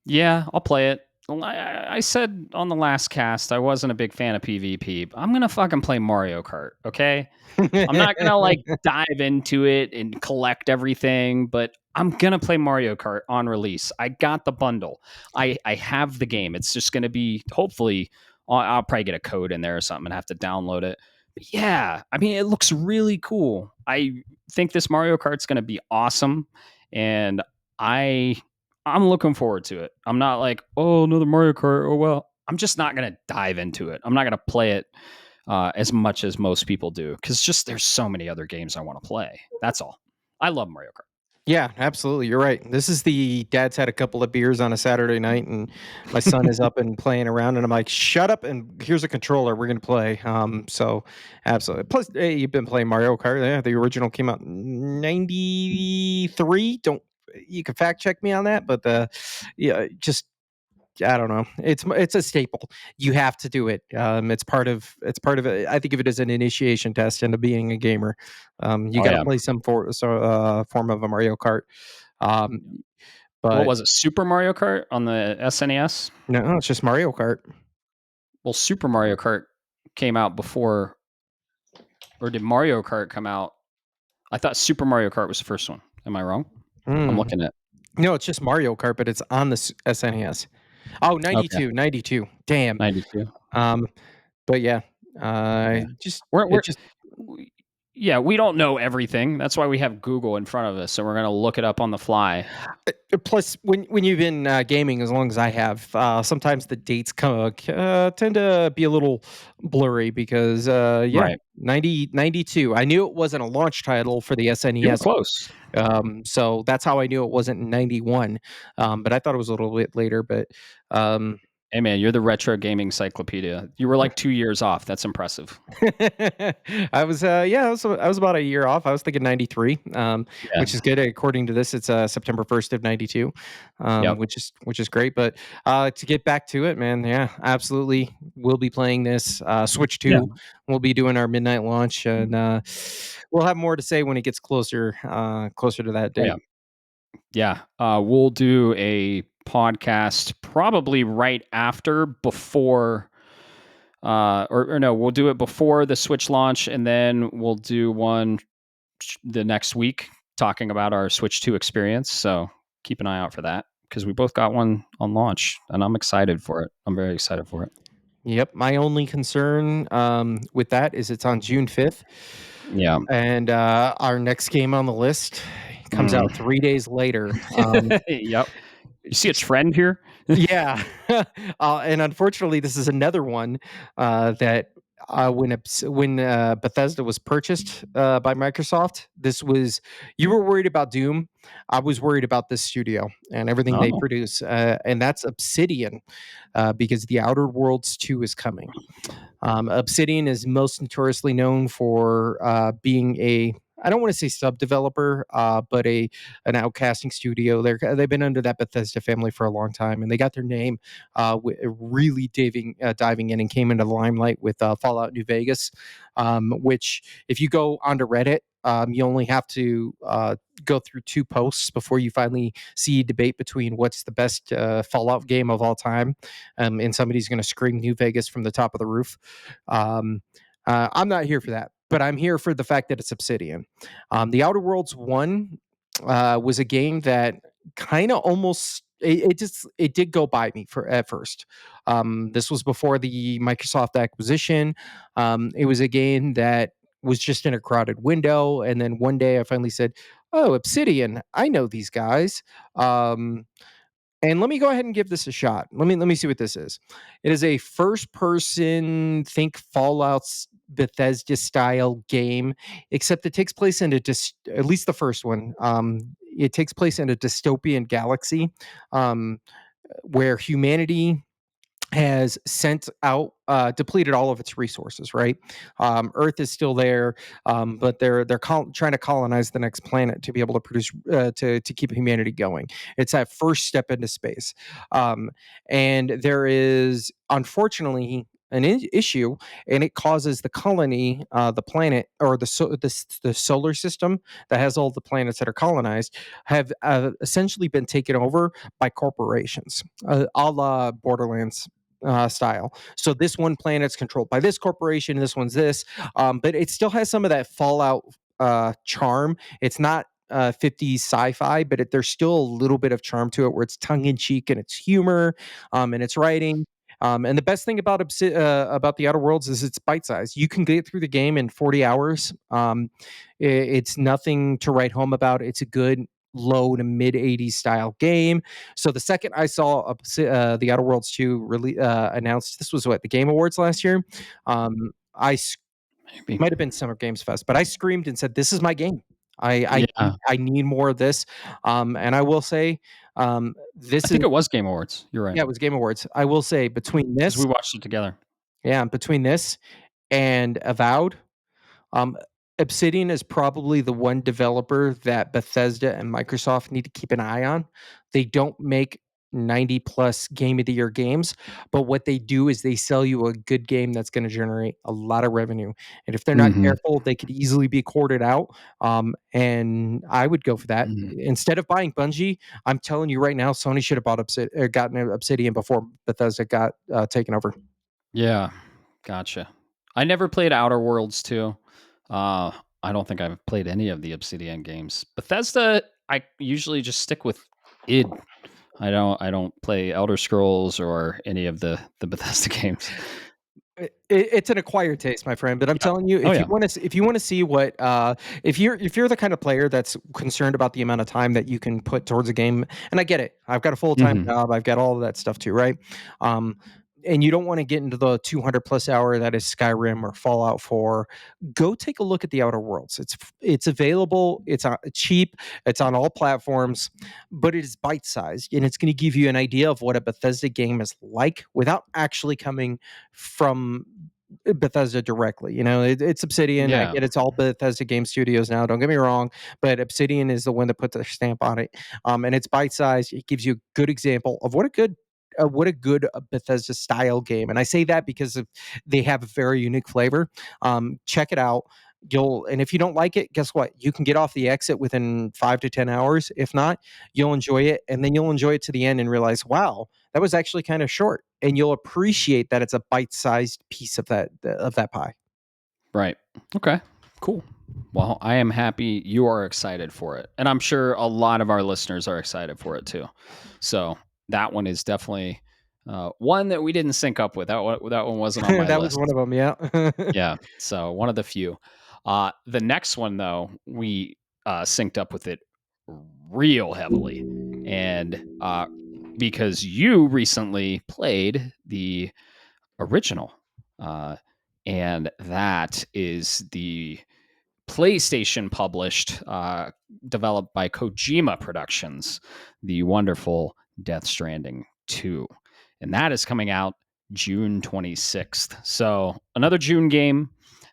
S1: Yeah, I'll play it. I said on the last cast I wasn't a big fan of PvP. But I'm gonna fucking play Mario Kart, okay? I'm not gonna like dive into it and collect everything, but I'm gonna play Mario Kart on release. I got the bundle. I have the game. It's just gonna be hopefully I'll probably get a code in there or something and have to download it. But yeah, I mean it looks really cool. I think this Mario Kart's gonna be awesome, and I I'm looking forward to it. I'm not like, oh, another Mario Kart. Oh well. I'm just not gonna dive into it. I'm not gonna play it as much as most people do because just there's so many other games I want to play. That's all. I love Mario Kart.
S2: Yeah, absolutely. You're right. This is the dad's had a couple of beers on a Saturday night, and my son is up and playing around, and I'm like, "Shut up!" And here's a controller. We're gonna play. So absolutely. Plus, hey, you've been playing Mario Kart. Yeah, the original came out in '93. Don't You can fact check me on that, but yeah, just I don't know. It's a staple. You have to do it. It's part of it. I think of it as an initiation test into being a gamer. You
S1: Oh
S2: got to
S1: yeah.
S2: play some form of a Mario Kart. Um,
S1: What
S2: but
S1: was it? Super Mario Kart on the SNES?
S2: no, it's just Mario Kart.
S1: Well, Super Mario Kart came out before, or did Mario Kart come out? I thought Super Mario Kart was the first one. Am I wrong? I'm
S2: Mm.
S1: looking at.
S2: No, it's just Mario Kart, but it's on the SNES. Oh,
S1: Okay,
S2: 92, 92. Damn.
S1: 92.
S2: Um, but yeah,
S1: Yeah,
S2: just
S1: we're
S2: it
S1: we're
S2: just
S1: we, yeah, we don't know everything. That's why we have Google in front of us, so we're gonna look it up on the fly.
S2: Plus, when you've been gaming as long as I have, sometimes the dates tend to be a little blurry because, yeah,
S1: Right.
S2: 92. I knew it wasn't a launch title for the
S1: You were
S2: SNES,
S1: close.
S2: so that's how I knew it wasn't in 91. But I thought it was a little bit later. But um,
S1: Hey man, you're the retro gaming encyclopedia. You were like 2 years off. That's impressive.
S2: I was about a year off. I was thinking 93,
S1: Yeah.
S2: which is good. According to this, it's September 1st of 92,
S1: Yep.
S2: which is great. But to get back to it, man, yeah, absolutely. We'll be playing this. Switch
S1: Yeah.
S2: 2, we'll be doing our midnight launch, and we'll have more to say when it gets closer to that
S1: Oh
S2: date.
S1: yeah. Yeah. We'll do a podcast probably right after, before, or no, we'll do it before the Switch launch, and then we'll do one the next week talking about our Switch 2 experience. So keep an eye out for that, because we both got one on launch, and I'm excited for it. I'm very excited for it.
S2: Yep. My only concern with that is it's on June 5th.
S1: Yeah.
S2: And our next game on the list comes
S1: Mm.
S2: out 3 days later.
S1: Yep. You see a trend here?
S2: Yeah. And unfortunately, this is another one that when Bethesda was purchased by Microsoft, you were worried about Doom. I was worried about this studio and everything they
S1: Oh.
S2: produce. And that's Obsidian, because The Outer Worlds 2 is coming. Obsidian is most notoriously known for being I don't want to say sub developer, but an outcasting studio. They've been under that Bethesda family for a long time, and they got their name really diving in and came into the limelight with Fallout New Vegas, which if you go onto Reddit, you only have to go through 2 posts before you finally see a debate between what's the best Fallout game of all time, and somebody's going to scream New Vegas from the top of the roof. I'm not here for that, but I'm here for the fact that it's Obsidian. The Outer Worlds 1 was a game that kind of almost it did go by me for at first. This was before the Microsoft acquisition. It was a game that was just in a crowded window, and then one day I finally said, "Oh, Obsidian, I know these guys." And let me go ahead and give this a shot. Let me see what this is. It is a first person think Fallout's Bethesda style game, except it takes place in at least the first one. It takes place in a dystopian galaxy, um, where humanity has sent out depleted all of its resources. Right, Earth is still there, but they're trying to colonize the next planet to be able to produce to keep humanity going. It's that first step into space, and there is unfortunately an issue, and it causes the colony, the planet, or the solar system that has all the planets that are colonized, have essentially been taken over by corporations, a la Borderlands style. So this one planet's controlled by this corporation, this one's this, but it still has some of that Fallout charm. It's not 50s sci-fi, but there's still a little bit of charm to it, where it's tongue in cheek and it's humor, and it's writing. And the best thing about the Outer Worlds is it's bite sized. You can get through the game in 40 hours. It's nothing to write home about. It's a good low to mid 80s style game. So the second I saw the Outer Worlds 2 really announced, this was what, the Game Awards last year. I
S1: Maybe.
S2: might have been Summer Games Fest, but I screamed and said, "This is my game.
S1: Yeah.
S2: I need more of this." And I will say,
S1: I
S2: this is
S1: think it was Game Awards. You're right.
S2: yeah, it was Game Awards. I will say
S1: Because we watched it together.
S2: between this and Avowed, um, Obsidian is probably the one developer that Bethesda and Microsoft need to keep an eye on. They don't make 90 plus game of the year games, but what they do is they sell you a good game that's going to generate a lot of revenue. And if they're not
S1: Mhm.
S2: careful, they could easily be quartered out. And I would go for that
S1: Mhm.
S2: instead of buying Bungie. I'm telling you right now, Sony should have gotten Obsidian before Bethesda got taken over.
S1: Yeah. Gotcha. I never played Outer Worlds 2. Uh, I don't think I've played any of the Obsidian games. Bethesda, I usually just stick with id. I don't play Elder Scrolls or any of the Bethesda games.
S2: It's an acquired taste, my friend. But I'm
S1: Yeah.
S2: telling you,
S1: Oh yeah.
S2: if you want to see what if you're the kind of player that's concerned about the amount of time that you can put towards a game, and I get it, I've got a full time
S1: Mhm.
S2: job, I've got all of that stuff too, right? Um, and you don't want to get into the 200 plus hour that is Skyrim or Fallout 4, go take a look at the Outer Worlds. It's available, it's cheap, it's on all platforms, but it is bite sized, and it's going to give you an idea of what a Bethesda game is like without actually coming from Bethesda directly. It's Obsidian. I
S1: Yeah.
S2: get it's all Bethesda game studios now. Don't get me wrong, but Obsidian is the one that put their stamp on it. And it's bite sized. It gives you a good example of what a good Bethesda style game. And I say that because they have a very unique flavor. Check it out. And if you don't like it, guess what? You can get off the exit within 5 to 10 hours. If not, you'll enjoy it, and then you'll enjoy it to the end and realize, wow, that was actually kind of short. And you'll appreciate that it's a bite-sized piece of that pie.
S1: Right. Okay. Cool. Well, I am happy you are excited for it. And I'm sure a lot of our listeners are excited for it too. So that one is definitely one that we didn't sync up with. That one wasn't on my
S2: That was
S1: list.
S2: one of them, yeah.
S1: Yeah. So one of the few. The next one, though, we synced up with it real heavily. And because you recently played the original, and that is the PlayStation published, developed by Kojima Productions, the wonderful Death Stranding 2. And that is coming out June 26th. So another June game.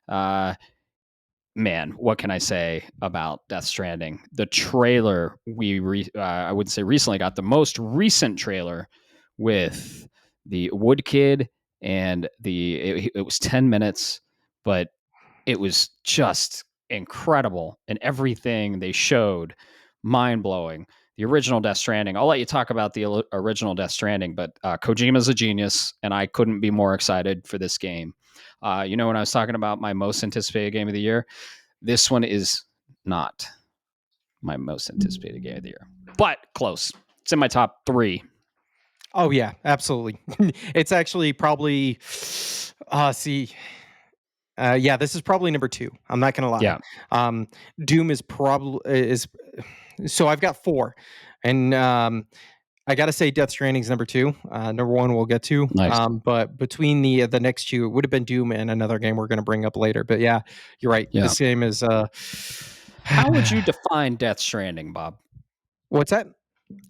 S1: Uh, Man, what can I say about Death Stranding? The trailer I would say recently got the most recent trailer with the Wood Kid, and it was 10 minutes, but it was just incredible, and everything they showed, mind blowing. The original Death Stranding. I'll let you talk about the original Death Stranding, but Kojima's a genius, and I couldn't be more excited for this game. When I was talking about my most anticipated game of the year, this one is not my most anticipated game of the year, but close. It's in my top 3.
S2: Oh yeah, absolutely. It's actually probably see yeah, this is probably number 2. I'm not gonna lie.
S1: Yeah,
S2: Doom is so I've got 4, and I gotta say Death Stranding's number 2. Number 1 we'll get to.
S1: nice.
S2: But between the next 2, it would have been Doom and another game we're gonna bring up later. But yeah, you're right.
S1: Yeah.
S2: This game is
S1: How would you define Death Stranding, Bob?
S2: what's that?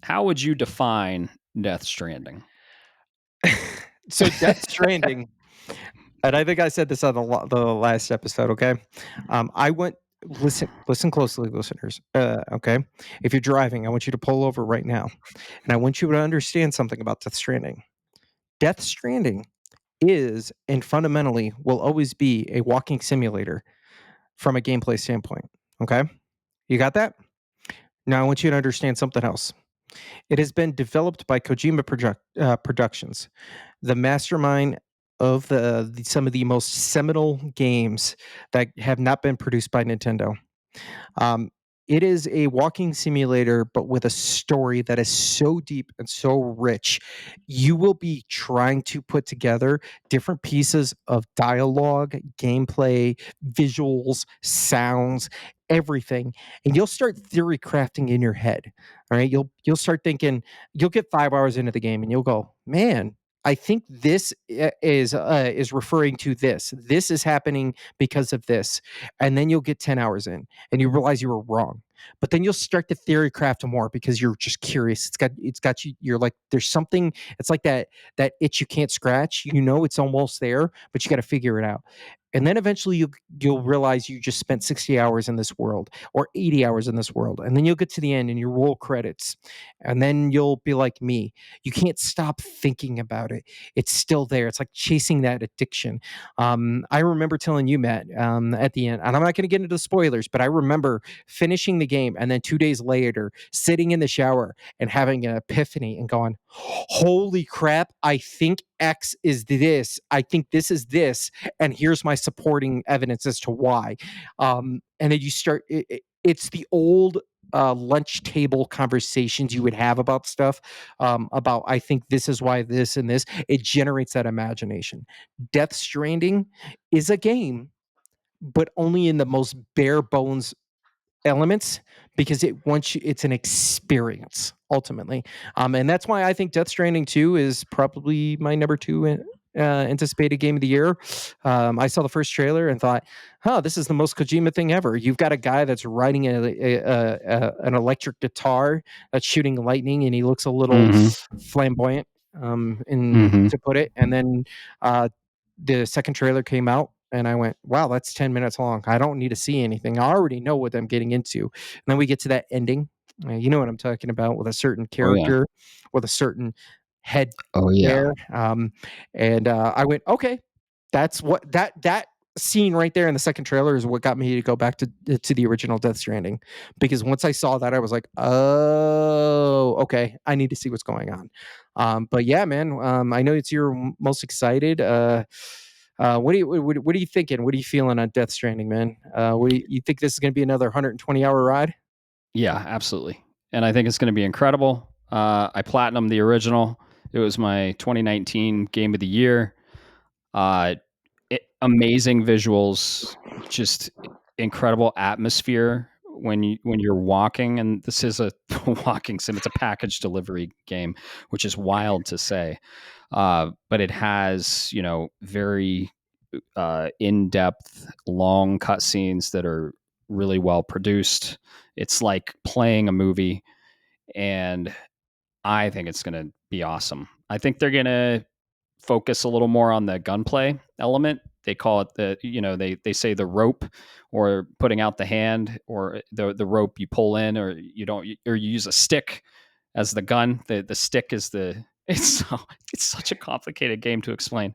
S1: How would you define Death Stranding?
S2: So Death Stranding, and I think I said this on the last episode. Okay, I went. Listen closely, listeners. Okay, if you're driving, I want you to pull over right now, and I want you to understand something about Death Stranding. Death Stranding is and fundamentally will always be a walking simulator from a gameplay standpoint. Okay, you got that? Now I want you to understand something else. It has been developed by Kojima Productions, the mastermind of some of the most seminal games that have not been produced by Nintendo. Um, it is a walking simulator, but with a story that is so deep and so rich. You will be trying to put together different pieces of dialogue, gameplay, visuals, sounds, everything, and you'll start theory crafting in your head. All right, you'll start thinking. You'll get 5 hours into the game, and you'll go, "Man, I think this is referring to this. This is happening because of this." And then you'll get 10 hours in and you realize you were wrong. But then you'll start to theory craft more because you're just curious. It's got you. You're like, there's something. It's like that itch you can't scratch. It's almost there, but you got to figure it out. And then eventually you'll realize you just spent 60 hours in this world or 80 hours in this world. And then you'll get to the end and you roll credits. And then you'll be like me. You can't stop thinking about it. It's still there. It's like chasing that addiction. I remember telling you, Matt, at the end, and I'm not going to get into spoilers, but I remember finishing the game and then 2 days later sitting in the shower and having an epiphany and going, holy crap, I think X is this. I think this is this. And here's my supporting evidence as to why. And then you start, it's the old lunch table conversations you would have about stuff, about I think this is why this and this. It generates that imagination. Death Stranding is a game, but only in the most bare bones elements because it's an experience ultimately. And that's why I think Death Stranding 2 is probably my number 2 anticipated game of the year. I saw the first trailer and thought, this is the most Kojima thing ever. You've got a guy that's riding an electric guitar that's shooting lightning, and he looks a little
S1: Mm-hmm.
S2: flamboyant,
S1: Mm-hmm.
S2: to put it. And then the second trailer came out, and I went, wow, that's 10 minutes long. I don't need to see anything. I already know what I'm getting into. And then we get to that ending. You know what I'm talking about, with a certain
S1: Oh yeah.
S2: character, with a certain head
S1: Oh yeah.
S2: there. And I went, okay, that's what that scene right there in the second trailer is what got me to go back to the original Death Stranding, because once I saw that, I was like, oh, okay, I need to see what's going on. But yeah, man, I know it's your most excited. What are you thinking? What are you feeling on Death Stranding, man? You think this is going to be another 120-hour ride?
S1: Yeah, absolutely. And I think it's going to be incredible. I platinumed the original. It was my 2019 game of the year. Amazing visuals, just incredible atmosphere when you're walking. And this is a walking sim. It's a package delivery game, which is wild to say. But it has, very in-depth, long cutscenes that are really well produced. It's like playing a movie, and I think it's going to be awesome. I think they're going to focus a little more on the gunplay element. They call it they say the rope, or putting out the hand, or the rope you pull in, or you use a stick as the gun. The stick is the it's such a complicated game to explain.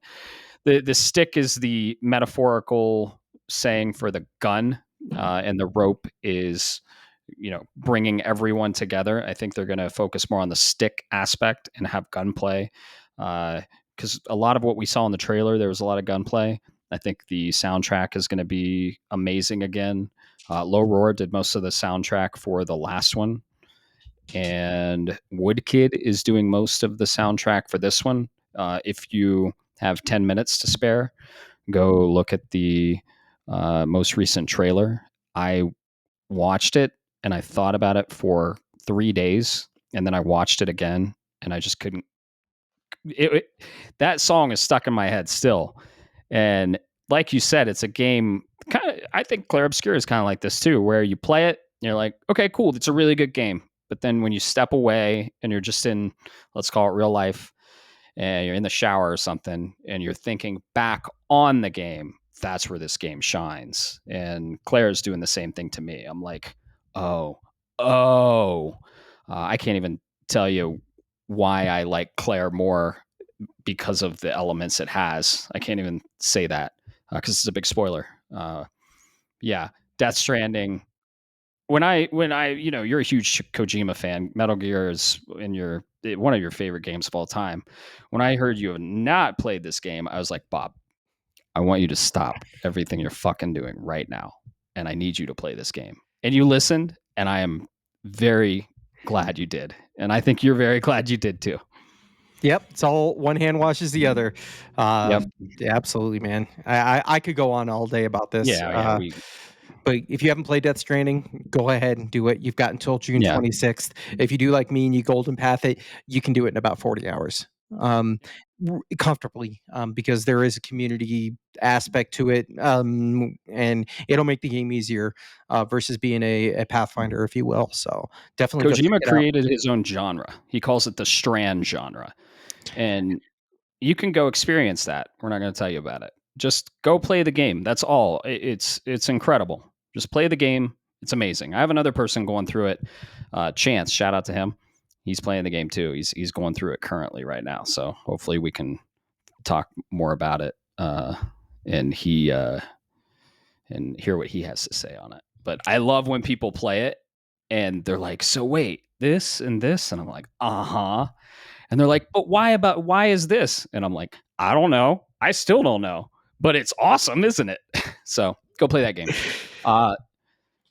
S1: The stick is the metaphorical saying for the gun, and the rope is bringing everyone together. I think they're going to focus more on the stick aspect and have gunplay, because a lot of what we saw in the trailer, there was a lot of gunplay. I think the soundtrack is going to be amazing again. Low Roar did most of the soundtrack for the last one, and Woodkid is doing most of the soundtrack for this one. If you have 10 minutes to spare, go look at the most recent trailer. I watched it and I thought about it for 3 days, and then I watched it again, and I just couldn't. That song is stuck in my head still. And like you said, it's a game. Kind of, I think Clair Obscur is kind of like this too, where you play it, and you're like, okay, cool, it's a really good game. But then when you step away and you're just in, let's call it real life, and you're in the shower or something, and you're thinking back on the game, that's where this game shines. And Claire's doing the same thing to me. I'm like, oh, oh, I can't even tell you why I like Claire more because of the elements it has. I can't even say that because it's a big spoiler. Yeah, Death Stranding. When I you're a huge Kojima fan. Metal Gear is one of your favorite games of all time. When I heard you have not played this game, I was like, Bob, I want you to stop everything you're fucking doing right now, and I need you to play this game. And you listened, and I am very glad you did, and I think you're very glad you did too.
S2: Yep, it's all one hand washes the other.
S1: Yep.
S2: Yeah, absolutely, man. I could go on all day about this.
S1: Yeah.
S2: But if you haven't played Death Stranding, go ahead and do it. You've got until June
S1: Yeah.
S2: 26th. If you do like me and you golden path it, you can do it in about 40 hours. Comfortably, because there is a community aspect to it, and it'll make the game easier, versus being a Pathfinder, if you will. So definitely go check
S1: Kojima
S2: it out.
S1: created his own genre. He calls it the Strand genre. And you can go experience that. We're not going to tell you about it. Just go play the game. That's all. It's incredible. Just play the game. It's amazing. I have another person going through it. Chance, shout out to him. He's playing the game too. He's going through it currently right now. So hopefully we can talk more about it, and and hear what he has to say on it. But I love when people play it and they're like, "So wait, this and this," and I'm like, "Uh huh." And they're like, "But why is this?" And I'm like, "I don't know. I still don't know. But it's awesome, isn't it?" So go play that game.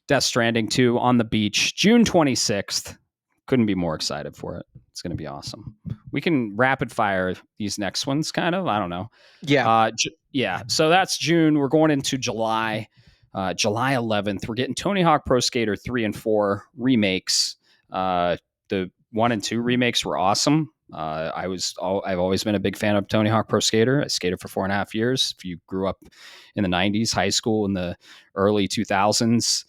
S1: Death Stranding 2 on the beach, June 26th. Couldn't be more excited for it. It's going to be awesome. We can rapid fire these next ones, kind of. I don't know.
S2: Yeah.
S1: Yeah. So that's June. We're going into July. July 11th, we're getting Tony Hawk Pro Skater 3 and 4 remakes. The 1 and 2 remakes were awesome. I've always been a big fan of Tony Hawk Pro Skater. I skated for 4.5 years. If you grew up in the 90s, high school in the early 2000s,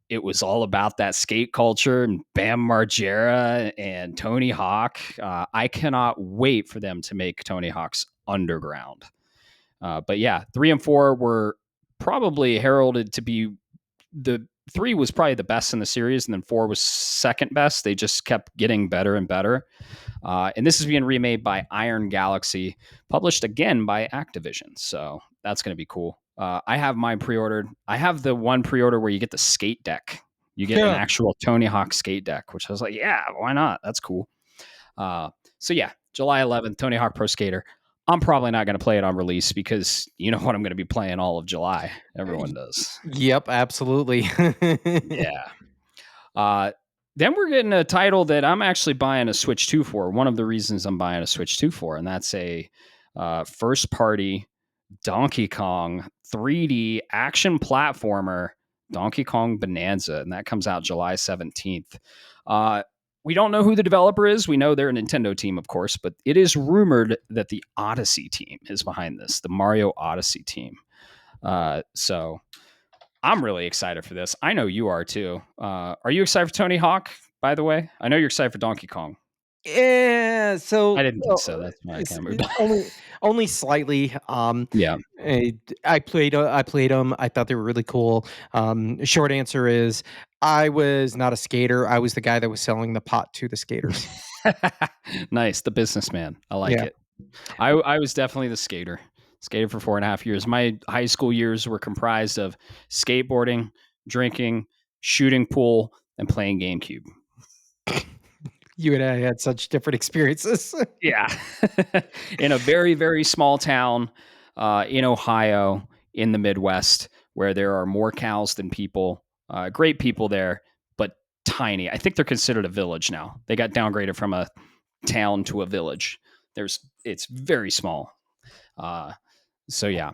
S1: it was all about that skate culture and Bam Margera and Tony Hawk. I cannot wait for them to make Tony Hawk's Underground. But yeah, 3 and 4 were probably heralded to be the 3 was probably the best in the series, and then 4 was second best. They just kept getting better and better. And this is being remade by Iron Galaxy, published again by Activision. So that's going to be cool. I have mine pre-ordered. I have the one pre-order where you get the skate deck. You get an actual Tony Hawk skate deck, which I was like, yeah, why not? That's cool. So yeah, July 11th, Tony Hawk Pro Skater. I'm probably not going to play it on release because you know what I'm going to be playing all of July. Everyone does.
S2: Yep, absolutely.
S1: Yeah. Then we're getting a title that I'm actually buying a Switch 2 for. One of the reasons I'm buying a Switch 2 for, and that's a first-party Donkey Kong 3D action platformer, Donkey Kong Bonanza, and that comes out July 17th. We don't know who the developer is. We know they're a Nintendo team, of course, but it is rumored that the Odyssey team is behind this, the Mario Odyssey team. So I'm really excited for this. I know you are too. Are you excited for Tony Hawk, by the way? I know you're excited for Donkey Kong.
S2: Yeah, so
S1: I didn't think so. That's why I kind of moved on.
S2: only slightly.
S1: Yeah.
S2: I played them. I thought they were really cool. Short answer is I was not a skater. I was the guy that was selling the pot to the skaters.
S1: Nice, the businessman. I like it. I was definitely the skater. Skated for 4.5 years. My high school years were comprised of skateboarding, drinking, shooting pool, and playing GameCube.
S2: You and I had such different experiences.
S1: Yeah. In a very, very small town in Ohio, in the Midwest, where there are more cows than people. Great people there, but tiny. I think they're considered a village now. They got downgraded from a town to a village. It's very small. So yeah.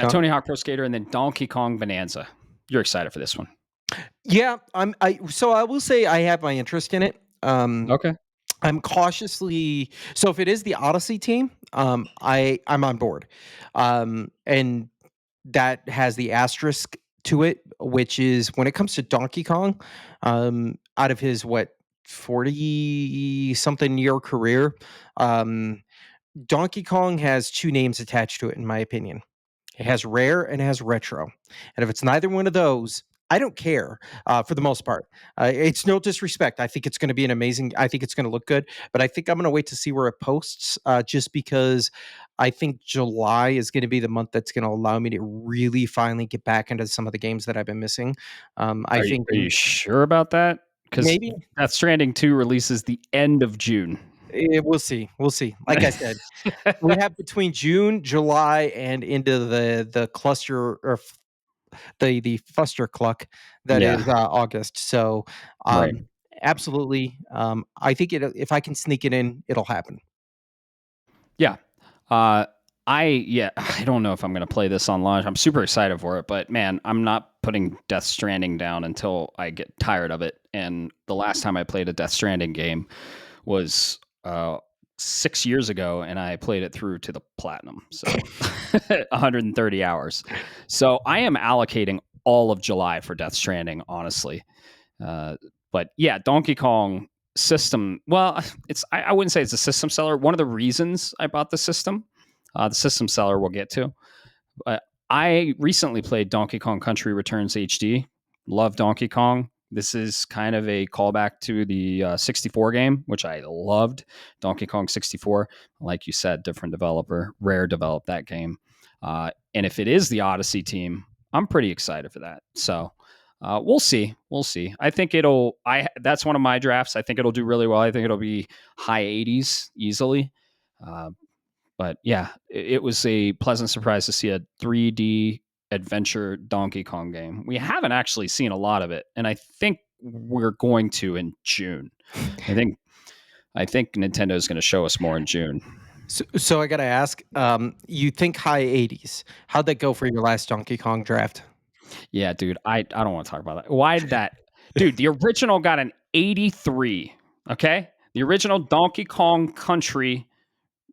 S1: Tony Hawk Pro Skater and then Donkey Kong Bonanza. You're excited for this one?
S2: Yeah, so I will say I have my interest in it.
S1: Okay.
S2: I'm cautiously so if it is the Odyssey team, I'm on board, and that has the asterisk to it, which is when it comes to Donkey Kong, out of his 40 something year career, Donkey Kong has 2 names attached to it, in my opinion. It has rare and it has retro. And if it's neither one of those, I don't care for the most part. It's no disrespect. I think it's going to be I think it's going to look good, but I think I'm going to wait to see where it posts just because I think July is going to be the month that's going to allow me to really finally get back into some of the games that I've been missing.
S1: Are you sure about that? Because
S2: maybe
S1: Death Stranding 2 releases the end of June.
S2: We'll see. We'll see. Like I said, we have between June, July, and into the cluster or the fuster cluck that is August. So,
S1: Right.
S2: absolutely. I think if I can sneak it in, it'll happen.
S1: Yeah. I don't know if I'm going to play this on launch. I'm super excited for it, but man, I'm not putting Death Stranding down until I get tired of it. And the last time I played a Death Stranding game was 6 years ago, and I played it through to the platinum, so 130 hours. So I am allocating all of July for Death Stranding, honestly. But yeah, Donkey Kong system. Well, I wouldn't say it's a system seller. One of the reasons I bought the system seller we'll get to. But I recently played Donkey Kong Country Returns HD. Love Donkey Kong. This is kind of a callback to the 64 game, which I loved. Donkey Kong 64. Like you said, different developer. Rare developed that game. And if it is the Odyssey team, I'm pretty excited for that. So we'll see. We'll see. I think that's one of my drafts. I think it'll do really well. I think it'll be high 80s easily. But yeah, it was a pleasant surprise to see a 3D adventure Donkey Kong game. We haven't actually seen a lot of it, and I think we're going to in June. I think Nintendo is going to show us more in June.
S2: So I got to ask, you think high 80s? How'd that go for your last Donkey Kong draft?
S1: Yeah, dude, I don't want to talk about that. Why did that? Dude, the original got an 83. Okay, the original Donkey Kong Country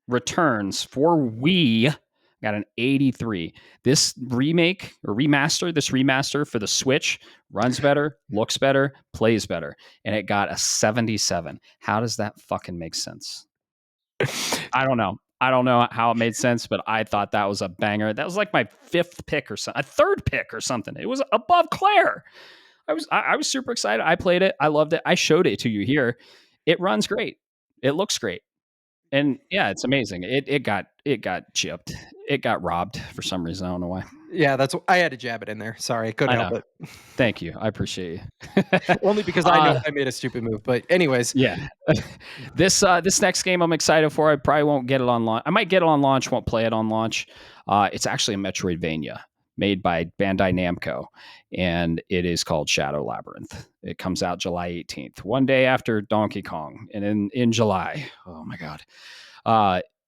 S1: Returns for Wii got an 83. This remaster for the Switch runs better, looks better, plays better, and it got a 77. How does that fucking make sense? I don't know. I don't know how it made sense, but I thought that was a banger. That was like my fifth pick or something, a third pick or something. It was above Clair. I was super excited. I played it. I loved it. I showed it to you here. It runs great. It looks great. And yeah, it's amazing. It got chipped. It got robbed for some reason. I don't know why.
S2: Yeah, that's I had to jab it in there. Sorry, I couldn't
S1: I
S2: help
S1: know.
S2: it.
S1: Thank you. I appreciate you.
S2: Only because I know I made a stupid move. But anyways,
S1: Yeah. This next game I'm excited for. I probably won't get it on launch. I might get it on launch, won't play it on launch. It's actually a Metroidvania made by Bandai Namco, and it is called Shadow Labyrinth. It comes out July 18th, one day after Donkey Kong, and in July. Oh my god.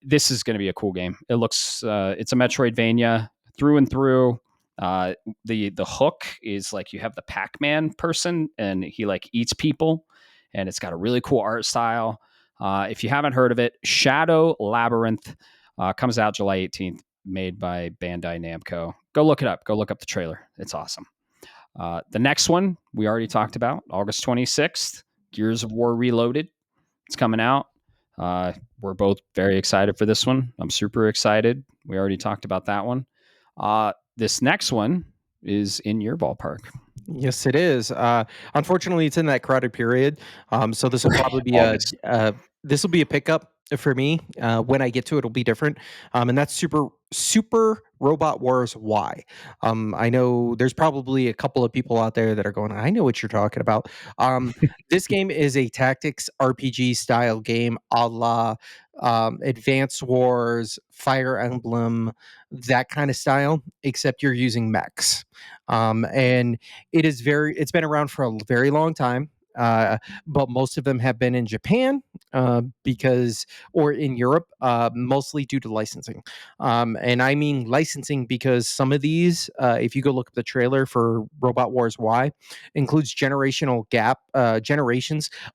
S1: This is going to be a cool game. It looks it's a Metroidvania through and through. The hook is like you have the Pac-Man person, and he like eats people, and it's got a really cool art style. If you haven't heard of it, Shadow Labyrinth comes out July 18th, made by Bandai Namco. Go look it up. Go look up the trailer. It's awesome. The next one we already talked about, August 26th, Gears of War Reloaded. It's coming out. We're both very excited for this one. I'm super excited. We already talked about that one. This next one is in your ballpark.
S2: yes, it is. Unfortunately, it's in that crowded period. So this will probably be
S1: August.
S2: this will be a pickup for me. When I get to it, it'll be different. And that's Super Robot Wars Y. I know there's probably a couple of people out there that are going, I know what you're talking about. This game is a tactics RPG style game, a la Advance Wars, Fire Emblem, that kind of style, except you're using mechs. And it's been around for a very long time. But most of them have been in Japan or in Europe, mostly due to licensing. And I mean licensing because some of these, if you go look at the trailer for Robot Wars Y, includes generations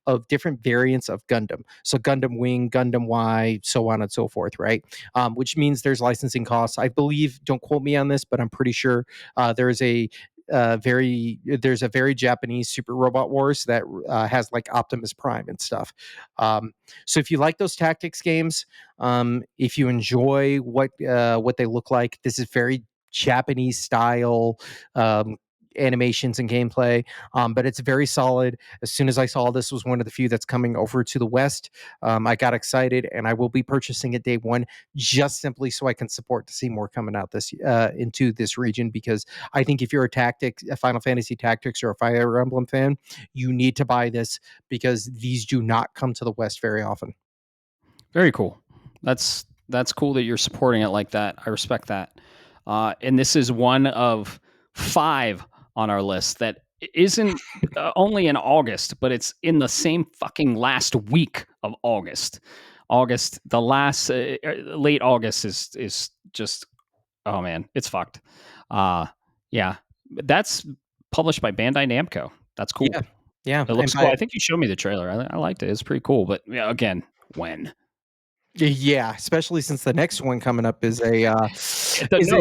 S2: of different variants of Gundam. So Gundam Wing, Gundam Y, so on and so forth, right? Which means there's licensing costs. I believe, don't quote me on this, but I'm pretty sure there's a very Japanese Super Robot Wars that has like Optimus Prime and stuff. So if you like those tactics games, if you enjoy what they look like, this is very Japanese style animations and gameplay, but it's very solid. As soon as I saw this was one of the few that's coming over to the West, I got excited, and I will be purchasing it day one, just simply so I can support to see more coming out this into this region. Because I think if you're a Final Fantasy Tactics or a Fire Emblem fan, you need to buy this because these do not come to the West very often.
S1: Very cool. That's cool that you're supporting it like that. I respect that. And this is one of 5 on our list that isn't only in August, but it's in the same fucking last week of August. The last late August is just, oh man, it's fucked. Yeah, that's published by Bandai Namco. That's cool.
S2: Yeah, yeah,
S1: It
S2: and
S1: looks cool. I think you showed me the trailer. I liked it. It's pretty cool. But yeah, again, when?
S2: yeah, especially since the next one coming up is a
S1: No,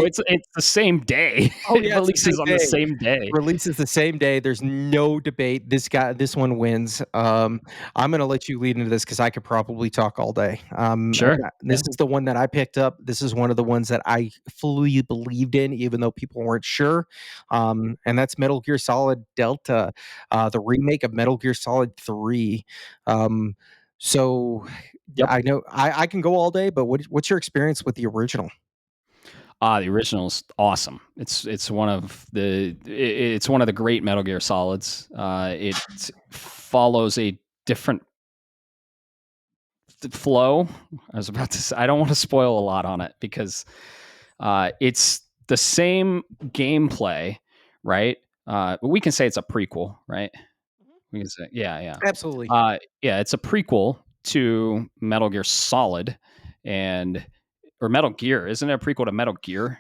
S1: it's the same day.
S2: oh
S1: It
S2: yeah, it's the
S1: releases
S2: same
S1: on the
S2: day.
S1: same day.
S2: Releases the same day. There's no debate. This one wins. I'm gonna let you lead into this because I could probably talk all day.
S1: Sure.
S2: This is the one that I picked up. This is one of the ones that I fully believed in, even though people weren't sure. And that's Metal Gear Solid Delta, the remake of Metal Gear Solid 3. Um, so
S1: Yep.
S2: I know I can go all day, but what's your experience with the original?
S1: The original's awesome. It's one of the great Metal Gear Solids. It follows a different flow. I was about to say, I don't want to spoil a lot on it because it's the same gameplay, right? But we can say it's a prequel, right? We can say, yeah, yeah.
S2: Absolutely.
S1: Yeah, it's a prequel to Metal Gear Solid or Metal Gear. Isn't it a prequel to Metal Gear?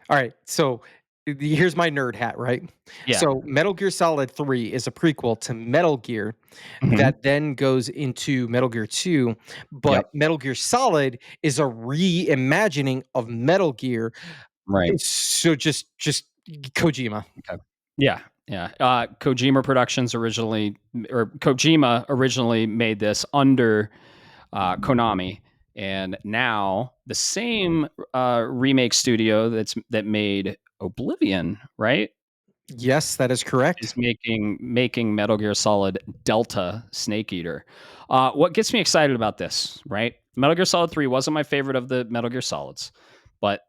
S2: All right. So here's my nerd hat, right?
S1: Yeah.
S2: So Metal Gear Solid 3 is a prequel to Metal Gear
S1: Mhm.
S2: that then goes into Metal Gear 2, but
S1: Yep.
S2: Metal Gear Solid is a reimagining of Metal Gear.
S1: Right.
S2: So just Kojima.
S1: Okay. Yeah. Yeah. Kojima originally made this under Konami, and now the same remake studio that made Oblivion, right,
S2: Yes, that is correct.
S1: is making Metal Gear Solid Delta Snake Eater. What gets me excited about this, right? Metal Gear Solid 3 wasn't my favorite of the Metal Gear Solids, but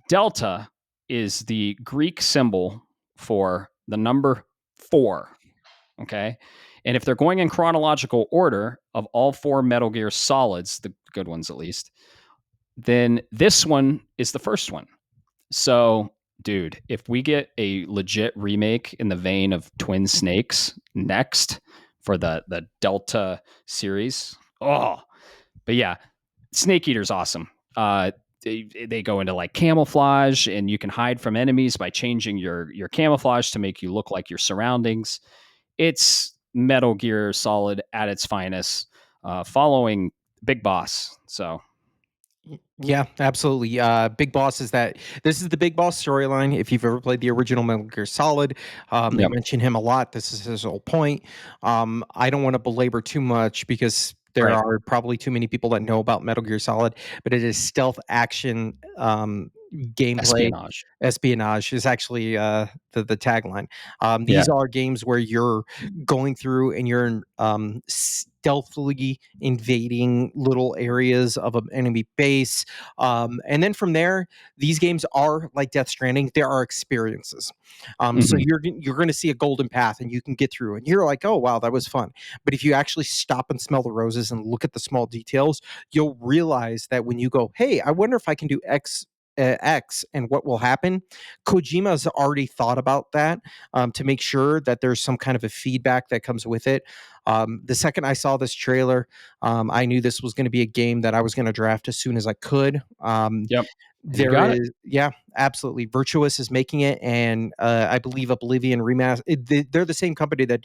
S1: Delta is the Greek symbol for the number 4. Okay. And if they're going in chronological order of all 4 Metal Gear Solids, the good ones at least, then this one is the first one. So, dude, if we get a legit remake in the vein of Twin Snakes next for the Delta series, oh, but yeah, Snake Eater's awesome. They go into like camouflage, and you can hide from enemies by changing your camouflage to make you look like your surroundings. It's Metal Gear Solid at its finest, following Big Boss. So,
S2: Yeah, absolutely. Big Boss is that this is the Big Boss storyline. If you've ever played the original Metal Gear Solid, they
S1: yep,
S2: mention him a lot. This is his whole point. I don't want to belabor too much because there
S1: right,
S2: are probably too many people that know about Metal Gear Solid, but it is stealth action gameplay.
S1: espionage.
S2: Espionage is actually the tagline.
S1: Yeah,
S2: These are games where you're going through and you're stealthily invading little areas of an enemy base, and then from there, these games are like Death Stranding. There are experiences. So
S1: hmm,
S2: you're going to see a golden path, and you can get through, and you're like, oh wow, that was fun. But if you actually stop and smell the roses and look at the small details, you'll realize that when you go, hey, I wonder if I can do X and what will happen. Kojima's already thought about that to make sure that there's some kind of a feedback that comes with it. The second I saw this trailer, I knew this was going to be a game that I was going to draft as soon as I could.
S1: yep, and you
S2: There
S1: got it.
S2: is, yeah, absolutely. Virtuous is making it, and I believe Oblivion Remaster. They're the same company that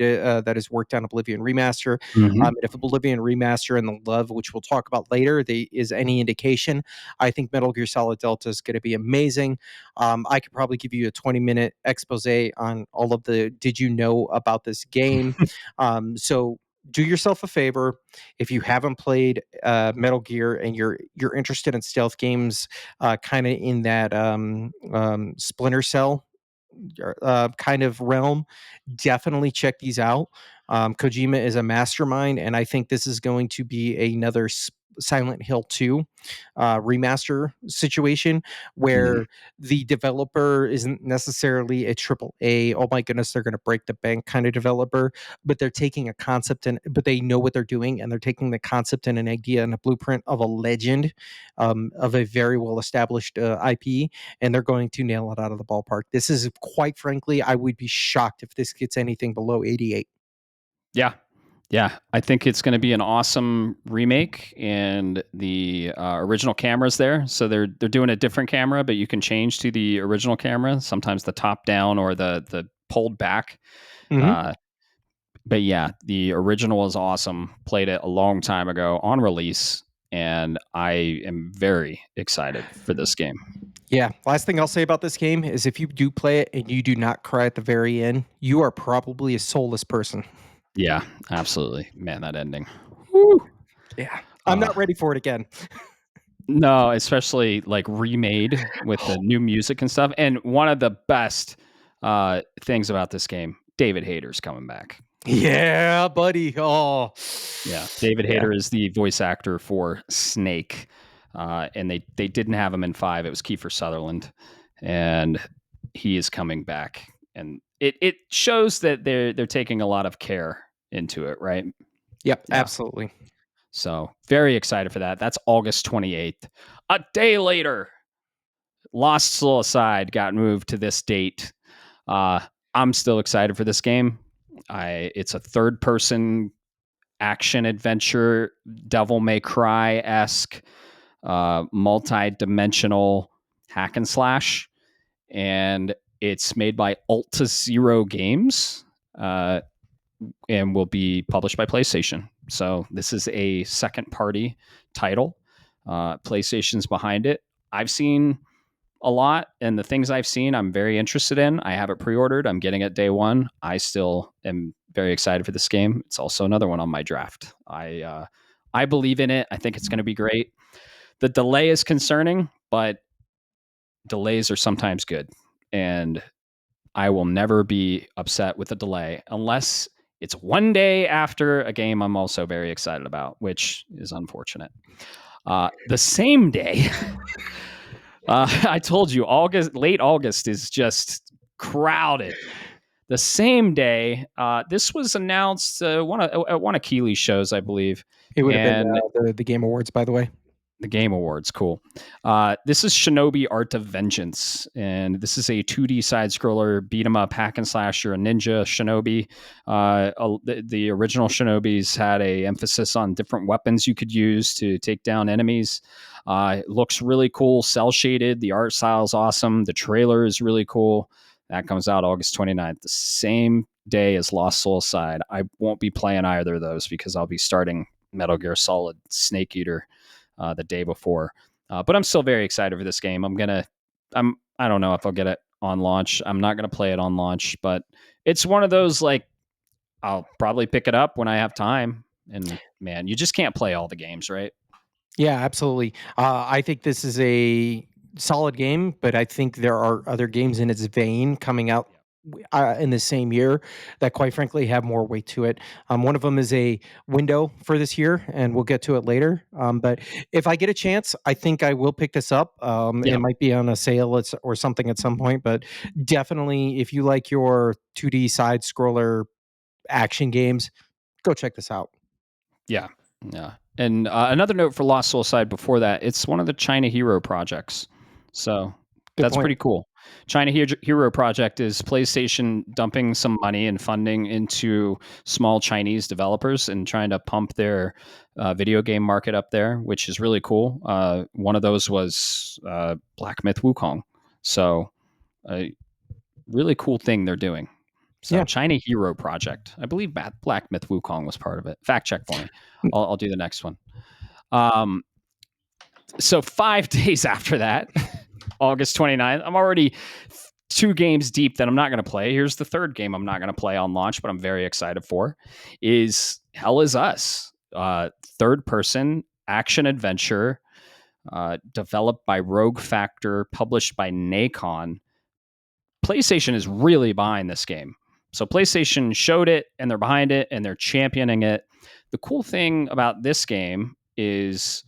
S2: has worked on Oblivion Remaster.
S1: Hmm.
S2: And if Oblivion Remaster and the love, which we'll talk about later, is any indication, I think Metal Gear Solid Delta is going to be amazing. I could probably give you a 20-minute expose on all of the did you know about this game. So do yourself a favor if you haven't played Metal Gear and you're interested in stealth games, kind of in that Splinter Cell kind of realm, definitely check these out. Kojima is a mastermind, and I think this is going to be another Silent Hill 2 remaster situation
S1: Hmm.
S2: where the developer isn't necessarily a triple A, oh my goodness, they're going to break the bank kind of developer, but they're taking a concept but they know what they're doing, and they're taking the concept and an idea and a blueprint of a legend, of a very well established IP, and they're going to nail it out of the ballpark. This is, quite frankly, I would be shocked if this gets anything below 88.
S1: Yeah, yeah. I think it's going to be an awesome remake, and the original camera's there. So they're doing a different camera, but you can change to the original camera. Sometimes the top down or the pulled back.
S2: Hmm.
S1: Uh, but yeah, the original is awesome. Played it a long time ago on release, and I am very excited for this game.
S2: Yeah. Last thing I'll say about this game is if you do play it and you do not cry at the very end, you are probably a soulless person.
S1: Yeah, absolutely, man. That ending. Woo.
S2: Yeah. I'm
S1: Uh,
S2: not ready for it again.
S1: no, especially like remade with the new music and stuff. And one of the best things about this game, David Hayter's coming back.
S2: Yeah, buddy. Oh,
S1: Yeah, David
S2: yeah.
S1: Hayter is the voice actor for Snake, and they didn't have him in 5. It was Kiefer Sutherland, and he is coming back, and it shows that they're taking a lot of care into it, right?
S2: Yep,
S1: Yeah,
S2: absolutely.
S1: so very excited for that. That's August 28th. A day later, Lost Soul Aside got moved to this date. Uh, I'm still excited for this game. It's a third person action adventure, Devil May Cry esque, multi dimensional hack and slash, and It's made by Alta Zero Games, and will be published by PlayStation. So this is a second party title. PlayStation's behind it. I've seen a lot, and the things I've seen, I'm very interested in. I have it pre-ordered. I'm getting it day one. I still am very excited for this game. It's also another one on my draft. I believe in it. I think it's going to be great. The delay is concerning, but delays are sometimes good, and I will never be upset with a delay unless it's one day after a game I'm also very excited about, which is unfortunate. The same day, I told you, late August is just crowded. The same day, this was announced at one of Keeley's shows, I believe.
S2: It would have been the Game Awards, by the way.
S1: The Game Awards, cool. This is Shinobi Art of Vengeance, and this is a 2D side-scroller beat-em-up hack and slash. You're a ninja shinobi. The original Shinobis had a emphasis on different weapons you could use to take down enemies. It looks really cool, cel-shaded. The art style is awesome. The trailer is really cool. That comes out August 29th, the same day as Lost Soul Side. I won't be playing either of those because I'll be starting Metal Gear Solid Snake Eater the day before. But I'm still very excited for this game. I don't know if I'll get it on launch. I'm not going to play it on launch, but it's one of those, like, I'll probably pick it up when I have time. And man, you just can't play all the games, right?
S2: Yeah, absolutely. I think this is a solid game, but I think there are other games in its vein coming out in the same year that, quite frankly, have more weight to it. One of them is a window for this year, and we'll get to it later. But if I get a chance, I think I will pick this up. It might be on a sale or something at some point, but definitely, if you like your 2D side scroller action games, go check this out.
S1: Yeah. And another note for Lost Soul Side before that, it's one of the China Hero projects. So that's pretty cool. China Hero Project is PlayStation dumping some money and funding into small Chinese developers and trying to pump their video game market up there, which is really cool. One of those was Black Myth Wukong. So a really cool thing they're doing. So China Hero Project. I believe Black Myth Wukong was part of it. Fact check for me. I'll do the next one. So 5 days after that, August 29th, I'm already 2 games deep that I'm not going to play. Here's the third game I'm not going to play on launch, but I'm very excited for, is Hell Is Us. Third-person action adventure developed by Rogue Factor, published by Nacon. PlayStation is really behind this game. So PlayStation showed it, and they're behind it, and they're championing it. The cool thing about this game is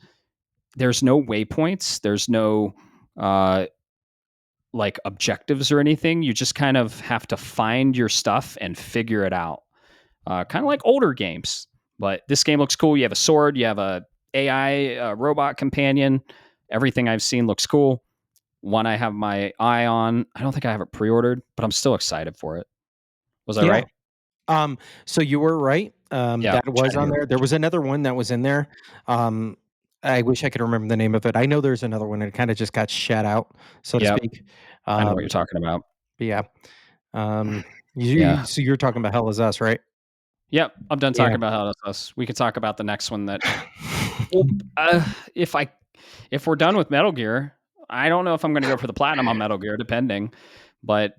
S1: there's no waypoints. There's no like objectives or anything. You just kind of have to find your stuff and figure it out. Kind of like older games. But this game looks cool. You have a sword. You have a AI robot companion. Everything I've seen looks cool. One I have my eye on. I don't think I have it pre-ordered, but I'm still excited for it. Was I right?
S2: So you were right. That was on there. There was another one that was in there. I wish I could remember the name of it. I know there's another one, and it kind of just got shat out, so to speak.
S1: I know what you're talking about.
S2: Yeah. So you're talking about Hell Is Us, right?
S1: Yep. I'm done talking about Hell Is Us. We could talk about the next one that if we're done with Metal Gear, I don't know if I'm going to go for the platinum on Metal Gear, depending. But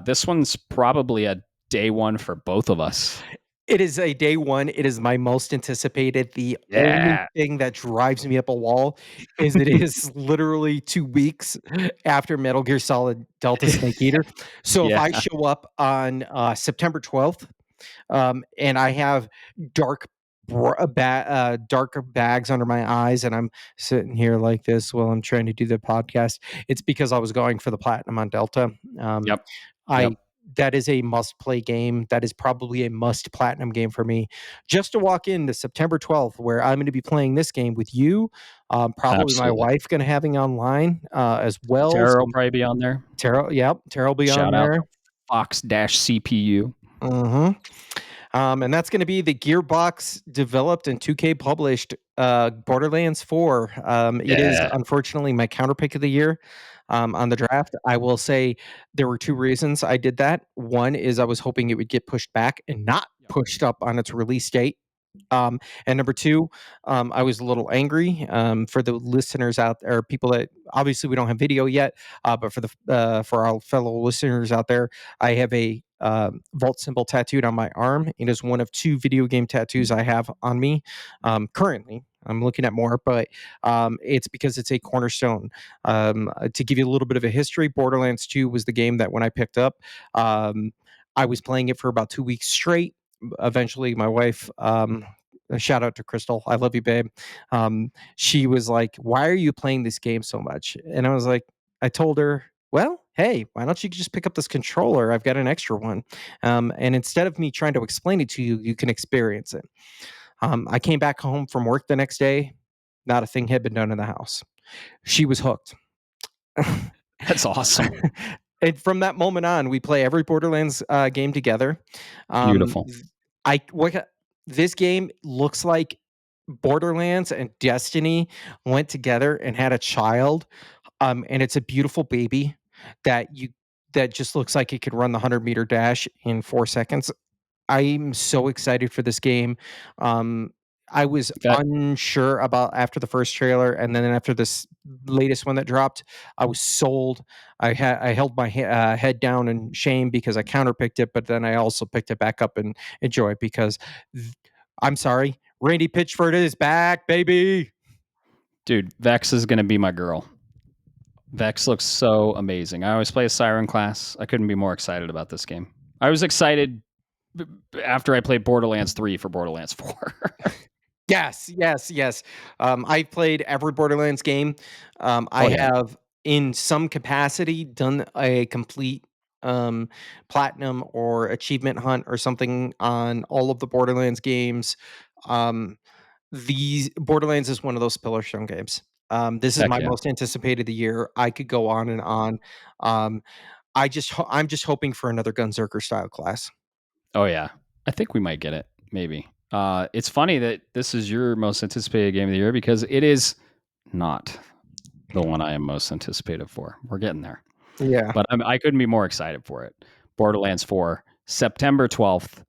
S1: this one's probably a day one for both of us.
S2: It is a day one. It is my most anticipated. The only thing that drives me up a wall is it is literally 2 weeks after Metal Gear Solid Delta Snake Eater. So if I show up on September 12th and I have dark bags under my eyes and I'm sitting here like this while I'm trying to do the podcast, it's because I was going for the platinum on Delta. That is a must-play game. That is probably a must-platinum game for me. Just to walk into September 12th, where I'm going to be playing this game with you, probably my wife going to having online as well.
S1: Tara will probably be on there.
S2: Tara will be on there.
S1: Shout out Fox-CPU.
S2: And that's going to be the Gearbox developed and 2K published Borderlands 4. It is
S1: Yeah.
S2: unfortunately my counter pick of the year on the draft. I will say there were two reasons I did that. One is I was hoping it would get pushed back and not pushed up on its release date. And number two, I was a little angry for the listeners out there, people that obviously we don't have video yet, but for our fellow listeners out there, I have a vault symbol tattooed on my arm. It is one of two video game tattoos I have on me currently. I'm looking at more, but it's because it's a cornerstone. To give you a little bit of a history, Borderlands 2 was the game that when I picked up, I was playing it for about 2 weeks straight. Eventually, my wife, a shout out to Crystal, I love you, babe. She was like, "Why are you playing this game so much?" And I was like, I told her, "Well, hey, why don't you just pick up this controller? I've got an extra one. And instead of me trying to explain it to you, you can experience it." I came back home from work the next day. Not a thing had been done in the house. She was hooked.
S1: That's awesome.
S2: And from that moment on, we play every Borderlands game together.
S1: Beautiful.
S2: This game looks like Borderlands and Destiny went together and had a child. And it's a beautiful baby that you that just looks like it could run the 100-meter dash in 4 seconds. I'm so excited for this game. Um, I was
S1: That
S2: unsure about after the first trailer, and then after this latest one that dropped, I was sold. I held my head down in shame because I counterpicked it, but then I also picked it back up and enjoy it because I'm sorry, Randy Pitchford is back, baby.
S1: dude, Vex is gonna be my girl. Vex looks so amazing. I always play a Siren class. I couldn't be more excited about this game. I was excited after I played Borderlands 3 for Borderlands 4.
S2: Yes, yes, yes. I've played every Borderlands game.
S1: Oh
S2: I
S1: yeah.
S2: have, in some capacity, done a complete platinum or achievement hunt or something on all of the Borderlands games. Um, these Borderlands is one of those pillar stone games. This is
S1: Heck
S2: my
S1: yeah.
S2: most anticipated of the year. I could go on and on. Um, I'm just hoping for another Gunzerker style class.
S1: Oh yeah. I think we might get it. Maybe. It's funny that this is your most anticipated game of the year because it is not the one I am most anticipated for. We're getting there.
S2: Yeah.
S1: But I couldn't be more excited for it. Borderlands 4, September 12th.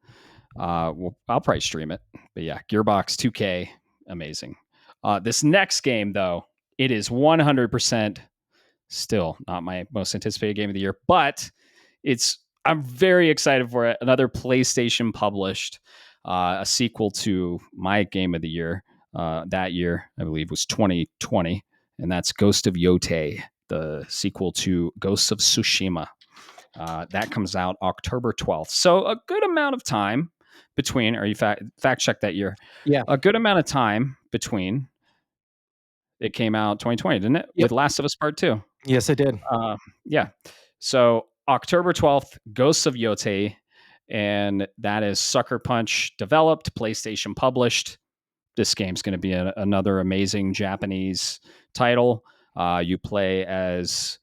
S1: I'll probably stream it. But yeah, Gearbox 2K, amazing. This next game, though, it is 100% still not my most anticipated game of the year, but I'm very excited for it. Another PlayStation published, a sequel to my game of the year. That year, I believe, was 2020, and that's Ghost of Yotei, the sequel to Ghosts of Tsushima. That comes out October 12th. So a good amount of time between, or you fact check that year,
S2: Yeah.
S1: a good amount of time between. It came out 2020, didn't it?
S2: Yep.
S1: With Last of Us Part 2.
S2: Yes, I did.
S1: Yeah. So October 12th, Ghosts of Yotei, and that is Sucker Punch developed, PlayStation published. This game's going to be another amazing Japanese title. You play as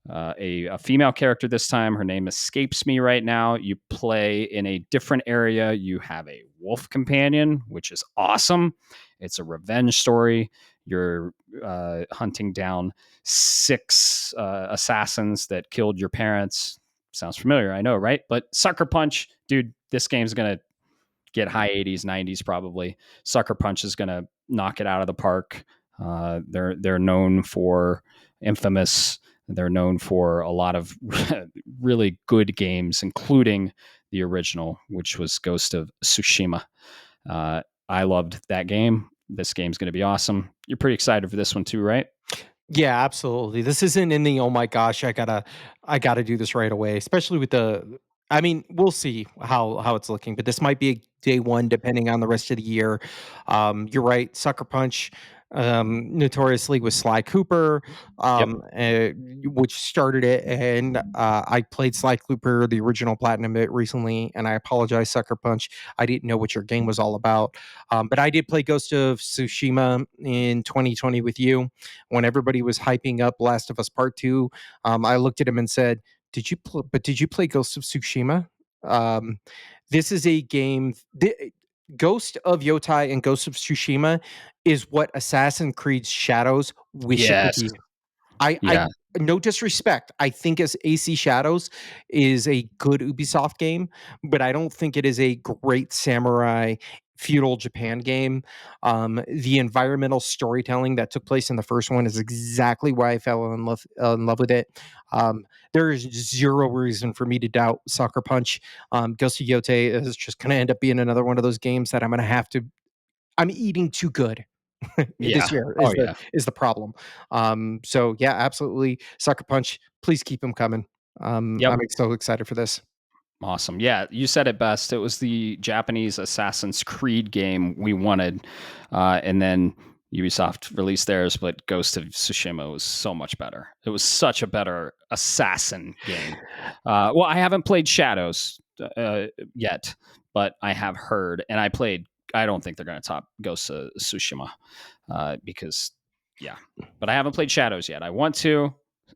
S1: a female character this time. Her name escapes me right now. You play in a different area. You have a wolf companion, which is awesome. It's a revenge story. You're hunting down 6 assassins that killed your parents. Sounds familiar, I know, right? But Sucker Punch, dude, this game's going to get high 80s, 90s probably. Sucker Punch is going to knock it out of the park. They're known for Infamous. They're known for a lot of really good games, including the original, which was Ghost of Tsushima. I loved that game. This game's going to be awesome. You're pretty excited for this one too, right?
S2: Yeah, absolutely. This isn't in the, "Oh my gosh, I gotta do this right away," especially with the I mean, we'll see how it's looking, but this might be a day one depending on the rest of the year. You're right, Sucker Punch, notoriously with Sly Cooper,
S1: Yep.
S2: which started it, and, I played Sly Cooper, the original Platinum bit recently, and I apologize, Sucker Punch. I didn't know what your game was all about, but I did play Ghost of Tsushima in 2020 with you when everybody was hyping up Last of Us Part 2. I looked at him and said, did you play Ghost of Tsushima?" Um, this is a game. Ghost of Yotai and Ghost of Tsushima is what Assassin's Creed Shadows wish it could
S1: Yes.
S2: be. I
S1: Yeah.
S2: no disrespect. I think as AC Shadows is a good Ubisoft game, but I don't think it is a great samurai feudal Japan game. The environmental storytelling that took place in the first one is exactly why I fell in love with it. Um, there is zero reason for me to doubt Sucker Punch. Ghost of Yote is just going to end up being another one of those games that I'm going to have to. I'm eating too good.
S1: Yeah.
S2: This year
S1: Oh yeah.
S2: is the problem. So yeah, absolutely. Sucker Punch, please keep them coming.
S1: Yep.
S2: I'm so excited for this.
S1: Awesome. Yeah, you said it best. It was the Japanese Assassin's Creed game we wanted, and then Ubisoft released theirs. But Ghost of Tsushima was so much better. It was such a better assassin game. Well, I haven't played Shadows yet, but I have heard, and I played. I don't think they're going to top Ghost of Tsushima because, yeah. But I haven't played Shadows yet. I want to.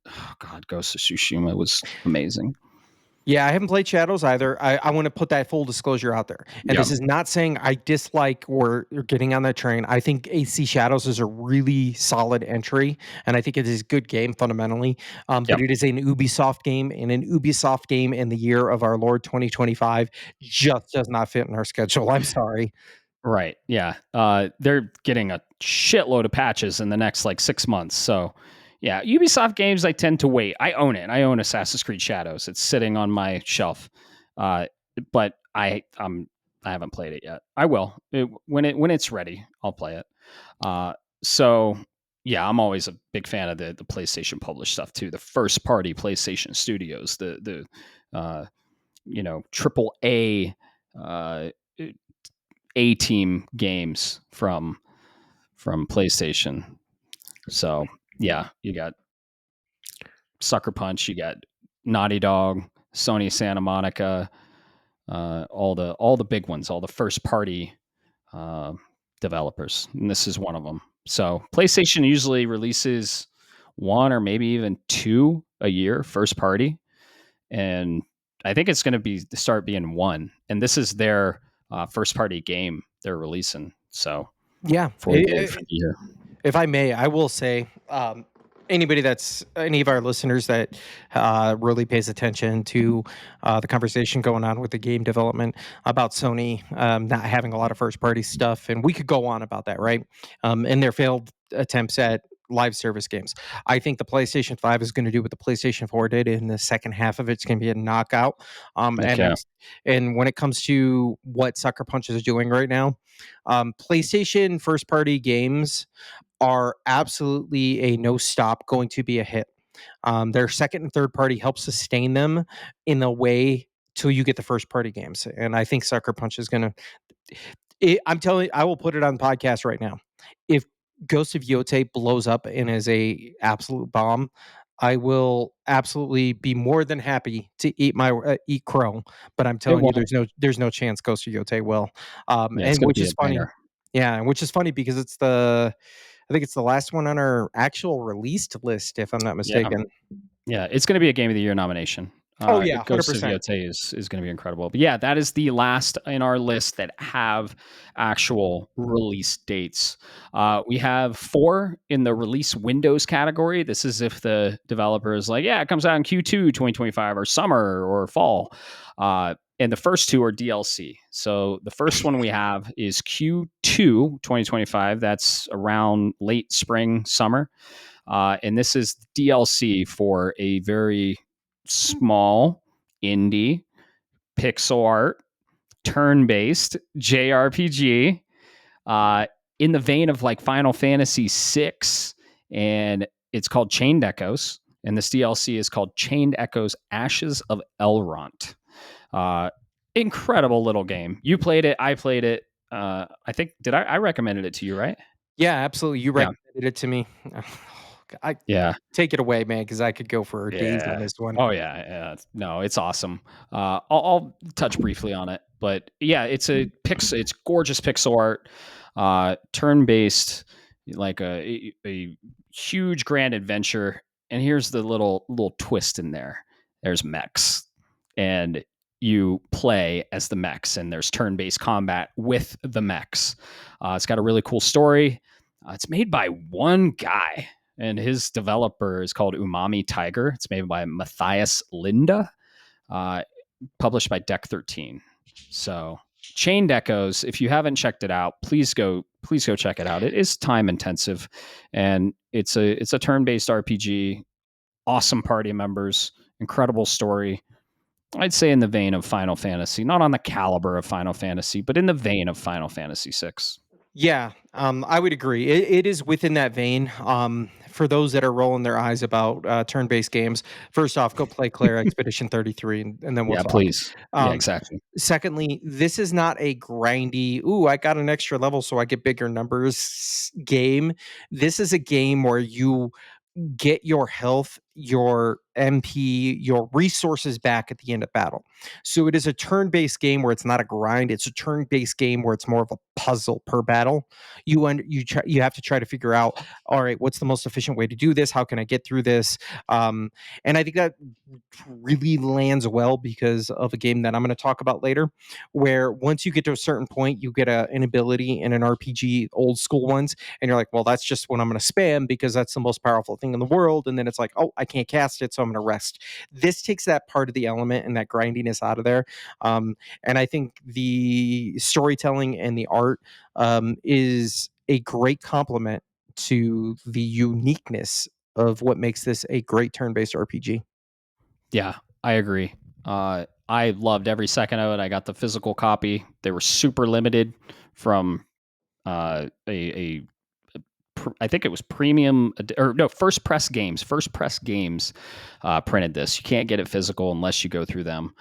S1: Oh God, Ghost of Tsushima was amazing.
S2: Yeah, I haven't played Shadows either. I want to put that full disclosure out there. And
S1: Yeah.
S2: this is not saying I dislike or getting on that train. I think AC Shadows is a really solid entry, and I think it is a good game fundamentally. But
S1: Yep.
S2: it is an Ubisoft game, and an Ubisoft game in the year of our Lord 2025 just does not fit in our schedule. I'm sorry.
S1: Right. Yeah. They're getting a shitload of patches in the next like 6 months. So, yeah, Ubisoft games I tend to wait. I own it. I own Assassin's Creed Shadows. It's sitting on my shelf, but I haven't played it yet. I will when it's ready. I'll play it. So yeah, I'm always a big fan of the PlayStation published stuff too. The first party PlayStation Studios, the triple uh, A team games from PlayStation. So yeah, you got Sucker Punch, you got Naughty Dog, Sony Santa Monica, all the big ones, all the first party uh, developers, and this is one of them. So PlayStation usually releases one or maybe even two a year, first party, and I think it's going to be start being one. And this is their first party game they're releasing. So
S2: Yeah.
S1: for the year.
S2: If I may, I will say, anybody that's any of our listeners that really pays attention to the conversation going on with the game development about Sony not having a lot of first party stuff, and we could go on about that, right? And their failed attempts at live service games. I think the PlayStation 5 is going to do what the PlayStation 4 did in the second half of it's going to be a knockout.
S1: Heck yeah.
S2: And when it comes to what Sucker Punch is doing right now, PlayStation first party games are absolutely a no stop going to be a hit. Their second and third party helps sustain them in a way till you get the first party games. And I think Sucker Punch is going to. I'm telling you, I will put it on the podcast right now. If Ghost of Yote blows up and is a absolute bomb, I will absolutely be more than happy to eat crow. But I'm
S1: It
S2: telling you,
S1: won't.
S2: there's no chance Ghost of Yote will.
S1: Yeah, it's
S2: And
S1: going to
S2: which
S1: be a
S2: is funny.
S1: banger.
S2: Yeah, which is funny because I think it's the last one on our actual released list, if I'm not
S1: Yeah.
S2: mistaken.
S1: Yeah, it's going to be a Game of the Year nomination.
S2: Oh yeah,
S1: Ghost of
S2: 100%.
S1: Yote is going to be incredible. But yeah, that is the last in our list that have actual release dates. We have 4 in the release windows category. This is if the developer is like, yeah, it comes out in Q2 2025 or summer or fall. And the first 2 are DLC. So the first one we have is Q2 2025. That's around late spring, summer. And this is DLC for a very small indie pixel art turn-based JRPG in the vein of like Final Fantasy VI, and it's called Chained Echoes. And this DLC is called Chained Echoes: Ashes of Elrond. Uh, Incredible little game. You played it. I played it. I think I recommended it to you, right?
S2: Yeah, absolutely. You
S1: Yeah.
S2: recommended it to me. I
S1: Yeah.
S2: take it away, man, because I could go for days on
S1: Yeah.
S2: this one.
S1: Oh yeah. Yeah. No, it's awesome. I'll touch briefly on it, but yeah, it's gorgeous pixel art, turn based, like a huge grand adventure. And here's the little twist in there. There's mechs, and you play as the mechs, and there's turn-based combat with the mechs. It's got a really cool story. It's made by one guy, and his developer is called Umami Tiger. It's made by Matthias Linda, published by Deck 13. So Chained Echoes, if you haven't checked it out, please go check it out. It is time intensive, and it's a turn-based RPG. Awesome party members, incredible story. I'd say in the vein of Final Fantasy, not on the caliber of Final Fantasy, but in the vein of Final Fantasy VI.
S2: Yeah, I would agree. It is within that vein. For those that are rolling their eyes about turn-based games, first off, go play Clair Expedition 33, and then we'll
S1: Yeah,
S2: talk.
S1: please. Yeah,
S2: Um,
S1: exactly.
S2: Secondly, this is not a grindy, ooh, I got an extra level so I get bigger numbers game. This is a game where you get your health, your MP, your resources back at the end of battle. So it is a turn-based game where it's not a grind. It's a turn-based game where it's more of a puzzle per battle. You have to try to figure out, all right, what's the most efficient way to do this? How can I get through this? And I think that really lands well because of a game that I'm going to talk about later, where once you get to a certain point, you get an ability in an RPG, old school ones, and you're like, well, that's just what I'm going to spam because that's the most powerful thing in the world. And then it's like, oh, I can't cast it, so I'm going to rest. This takes that part of the element and that grindiness out of there. And I think the storytelling and the art is a great complement to the uniqueness of what makes this a great turn-based RPG.
S1: Yeah, I agree. I loved every second of it. I got the physical copy. They were super limited from a I think it was premium or no, First Press Games. First Press Games printed this. You can't get it physical unless you go through them.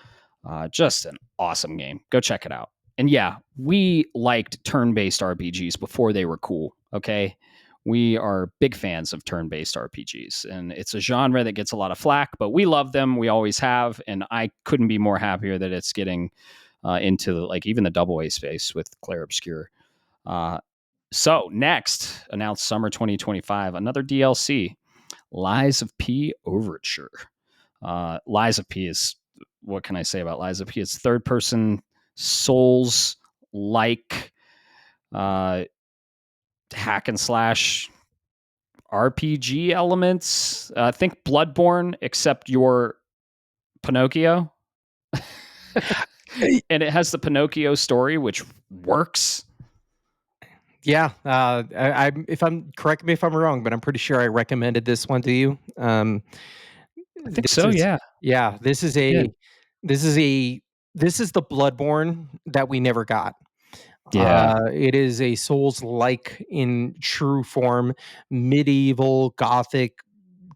S1: Just an awesome game. Go check it out. And yeah, we liked turn-based RPGs before they were cool. Okay, we are big fans of turn-based RPGs, and it's a genre that gets a lot of flack, but we love them. We always have, and I couldn't be more happier that it's getting into like even the double A space with Clair Obscur. So next, announced summer 2025, another DLC, Lies of P Overture. Lies of P is, what can I say about Lies of P? It's third person Souls like hack and slash RPG elements. Think Bloodborne, except you're Pinocchio. And it has the Pinocchio story, which works.
S2: Yeah, if I'm correct me if I'm wrong, but I'm pretty sure I recommended this one to you.
S1: I think
S2: This
S1: so.
S2: is
S1: Yeah.
S2: yeah,
S1: Yeah.
S2: this is a this is the Bloodborne that we never got.
S1: Yeah.
S2: It is a Souls-like in true form, medieval Gothic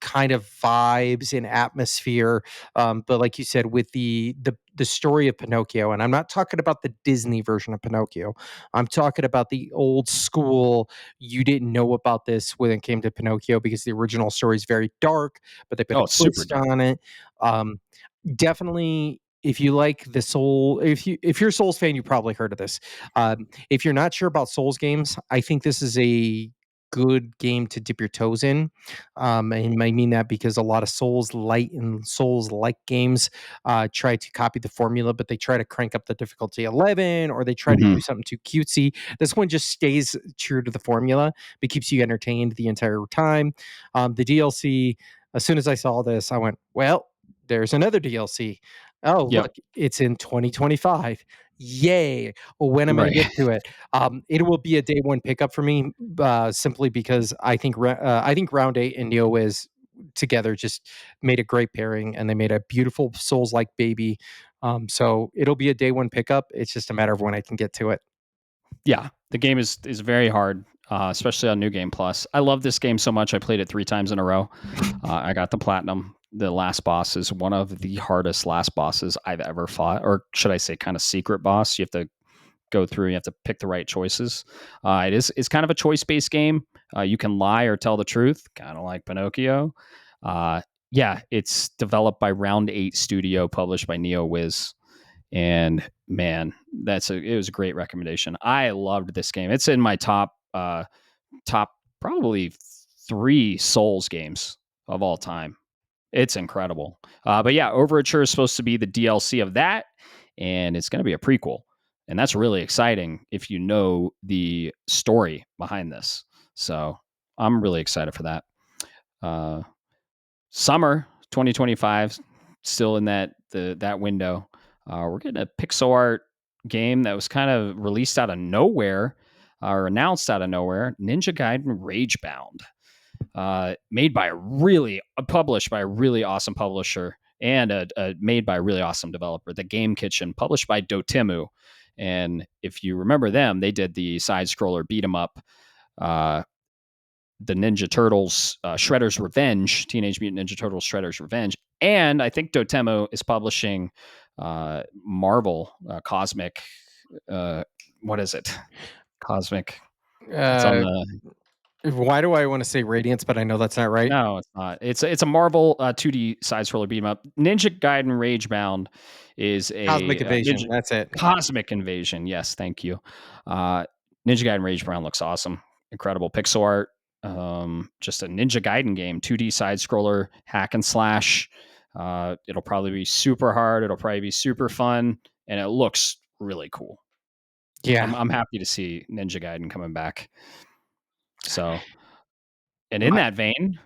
S2: kind of vibes and atmosphere. But like you said, with the story of Pinocchio, and I'm not talking about the Disney version of Pinocchio. I'm talking about the old school. You didn't know about this when it came to Pinocchio because the original story is very dark, but they put a
S1: Oh, it's super
S2: twist
S1: dark.
S2: on it. Um, Definitely. If you like the Soul, if you're a Souls fan, you probably heard of this. If you're not sure about Souls games, I think this is a good game to dip your toes in. And I mean that because a lot of Souls light and Souls like games try to copy the formula, but they try to crank up the difficulty 11 or they try to
S1: Mm-hmm.
S2: do something too cutesy. This one just stays true to the formula, but keeps you entertained the entire time. The DLC, as soon as I saw this, I went, well, there's another DLC. Oh,
S1: Yep.
S2: look, it's in 2025. Yay. Well, when am I going to
S1: Right.
S2: get to it? It will be a day one pickup for me, simply because I think Round 8 and NeoWiz together just made a great pairing, and they made a beautiful Souls-like baby. So it'll be a day one pickup. It's just a matter of when I can get to it.
S1: Yeah. The game is very hard, especially on New Game Plus. I love this game so much. I played it 3 times in a row. I got the platinum. The last boss is one of the hardest last bosses I've ever fought, or should I say, kind of secret boss. You have to go through. You have to pick the right choices. It's kind of a choice based game. You can lie or tell the truth, kind of like Pinocchio. Yeah, it's developed by Round 8 Studio, published by NeoWiz. And man, it was a great recommendation. I loved this game. It's in my top probably 3 Souls games of all time. It's incredible. But yeah, Overture is supposed to be the DLC of that. and it's going to be a prequel. And that's really exciting if you know the story behind this. So I'm really excited for that. Summer 2025, still in that window. We're getting a pixel art game that was kind of released out of nowhere, or announced out of nowhere. Ninja Gaiden Ragebound, published by a really awesome publisher, and made by a really awesome developer. The Game Kitchen, published by Dotemu. And if you remember them, they did the side scroller beat 'em up, the Ninja Turtles, Shredder's Revenge, Teenage Mutant Ninja Turtles Shredder's Revenge. And I think Dotemu is publishing Marvel Cosmic. What is it? Cosmic. It's on the.
S2: Why do I want to say Radiance, but I know that's not right?
S1: No, it's not. It's a Marvel 2D side scroller beat 'em up. Ninja Gaiden Ragebound is
S2: Cosmic
S1: a
S2: Invasion. That's it.
S1: Cosmic Invasion. Yes, thank you. Ninja Gaiden Ragebound looks awesome. Incredible pixel art. Just a Ninja Gaiden game, 2D side scroller, hack and slash. It'll probably be super hard. It'll probably be super fun, and it looks really cool.
S2: Yeah,
S1: I'm happy to see Ninja Gaiden coming back. So, and in that vein,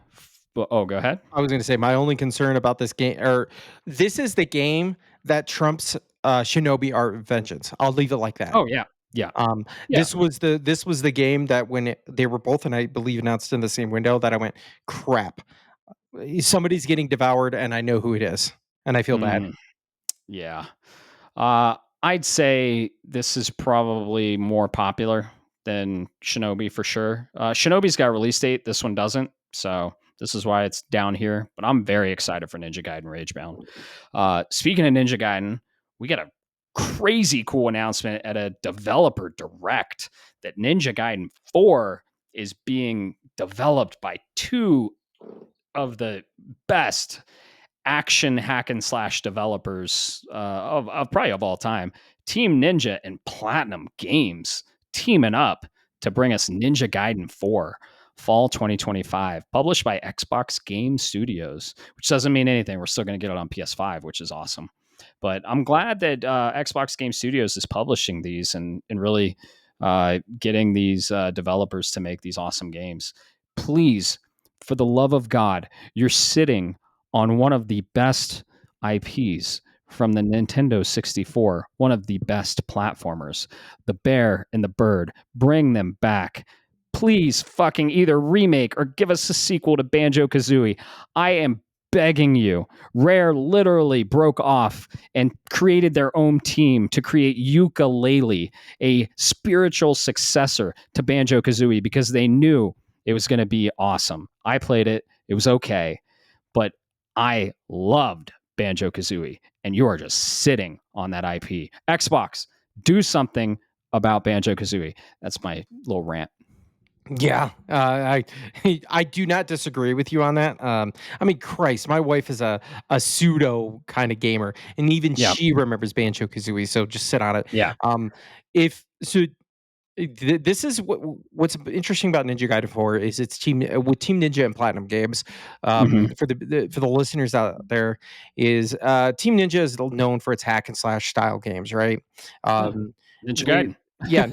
S1: go ahead.
S2: I was going to say my only concern about this game, or this is the game that trumps Shinobi Art of Vengeance. I'll leave it like that.
S1: Oh yeah, yeah.
S2: This was the game that when they were both, and I believe announced in the same window, that I went, crap, somebody's getting devoured, and I know who it is, and I feel bad.
S1: Yeah. I'd say this is probably more popular than Shinobi for sure. Shinobi's got a release date. This one doesn't. So this is why it's down here. But I'm very excited for Ninja Gaiden Ragebound. Speaking of Ninja Gaiden, we got a crazy cool announcement at a developer direct that Ninja Gaiden 4 is being developed by two of the best action hack and slash developers of probably of all time, Team Ninja and Platinum Games teaming up to bring us Ninja Gaiden 4 fall 2025, published by Xbox Game Studios, which doesn't mean anything. We're still going to get it on PS5, which is awesome. But I'm glad that Xbox Game Studios is publishing these and really getting these developers to make these awesome games. Please, for the love of God, you're sitting on one of the best IPs from the Nintendo 64, one of the best platformers. The Bear and the Bird, bring them back. Please fucking either remake or give us a sequel to Banjo-Kazooie. I am begging you. Rare literally broke off and created their own team to create Yooka-Laylee, a spiritual successor to Banjo-Kazooie, because they knew it was going to be awesome. I played it. It was okay. But I loved Banjo-Kazooie, and you are just sitting on that IP. Xbox, do something about Banjo-Kazooie. That's my little rant.
S2: Yeah, I do not disagree with you on that. I mean, Christ, my wife is a pseudo kind of gamer, and even she remembers Banjo Kazooie. So just sit on it.
S1: Yeah.
S2: If so, this is what's interesting about Ninja Gaiden 4 is it's with Team Ninja and Platinum Games. For the listeners out there, is Team Ninja is known for its hack and slash style games, right?
S1: Ninja Gaiden.
S2: Yeah,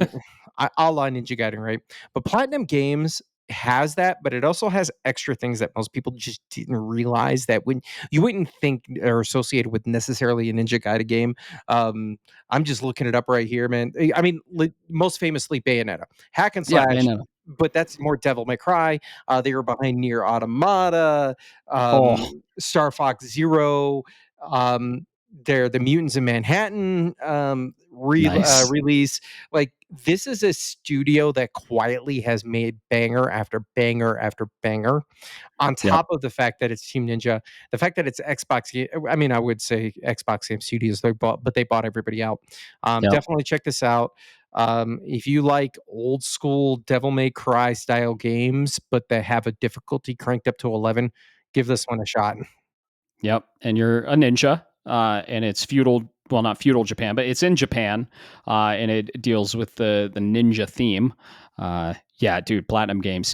S2: a la Ninja Gaiden, right? But Platinum Games has that, but it also has extra things that most people just didn't realize that when you wouldn't think are associated with necessarily a Ninja Gaiden game. I'm just looking it up right here, man. I mean, most famously Bayonetta, hack and slash, but that's more Devil May Cry. They were behind Nier Automata, Star Fox Zero. They're the Mutants in Manhattan release. Like, this is a studio that quietly has made banger after banger after banger. On top of the fact that it's Team Ninja, the fact that it's Xbox. I mean, I would say Xbox Game Studios, they bought everybody out. Definitely check this out. If you like old school Devil May Cry style games, but that have a difficulty cranked up to 11, give this one a shot.
S1: Yep, and you're a ninja, and it's feudal. Well, not feudal Japan, but it's in Japan, and it deals with the ninja theme. Yeah, dude, Platinum Games,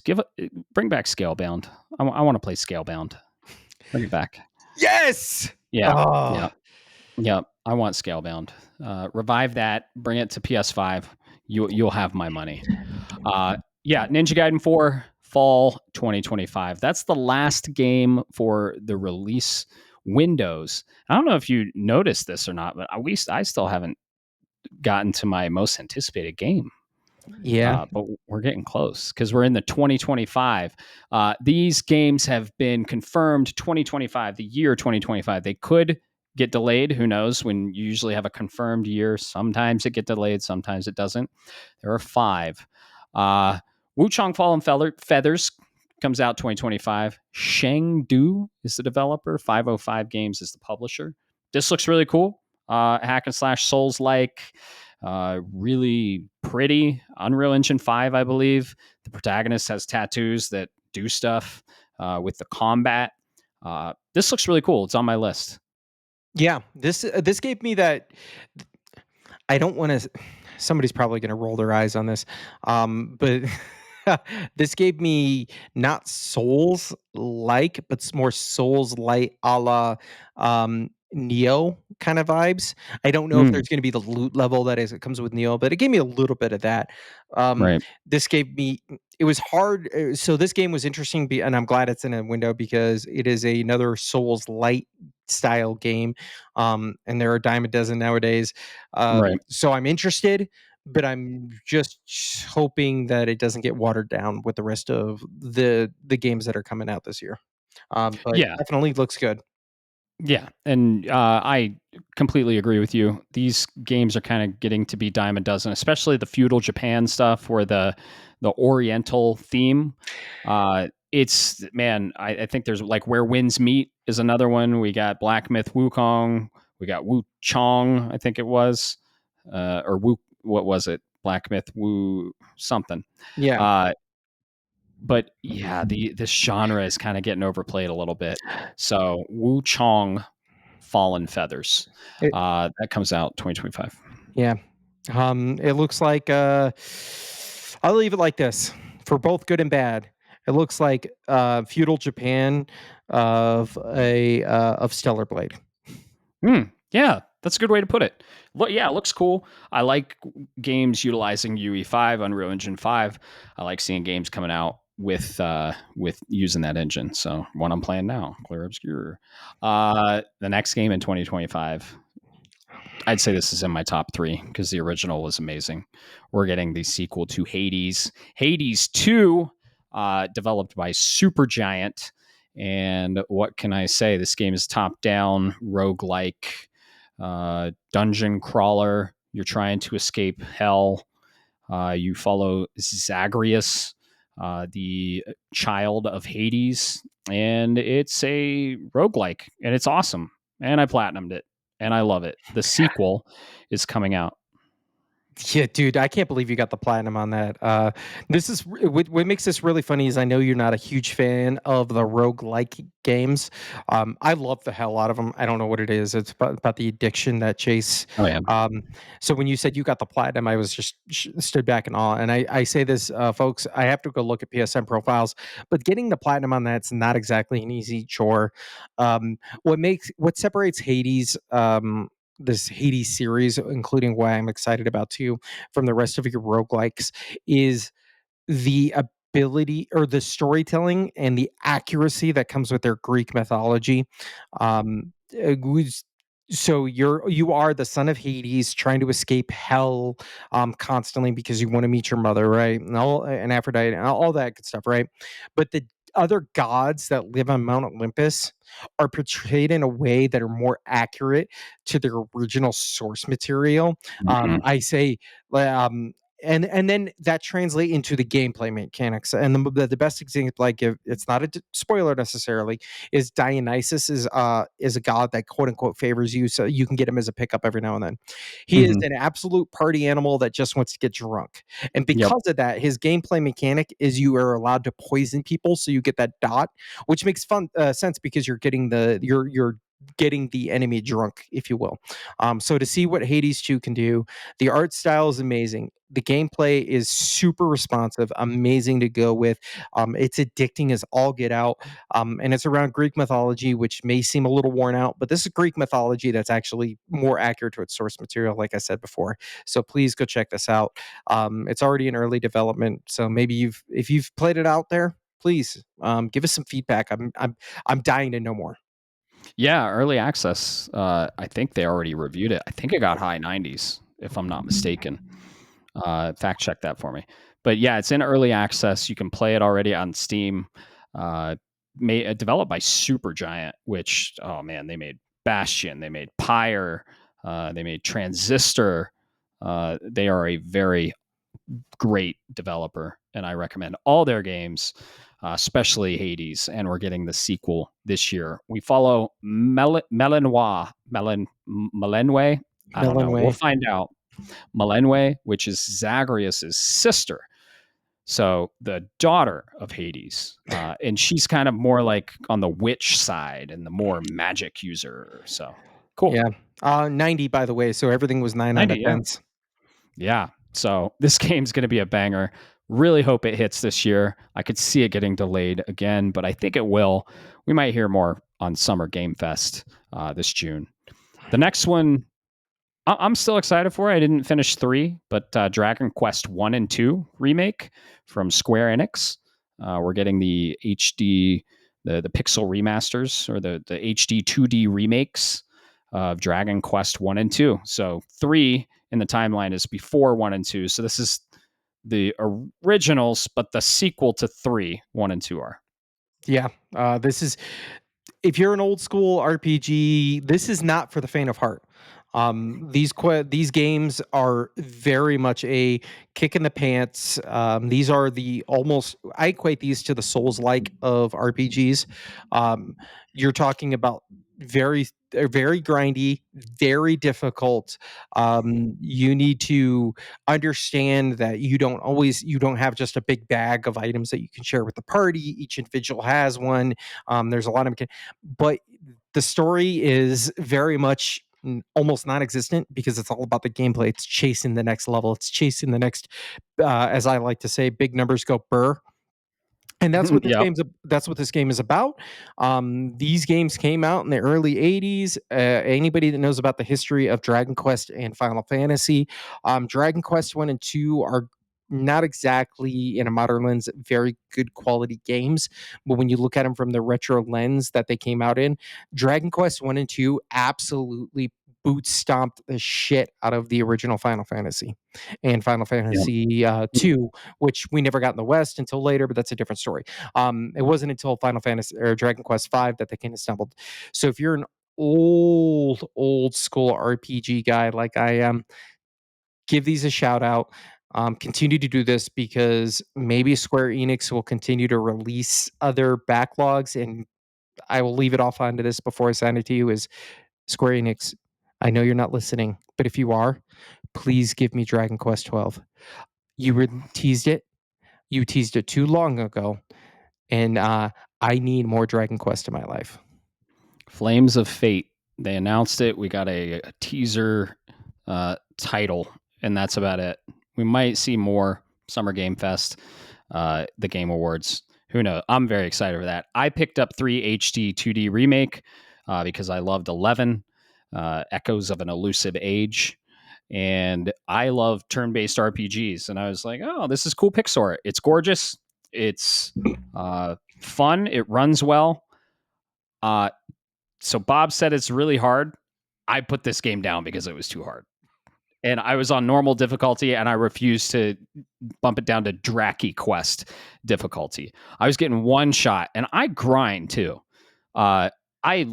S1: bring back Scalebound. I want to play Scalebound. Bring it back.
S2: Yes.
S1: Yeah. Yep, I want Scalebound. Revive that, bring it to PS5. You'll have my money. Yeah, Ninja Gaiden 4 fall 2025. That's the last game for the release windows. I don't know if you noticed this or not, but I still haven't gotten to my most anticipated game.
S2: Yeah.
S1: But we're getting close because we're in the 2025. These games have been confirmed 2025, the year 2025. They could get delayed. Who knows? When you usually have a confirmed year, sometimes it get delayed, sometimes it doesn't. There are 5. Wu Chong Fallen Feathers comes out 2025. Shengdu is the developer. 505 Games is the publisher. This looks really cool. Hack and slash Souls like. Really pretty. Unreal Engine 5, I believe. The protagonist has tattoos that do stuff with the combat. This looks really cool. It's on my list.
S2: Yeah, this gave me that. I don't want to. Somebody's probably going to roll their eyes on this, but this gave me not Souls like, but more Souls light, a la Neo kind of vibes. I don't know if
S1: Mm,
S2: there's going to be the loot level that is it comes with Neo, but it gave me a little bit of that. Um,
S1: right.
S2: this gave me. It was hard. So this game was interesting, and I'm glad it's in a window because it is another Souls light style game, and there are a dime a dozen nowadays.
S1: Right.
S2: So I'm interested, but I'm just hoping that it doesn't get watered down with the rest of the games that are coming out this year. But
S1: Yeah.
S2: definitely looks good.
S1: Yeah, and I completely agree with you. These games are kind of getting to be dime a dozen, especially the feudal Japan stuff or the Oriental theme. It's man, I think there's like Where Winds Meet is another one. We got Black Myth Wukong. We got Wu Chong, I think it was, or Wu. What was it? Black Myth Wu something.
S2: Yeah.
S1: Uh, but yeah, this genre is kind of getting overplayed a little bit. So Wu Chong Fallen Feathers.
S2: It,
S1: That comes out 2025.
S2: yeah. It looks like I'll leave it like this for both good and bad. It looks like feudal Japan of Stellar Blade.
S1: Yeah, that's a good way to put it. Look, yeah, it looks cool. I like games utilizing UE5, Unreal Engine 5. I like seeing games coming out with using that engine. So one I'm playing now, Clair Obscure. The next game in 2025, I'd say this is in my top 3 because the original was amazing. We're getting the sequel to Hades, Hades 2, developed by Supergiant. And what can I say? This game is top down, roguelike, dungeon crawler. You're trying to escape hell. You follow Zagreus, the child of Hades, and it's a roguelike, and it's awesome. And I platinumed it, and I love it. The sequel is coming out.
S2: Yeah, dude, I can't believe you got the platinum on that. This is what makes this really funny is I know you're not a huge fan of the roguelike games. I love the hell out of them. I don't know what it is. It's about the addiction that chase.
S1: Oh yeah.
S2: So when you said you got the platinum, I was just stood back in awe. And I say this, folks, I have to go look at PSN profiles, but getting the platinum on that's not exactly an easy chore. What separates Hades this Hades series, including why I'm excited about too, from the rest of your roguelikes, is the ability or the storytelling and the accuracy that comes with their Greek mythology. So you are the son of Hades trying to escape hell constantly because you want to meet your mother, right? And Aphrodite and all that good stuff, right? But the other gods that live on Mount Olympus are portrayed in a way that are more accurate to their original source material.
S1: Mm-mm.
S2: I say um, and then that translate into the gameplay mechanics. And the best example, like if it's not a spoiler necessarily, is Dionysus is a god that quote unquote favors you, so you can get him as a pickup every now and then. He is
S1: Mm-hmm.
S2: an absolute party animal that just wants to get drunk, and
S1: Yep.
S2: because of that, his gameplay mechanic is you are allowed to poison people, so you get that dot, which makes fun sense because you're getting getting the enemy drunk, if you will. So to see what Hades 2 can do, the art style is amazing. The gameplay is super responsive, amazing to go with. It's addicting as all get out. And it's around Greek mythology, which may seem a little worn out, but this is Greek mythology that's actually more accurate to its source material, like I said before. So please go check this out. It's already in early development, so maybe if you've played it out there, please give us some feedback. I'm dying to know more.
S1: Yeah, early access. I think they already reviewed it. I think it got high 90s, if I'm not mistaken. Fact check that for me. But yeah, it's in early access. You can play it already on Steam. Developed by Supergiant, which, oh man, they made Bastion, they made Pyre, they made Transistor. They are a very great developer, and I recommend all their games, especially Hades. And we're getting the sequel this year. We follow Melenway. I don't know. We'll
S2: Way.
S1: find out. Melenway, which is Zagreus's sister. So the daughter of Hades, and she's kind of more like on the witch side and the more magic user. So cool.
S2: Yeah. 90, by the way. So everything was 9 out
S1: 90,
S2: of
S1: yeah.
S2: 10s.
S1: Yeah. So this game's going to be a banger. Really hope it hits this year. I could see it getting delayed again, but I think it will. We might hear more on Summer Game Fest this June. The next one, I'm still excited for. I didn't finish 3, but Dragon Quest 1 and 2 remake from Square Enix. We're getting the HD, the pixel remasters, or the HD 2D remakes of Dragon Quest 1 and 2. So 3 in the timeline is before 1 and 2. So this is the originals, but the sequel to 3, 1 and 2 are.
S2: Yeah. This is, if you're an old school RPG, this is not for the faint of heart. These games are very much a kick in the pants. These are the almost, I equate these to the Souls like of RPGs. You're talking about very grindy, very difficult. You need to understand that you don't have just a big bag of items that you can share with the party. Each individual has one. There's a lot of, but the story is very much almost non-existent because it's all about the gameplay. It's chasing the next level. It's chasing the next, as I like to say, big numbers go burr. And
S1: Yep.
S2: that's what this game is about. These games came out in the early 80s. Anybody that knows about the history of Dragon Quest and Final Fantasy, Dragon Quest 1 and 2 are not exactly, in a modern lens, very good quality games. But when you look at them from the retro lens that they came out in, Dragon Quest 1 and 2 absolutely boot stomped the shit out of the original Final Fantasy and Final
S1: Yep.
S2: Fantasy 2, which we never got in the West until later, but that's a different story. It wasn't until Final Fantasy or Dragon Quest 5 that they kind of stumbled. So if you're an old school RPG guy like I am, give these a shout out. Continue to do this because maybe Square Enix will continue to release other backlogs, and I will leave it off onto this before I sign it to you. Is Square Enix? I know you're not listening, but if you are, please give me Dragon Quest 12. Teased it. You teased it too long ago, and I need more Dragon Quest in my life.
S1: Flames of Fate. They announced it. We got a teaser title, and that's about it. We might see more Summer Game Fest, the Game Awards. Who knows? I'm very excited for that. I picked up 3 HD 2D remake because I loved 11, Echoes of an Elusive Age, and I love turn-based RPGs. And I was like, oh, this is cool pixel art. It's gorgeous. It's fun. It runs well. So Bob said it's really hard. I put this game down because it was too hard. And I was on normal difficulty, and I refused to bump it down to Draki Quest difficulty. I was getting one shot, and I grind too. I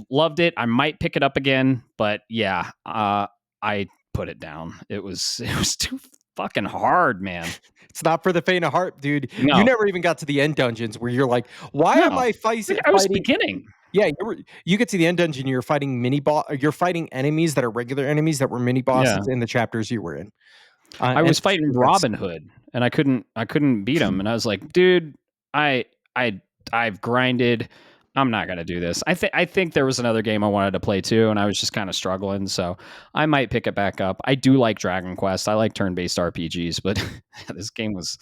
S1: loved it. I might pick it up again, but yeah, I put it down. It was too fucking hard, man.
S2: It's not for the faint of heart, dude. You
S1: No,
S2: never even got to the end dungeons where you're like, why am
S1: no.
S2: I fighting?
S1: I was beginning.
S2: Yeah, you get to the end dungeon, you're fighting you're fighting enemies that are regular enemies that were mini
S1: Yeah,
S2: bosses in the chapters you were in.
S1: I
S2: And
S1: was fighting Robin Hood, and I couldn't beat him, and I was like, dude, I I've grinded. I'm not gonna do this. I think there was another game I wanted to play too, and I was just kind of struggling, so I might pick it back up. I do like Dragon Quest. I like turn-based RPGs, but this game was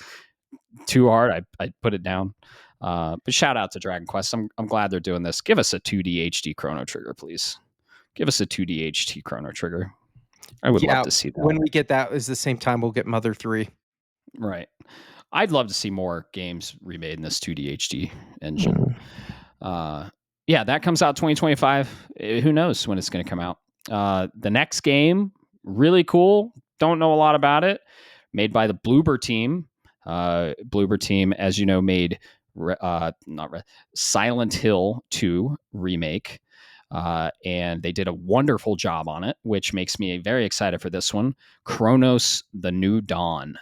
S1: too hard. I put it down. But shout out to Dragon Quest. I'm glad they're doing this. Give us a 2D HD Chrono Trigger, please. Give us a 2D HD Chrono Trigger. I would love
S2: Yeah,
S1: to see that.
S2: when we get that is the same time we'll get Mother 3.
S1: Right. I'd love to see more games remade in this 2D HD engine.
S2: Mm.
S1: Yeah, that comes out 2025. Who knows when it's going to come out? The next game, really cool. Don't know a lot about it. Made by the Bloober team. Bloober team, as you know, made Silent Hill 2 remake. And they did a wonderful job on it, which makes me very excited for this one. Chronos: The New Dawn.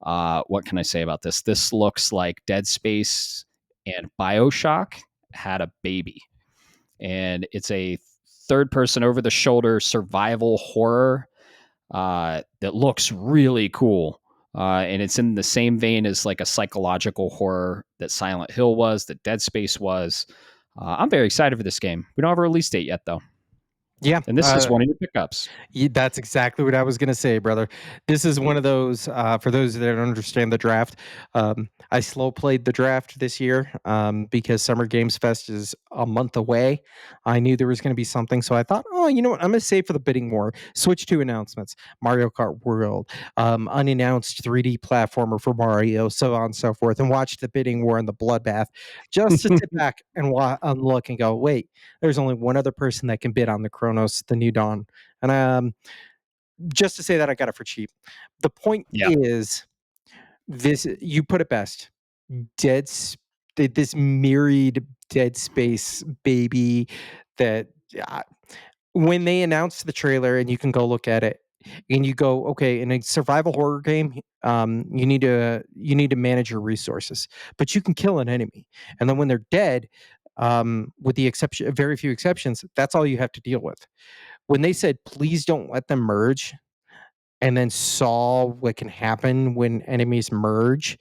S1: What can I say about this? This looks like Dead Space and BioShock had a baby. And it's a third person over the shoulder survival horror that looks really cool. And it's in the same vein as like a psychological horror that Silent Hill was, that Dead Space was. I'm very excited for this game. We don't have a release date yet, though.
S2: Yeah,
S1: And this is one of your pickups.
S2: that's exactly what I was going to say, brother. This is one of those, for those that don't understand the draft, I slow played the draft this year because Summer Games Fest is a month away. I knew there was going to be something, so I thought, oh, you know what? I'm going to save for the bidding war. Switch to announcements, Mario Kart World, unannounced 3D platformer for Mario, so on and so forth, and watch the bidding war and the bloodbath just to sit back and look and go, wait, there's only one other person that can bid on the Chronos, the New Dawn. And just to say that I got it for cheap. The point is, this you put it best. This myriad Dead Space baby that when they announced the trailer and you can go look at it and you go, okay, in a survival horror game, you need to manage your resources, but you can kill an enemy, and then when they're dead, with the exception, very few exceptions, that's all you have to deal with. When they said, please don't let them merge, and then saw what can happen when enemies merge,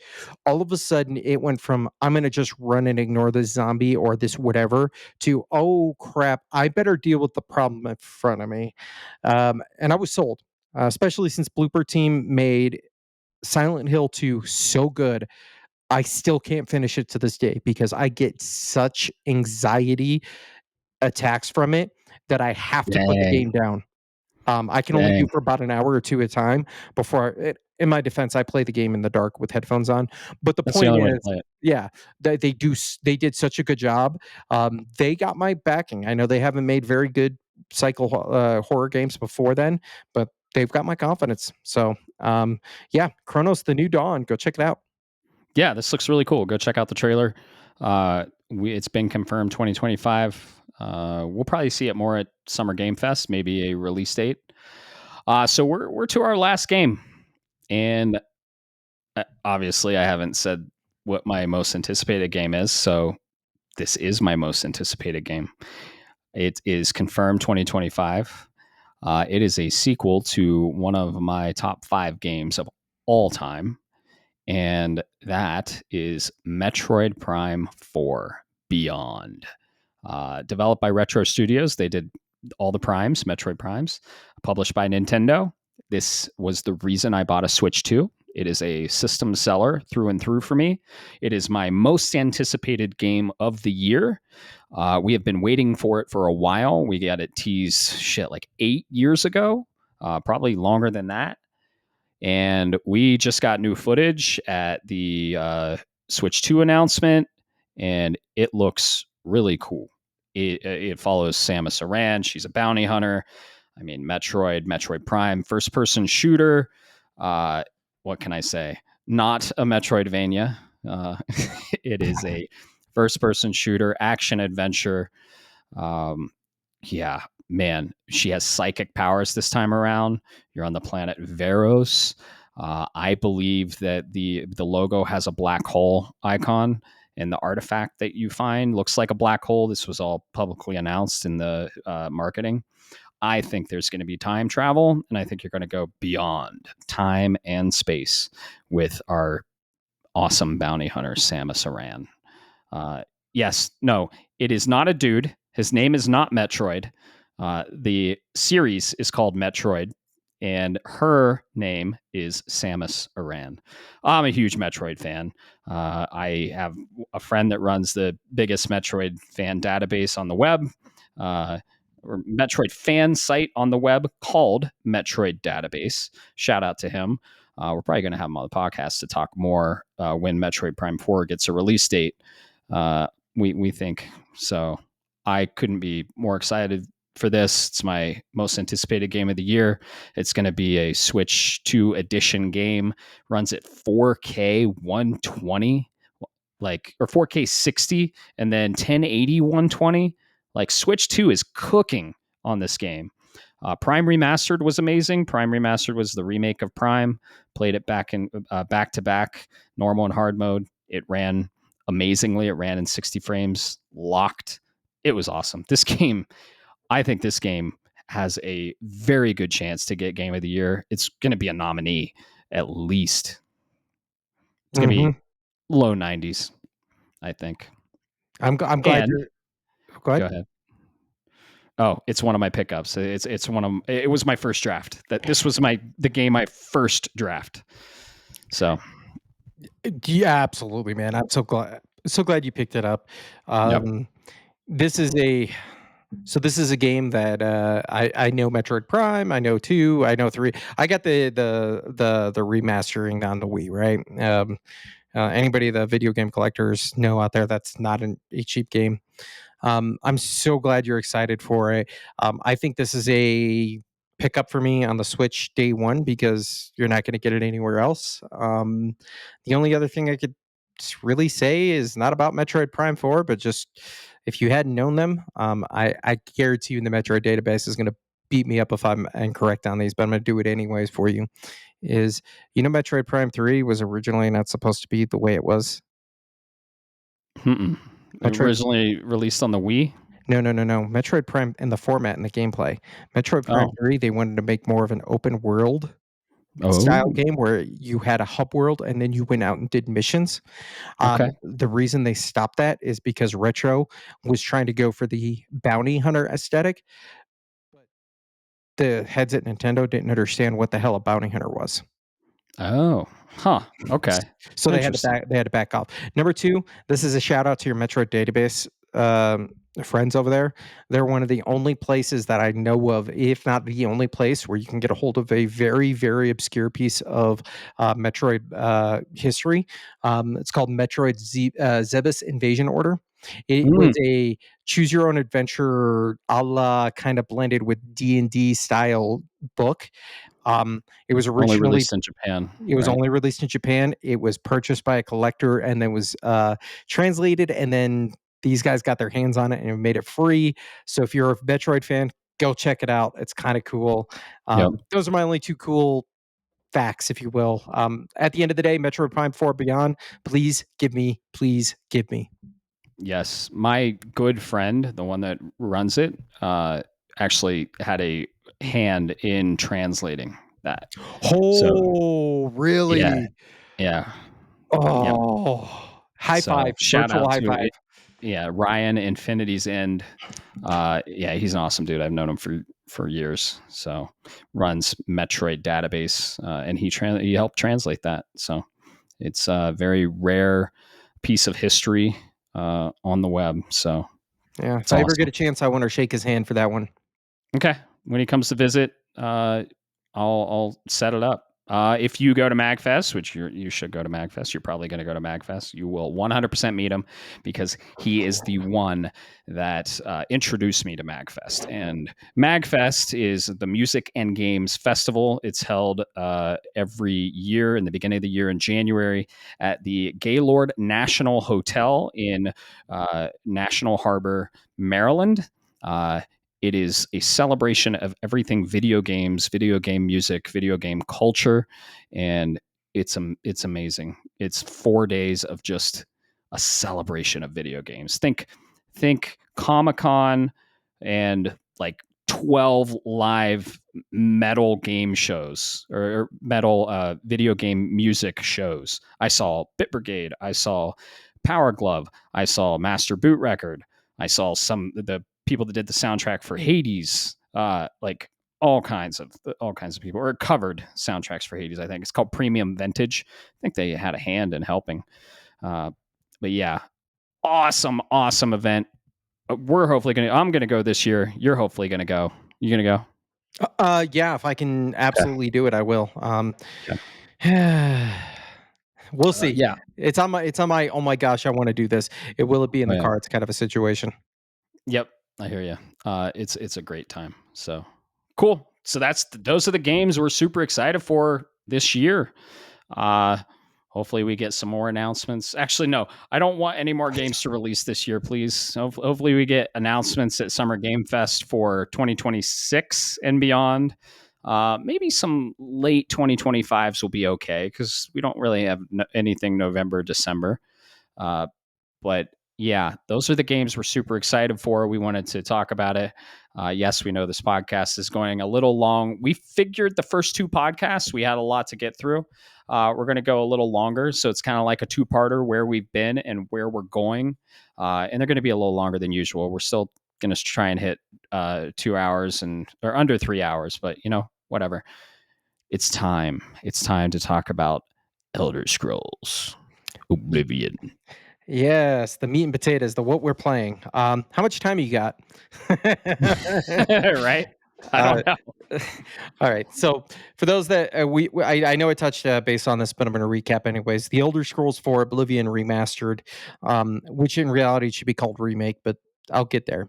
S2: all of a sudden it went from, I'm going to just run and ignore this zombie or this whatever, to, oh crap, I better deal with the problem in front of me. And I was sold, especially since Blooper Team made Silent Hill 2 so good. I still can't finish it to this day because I get such anxiety attacks from it that I have to put the game down. I can only do for about an hour or two at a time before in my defense, I play the game in the dark with headphones on. But the
S1: That's the
S2: point
S1: only way to
S2: is,
S1: play it.
S2: yeah, they did such a good job. They got my backing. I know they haven't made very good horror games before then, but they've got my confidence. So, yeah, Chronos: The New Dawn. Go check it out.
S1: Yeah, this looks really cool. Go check out the trailer. It's been confirmed 2025. We'll probably see it more at Summer Game Fest, maybe a release date. So we're to our last game, and obviously I haven't said what my most anticipated game is. So this is my most anticipated game. It is confirmed 2025. It is a sequel to one of my top 5 games of all time, and that is Metroid Prime 4 Beyond. Developed by Retro Studios. They did all the Primes, Metroid Primes, published by Nintendo. This was the reason I bought a Switch 2. It is a system seller through and through for me. It is my most anticipated game of the year. We have been waiting for it for a while. We got it teased, like 8 years ago, probably longer than that. And we just got new footage at the Switch 2 announcement, and it looks really cool. It follows Samus Aran. She's a bounty hunter. I mean, Metroid Prime, first person shooter. What can I say? Not a Metroidvania. It is a first person shooter, action adventure. Yeah, man, she has psychic powers this time around. You're on the planet Veros. I believe that the logo has a black hole icon, and the artifact that you find looks like a black hole. This was all publicly announced in the marketing. I think there's going to be time travel, and I think you're going to go beyond time and space with our awesome bounty hunter, Samus Aran. Yes, no, it is not a dude. His name is not Metroid. The series is called Metroid, and her name is Samus Aran. I'm a huge Metroid fan. I have a friend that runs the biggest Metroid fan database on the web, or Metroid fan site on the web called Metroid Database. Shout out to him. We're probably going to have him on the podcast to talk more when Metroid Prime 4 gets a release date. We think so. I couldn't be more excited for this. It's my most anticipated game of the year. It's going to be a Switch 2 edition game. Runs at 4K 120, like, or 4K 60, and then 1080 120. Like, Switch 2 is cooking on this game. Prime Remastered was amazing. Prime Remastered was the remake of Prime. Played it back to back, normal and hard mode. It ran amazingly. It ran in 60 frames, locked. It was awesome. This game, I think this game has a very good chance to get Game of the Year. It's going to be a nominee at least. It's going to be low 90s, I think.
S2: I'm glad
S1: And
S2: you're. Go ahead.
S1: go ahead. Oh, it's one of my pickups. It was my first draft. This was the game I first draft. So
S2: Yeah, absolutely, man. I'm so glad you picked it up.
S1: yep.
S2: This is a game that I know Metroid Prime, I know 2, I know 3. I got the remastering on the Wii, right? Anybody the video game collectors know out there, that's not a cheap game. I'm so glad you're excited for it. I think this is a pickup for me on the Switch day one because you're not going to get it anywhere else. The only other thing I could really say is not about Metroid Prime 4, but just if you hadn't known them, I guarantee you the Metroid database is going to beat me up if I'm incorrect on these, but I'm going to do it anyways for you. Metroid Prime 3 was originally not supposed to be the way it was. Metroid
S1: Originally released on the Wii.
S2: No. Metroid Prime and the format and the gameplay. Metroid Prime
S1: Oh.
S2: 3, they wanted to make more of an open world style
S1: Oh.
S2: game where you had a hub world and then you went out and did missions.
S1: Okay.
S2: The reason they stopped that is because Retro was trying to go for the bounty hunter aesthetic. But the heads at Nintendo didn't understand what the hell a bounty hunter was.
S1: Oh. Huh. Okay.
S2: So they had to back off. Number 2, this is a shout out to your Metroid database friends over there. They're one of the only places that I know of, if not the only place, where you can get a hold of a very, very obscure piece of Metroid history. It's called Metroid Zebus Invasion Order. It was a choose your own adventure, a la kind of blended with D&D style book. It was
S1: Only
S2: originally
S1: released in Japan.
S2: it was
S1: right?
S2: only released in Japan. It was purchased by a collector and then was translated, and then these guys got their hands on it and made it free. So if you're a Metroid fan, go check it out. It's kind of cool.
S1: Yep.
S2: Those are my only 2 cool facts, if you will. At the end of the day, Metroid Prime 4 Beyond, please give me.
S1: Yes. My good friend, the one that runs it, actually had a hand in translating that.
S2: Oh,
S1: Yeah.
S2: really?
S1: Yeah. Yep.
S2: Oh, high
S1: So
S2: five,
S1: shout
S2: virtual
S1: out
S2: high
S1: to
S2: five.
S1: Ryan Infinity's End. Yeah, he's an awesome dude. I've known him for years. So runs Metroid database, and he helped translate that. So it's a very rare piece of history on the web. So
S2: Yeah, if
S1: it's
S2: I ever get
S1: awesome.
S2: a chance, I want to shake his hand for that one.
S1: Okay, when he comes to visit, I'll set it up. If you go to MagFest, which you should go to MagFest, you're probably going to go to MagFest. You will 100% meet him because he is the one that introduced me to MagFest. And MagFest is the Music and Games Festival. It's held every year in the beginning of the year in January at the Gaylord National Hotel in National Harbor, Maryland. It is a celebration of everything video games, video game music, video game culture, and it's amazing. It's 4 days of just a celebration of video games. Think Comic-Con and like 12 live metal game shows or metal video game music shows. I saw Bit Brigade. I saw Power Glove. I saw Master Boot Record. I saw the people that did the soundtrack for Hades. Like all kinds of people, or covered soundtracks for Hades. I think it's called Premium Vintage. I think they had a hand in helping. But yeah, awesome event. We're hopefully gonna. I'm gonna go this year. You're hopefully gonna go. You gonna go?
S2: Yeah, if I can absolutely do it, I will.
S1: Okay.
S2: We'll see.
S1: Yeah.
S2: It's on my oh my gosh, I want to do this. Will it be in the
S1: Yeah.
S2: cards kind of a situation.
S1: Yep, I hear you. It's a great time. So cool. So those are the games we're super excited for this year. Hopefully we get some more announcements. Actually, no, I don't want any more games to release this year, please. Hopefully we get announcements at Summer Game Fest for 2026 and beyond. Maybe some late 2025s will be okay because we don't really have anything November, December. But yeah, those are the games we're super excited for. We wanted to talk about it. Yes, we know this podcast is going a little long. We figured the first two podcasts, we had a lot to get through. We're going to go a little longer. So it's kind of like a two-parter, where we've been and where we're going. And they're going to be a little longer than usual. We're still going to try and hit 2 hours or under 3 hours, but whatever. It's time. It's time to talk about Elder Scrolls Oblivion.
S2: Yes, the meat and potatoes, the what we're playing. How much time you got?
S1: Right? I don't know.
S2: All right. So for those that I know I touched base on this, but I'm going to recap anyways. The Elder Scrolls 4 Oblivion Remastered, which in reality should be called Remake, but I'll get there.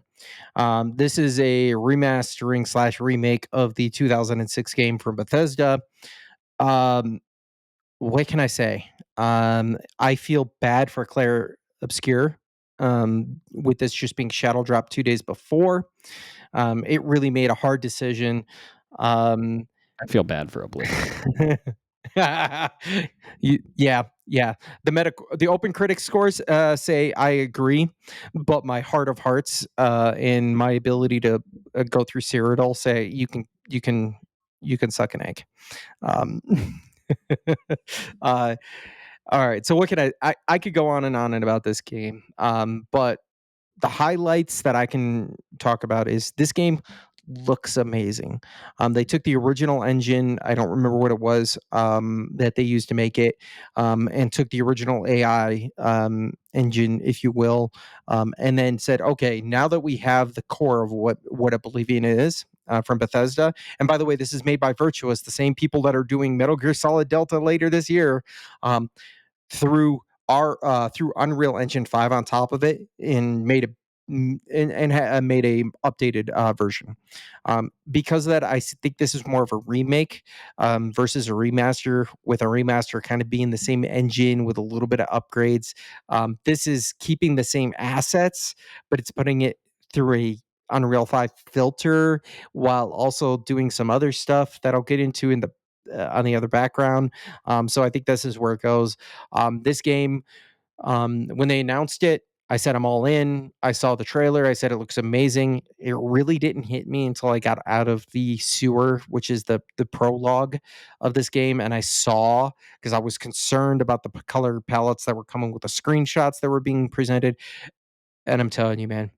S2: This is a remastering / remake of the 2006 game from Bethesda. What can I say? I feel bad for Clair Obscure, with this just being shadow dropped 2 days before. It really made a hard decision.
S1: I feel bad for Oblivion.
S2: Yeah. The Open Critics scores say I agree, but my heart of hearts and my ability to go through Cyrodiil say you can suck an egg. uh, all right. So what can I could go on and about this game. But the highlights that I can talk about is this game looks amazing. They took the original engine, I don't remember what it was, that they used to make it, and took the original AI engine, if you will, and then said, okay, now that we have the core of what Oblivion is, from Bethesda. And by the way, this is made by Virtuous, the same people that are doing Metal Gear Solid Delta later this year, through through Unreal Engine 5 on top of it, and made made a updated version. Because of that, I think this is more of a remake versus a remaster, with a remaster kind of being the same engine with a little bit of upgrades. This is keeping the same assets, but it's putting it through a Unreal 5 filter, while also doing some other stuff that I'll get into in the on the other background. So I think this is where it goes. This game, when they announced it, I said I'm all in. I saw the trailer. I said it looks amazing. It really didn't hit me until I got out of the sewer, which is the prologue of this game, and I saw, because I was concerned about the color palettes that were coming with the screenshots that were being presented. And I'm telling you, man,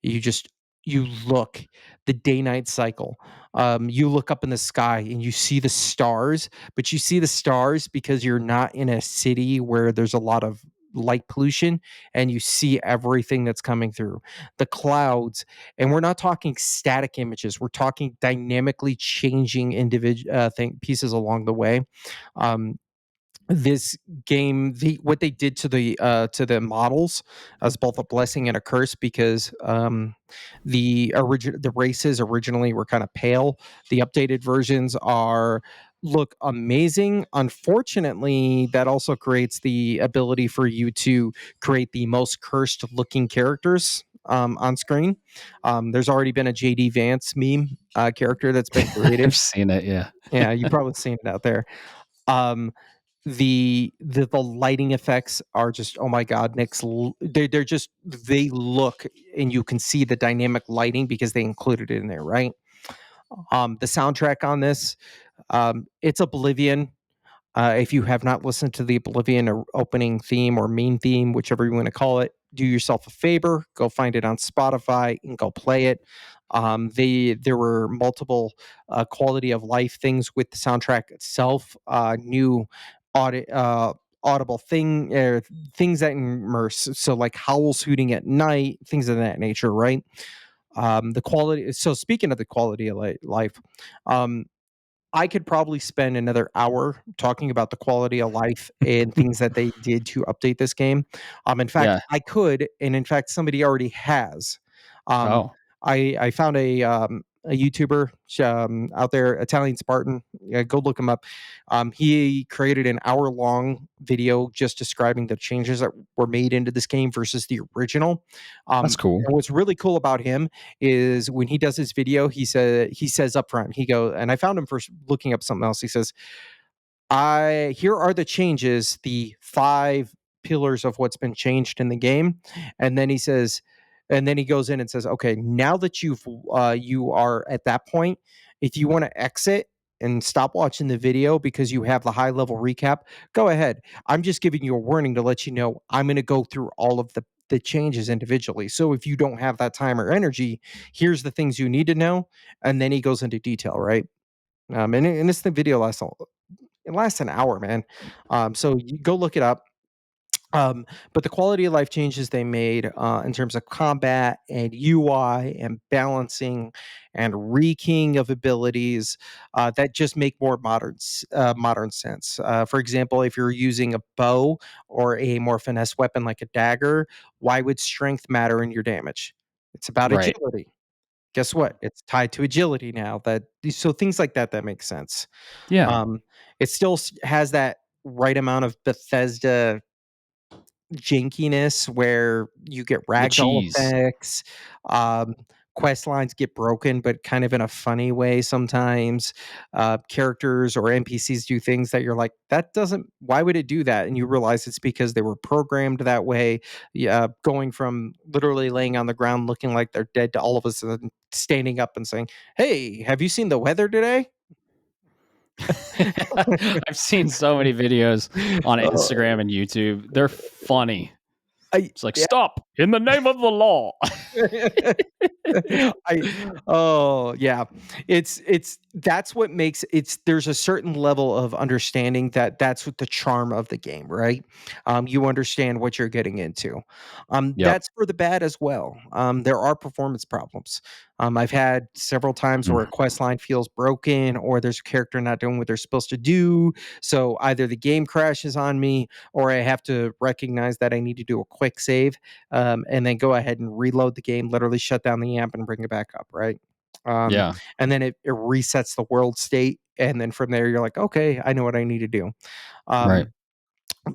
S2: you just you look the day night cycle. You look up in the sky and you see the stars, but you see the stars because you're not in a city where there's a lot of light pollution, and you see everything that's coming through the clouds. And we're not talking static images, we're talking dynamically changing individual pieces along the way. This game, what they did to the models, as both a blessing and a curse, because the races originally were kind of pale. The updated versions look amazing. Unfortunately, that also creates the ability for you to create the most cursed looking characters on screen. There's already been a JD Vance meme character that's been created.
S1: I've seen it.
S2: Yeah, you've probably seen it out there. um the lighting effects are just, oh my god, Nick's they're just, they look, and you can see the dynamic lighting because they included it in there, right? The soundtrack on this, it's Oblivion. If you have not listened to the Oblivion opening theme or main theme, whichever you want to call it, do yourself a favor, go find it on Spotify and go play it. There were multiple quality of life things with the soundtrack itself, new audit. Audible things that immerse, so like howls hooting at night, things of that nature, right? The quality. So speaking of the quality of life, um, I could probably spend another hour talking about the quality of life and things that they did to update this game. In fact,
S1: Yeah.
S2: I could, and in fact, somebody already has. Um,
S1: Oh,
S2: I found a YouTuber out there, Italian Spartan. Yeah, go look him up. He created an hour long video just describing the changes that were made into this game versus the original.
S1: that's cool.
S2: And what's really cool about him is when he does his video, he says up front, and I found him first looking up something else. He says, I here are the changes, the 5 pillars of what's been changed in the game. And then he says, and then he goes in and says, okay, now that you are at that point, if you want to exit and stop watching the video because you have the high level recap, go ahead. I'm just giving you a warning to let you know I'm going to go through all of the changes individually. So if you don't have that time or energy, here's the things you need to know. And then he goes into detail, right? And this the video lasts an hour, man. So you go look it up. But the quality of life changes they made in terms of combat and UI and balancing and rekeying of abilities that just make more modern sense. For example, if you're using a bow or a more finesse weapon like a dagger, why would strength matter in your damage? It's about
S1: Right.
S2: agility. Guess what? It's tied to agility now. So things like that make sense.
S1: Yeah.
S2: Um, it still has that right amount of Bethesda jankiness where you get
S1: The
S2: ragdoll
S1: cheese.
S2: effects. Um, Quest lines get broken, but kind of in a funny way sometimes. Characters or NPCs do things that you're like, that doesn't, why would it do that? And you realize it's because they were programmed that way. Yeah, going from literally laying on the ground looking like they're dead to all of a sudden standing up and saying, hey, have you seen the weather today?
S1: I've seen so many videos on
S2: Oh,
S1: Instagram and YouTube. They're funny.
S2: I,
S1: It's like,
S2: yeah.
S1: stop in the name of the law.
S2: I oh yeah, it's that's what makes there's a certain level of understanding that's what the charm of the game, right? You understand what you're getting into.
S1: Yep.
S2: That's for the bad as well. There are performance problems. I've had several times where a
S1: Mm.
S2: quest line feels broken or there's a character not doing what they're supposed to do. So either the game crashes on me or I have to recognize that I need to do a quick save and then go ahead and reload the game, literally shut down the amp and bring it back up, right? Um,
S1: Yeah.
S2: and then it resets the world state. And then from there, you're like, okay, I know what I need to do.
S1: Right.
S2: Um,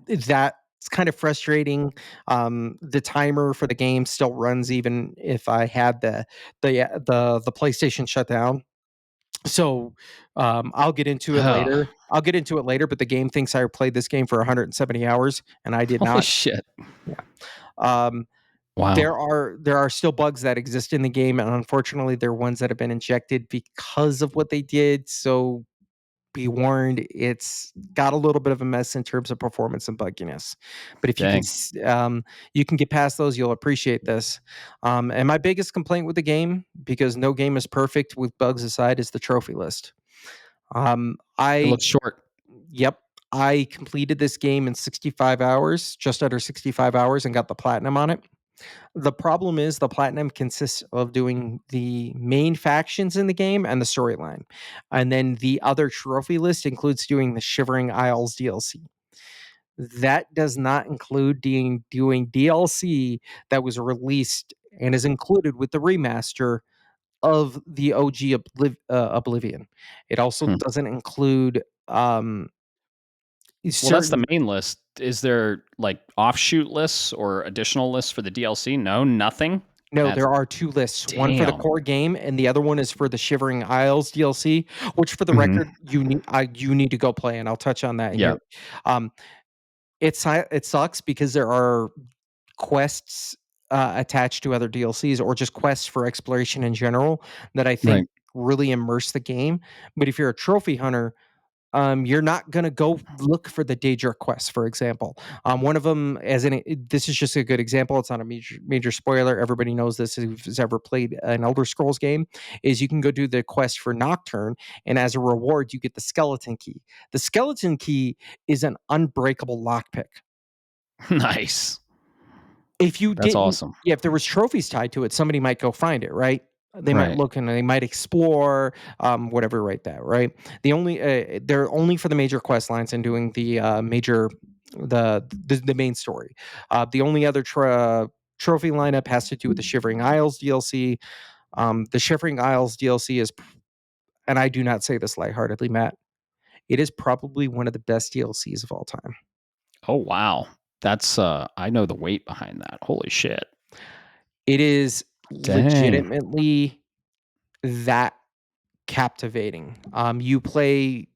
S2: that's kind of frustrating. The timer for the game still runs even if I had the PlayStation shut down. So I'll get into it
S1: Oh,
S2: later. I'll get into it later, but the game thinks I played this game for 170 hours, and I did
S1: holy
S2: not.
S1: shit.
S2: Yeah. Um,
S1: Wow.
S2: there are still bugs that exist in the game, and unfortunately, they're ones that have been injected because of what they did. So be warned, it's got a little bit of a mess in terms of performance and bugginess. But if
S1: Dang.
S2: you can get past those, you'll appreciate this. And my biggest complaint with the game, because no game is perfect with bugs aside, is the trophy list.
S1: It
S2: I
S1: looks short.
S2: Yep. I completed this game in 65 hours, just under 65 hours, and got the platinum on it. The problem is the platinum consists of doing the main factions in the game and the storyline. And then the other trophy list includes doing the Shivering Isles DLC. That does not include doing DLC that was released and is included with the remaster of the OG Oblivion. It also
S1: Hmm.
S2: doesn't include
S1: Well, that's the
S2: certain.
S1: main list. Is there like offshoot lists or additional lists for the DLC? No, nothing.
S2: No,
S1: That's
S2: there are 2 lists, one for the
S1: damn.
S2: core game and the other one is for the Shivering Isles DLC, which for the
S1: Hmm.
S2: record, you need to go play, and I'll touch on that
S1: Yeah.
S2: here. Um, it sucks because there are quests, attached to other DLCs or just quests for exploration in general that I think
S1: Right.
S2: really immerse the game, but if you're a trophy hunter, you're not going to go look for the Daedric quest, for example. One of them, this is just a good example. It's not a major spoiler. Everybody knows this who's ever played an Elder Scrolls game. Is you can go do the quest for Nocturne, and as a reward, you get the skeleton key. The skeleton key is an unbreakable lockpick.
S1: Nice.
S2: If you
S1: That's
S2: didn't,
S1: awesome.
S2: yeah, if there was trophies tied to it, somebody might go find it, right? They might
S1: Right.
S2: look and they might explore, whatever, right? That right. The only they're only for the major quest lines and doing the major the main story. The only other trophy lineup has to do with the Shivering Isles DLC. The Shivering Isles DLC is, and I do not say this lightheartedly, Matt. It is probably one of the best DLCs of all time.
S1: Oh wow. That's I know the weight behind that. Holy shit.
S2: It is
S1: Dang.
S2: legitimately that captivating. You play,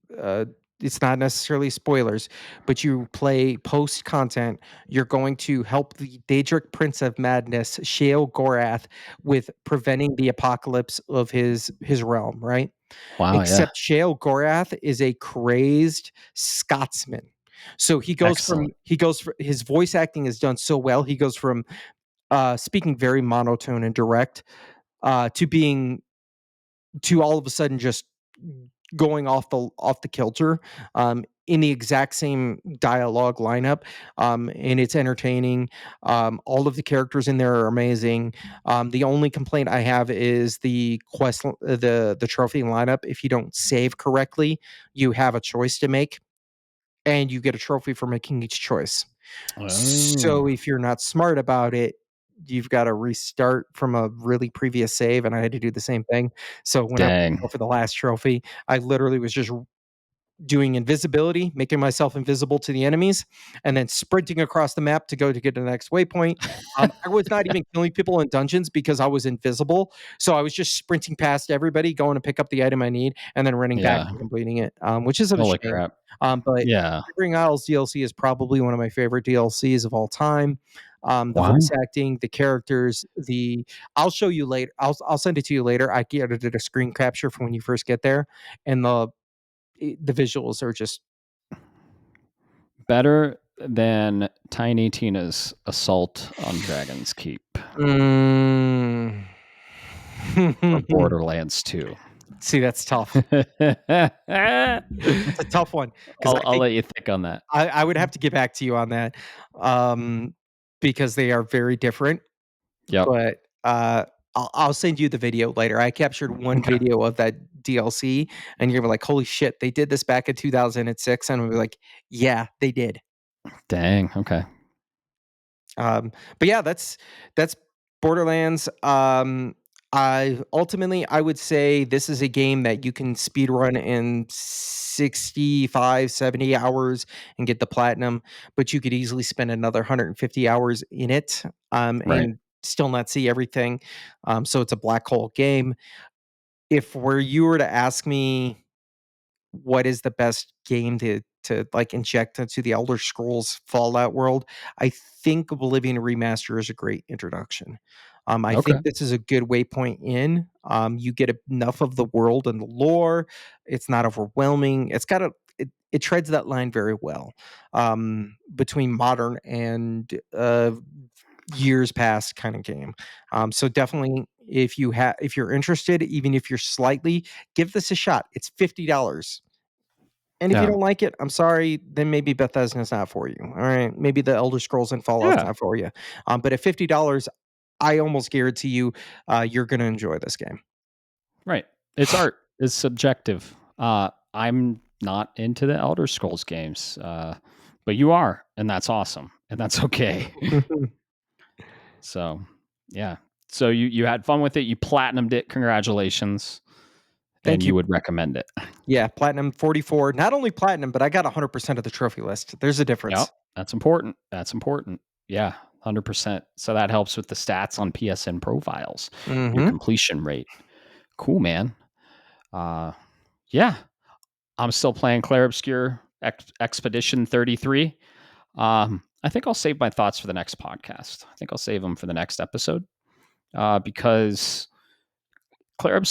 S2: it's not necessarily spoilers, but you play post content. You're going to help the Daedric Prince of Madness, Sheol Gorath, with preventing the apocalypse of his realm, right?
S1: Wow, yeah.
S2: Except Sheol Gorath is a crazed Scotsman. So
S1: Excellent.
S2: his voice acting is done so well. He goes from speaking very monotone and direct to being to all of a sudden just going off the kilter in the exact same dialogue lineup, and it's entertaining. All of the characters in there are amazing. The only complaint I have is the the trophy lineup. If you don't save correctly, you have a choice to make, and you get a trophy for making each choice.
S1: Oh,
S2: So if you're not smart about it, you've got to restart from a really previous save, and I had to do the same thing. So when I went to
S1: dang.
S2: go for the last trophy, I literally was just doing invisibility, making myself invisible to the enemies, and then sprinting across the map to go to get to the next waypoint. I was not even killing people in dungeons because I was invisible. So I was just sprinting past everybody, going to pick up the item I need, and then running back
S1: Yeah.
S2: and completing it, which is a
S1: Holy
S2: shame.
S1: crap.
S2: But
S1: Yeah.
S2: Shivering Isles DLC is probably one of my favorite DLCs of all time. The voice
S1: Wow.
S2: acting, the characters, I'll show you later. I'll send it to you later. I edited a screen capture from when you first get there, and the visuals are just
S1: Better than Tiny Tina's assault on Dragon's Keep
S2: mm.
S1: from Borderlands 2.
S2: See, that's tough. That's a tough one because I
S1: I'll
S2: think
S1: let you think on that.
S2: I would have to get back to you on that, um, because they are very different.
S1: Yep.
S2: But I'll send you the video later. I captured one
S1: Okay.
S2: video of that DLC, and you're gonna be like, "Holy shit, they did this back in 2006," and I'll be like, "Yeah, they did."
S1: Dang. Okay.
S2: But yeah, that's Borderlands. I would say this is a game that you can speed run in 65, 70 hours and get the platinum, but you could easily spend another 150 hours in it,
S1: Right.
S2: and still not see everything. So it's a black hole game. If were you were to ask me what is the best game to like inject into the Elder Scrolls Fallout world, I think Oblivion Remaster is a great introduction. I
S1: Okay.
S2: think this is a good waypoint in. You get enough of the world and the lore. It's not overwhelming. It treads that line very well, between modern and years past kind of game. So definitely, if you're interested, even if you're slightly, give this a shot. It's $50. And if you
S1: Yeah.
S2: don't like it, I'm sorry, then maybe Bethesda's not for you. All right. Maybe the Elder Scrolls and Fallout's
S1: Yeah.
S2: not for you. But at $50, I almost guarantee you, you're going to enjoy this game.
S1: Right. It's art. It's subjective. I'm not into the Elder Scrolls games, but you are, and that's awesome, and that's okay. So, yeah. So you had fun with it. You platinumed it. Congratulations, and
S2: Thank you.
S1: you would recommend it.
S2: Yeah, Platinum 44. Not only Platinum, but I got 100% of the trophy list. There's a
S1: Yep.
S2: difference.
S1: That's important. That's important. Yeah, 100%. So that helps with the stats on PSN profiles, your
S2: Mhm.
S1: completion rate. Cool, man. Uh, yeah, I'm still playing Clair Obscure Expedition 33. I think I'll save my thoughts for the next podcast. I think I'll save them for the next episode, because Clair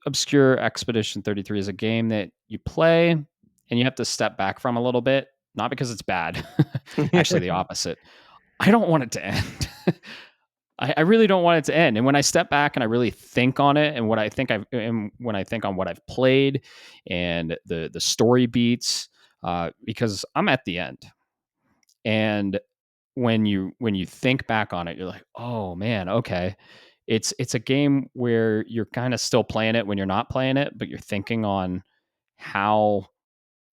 S1: Obscure Expedition 33 is a game that you play, and you have to step back from a little bit, not because it's bad, actually the opposite. I don't want it to end. I really don't want it to end. And when I step back and I really think on it and when I think on what I've played and the story beats, because I'm at the end. And when you think back on it, you're like, oh man, okay. It's a game where you're kind of still playing it when you're not playing it, but you're thinking on how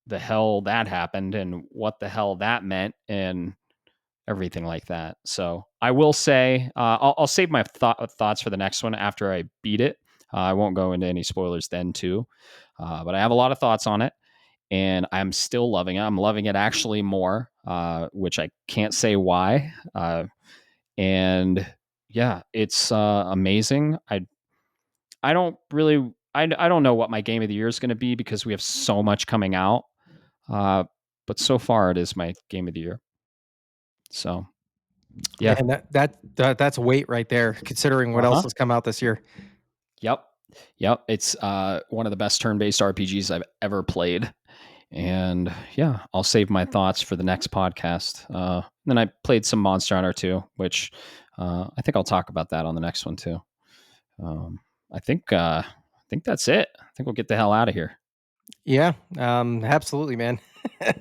S1: the hell that happened and what the hell that meant and everything like that. So I will say, I'll save my thoughts for the next one after I beat it. I won't go into any spoilers then too, but I have a lot of thoughts on it, and I'm still loving it. I'm loving it actually more, which I can't say why. And yeah, it's amazing. I don't really I don't know what my game of the year is going to be because we have so much coming out. Uh, but so far it is my game of the year. So yeah.
S2: Man, that's weight right there, considering what
S1: Uh
S2: else
S1: huh.
S2: has come out this year.
S1: Yep. Yep. It's one of the best turn-based RPGs I've ever played. And yeah, I'll save my thoughts for the next podcast. Then I played some Monster Hunter too, which I think I'll talk about that on the next one too. Um, I think that's it. I think we'll get the hell out of here.
S2: Yeah, absolutely, man.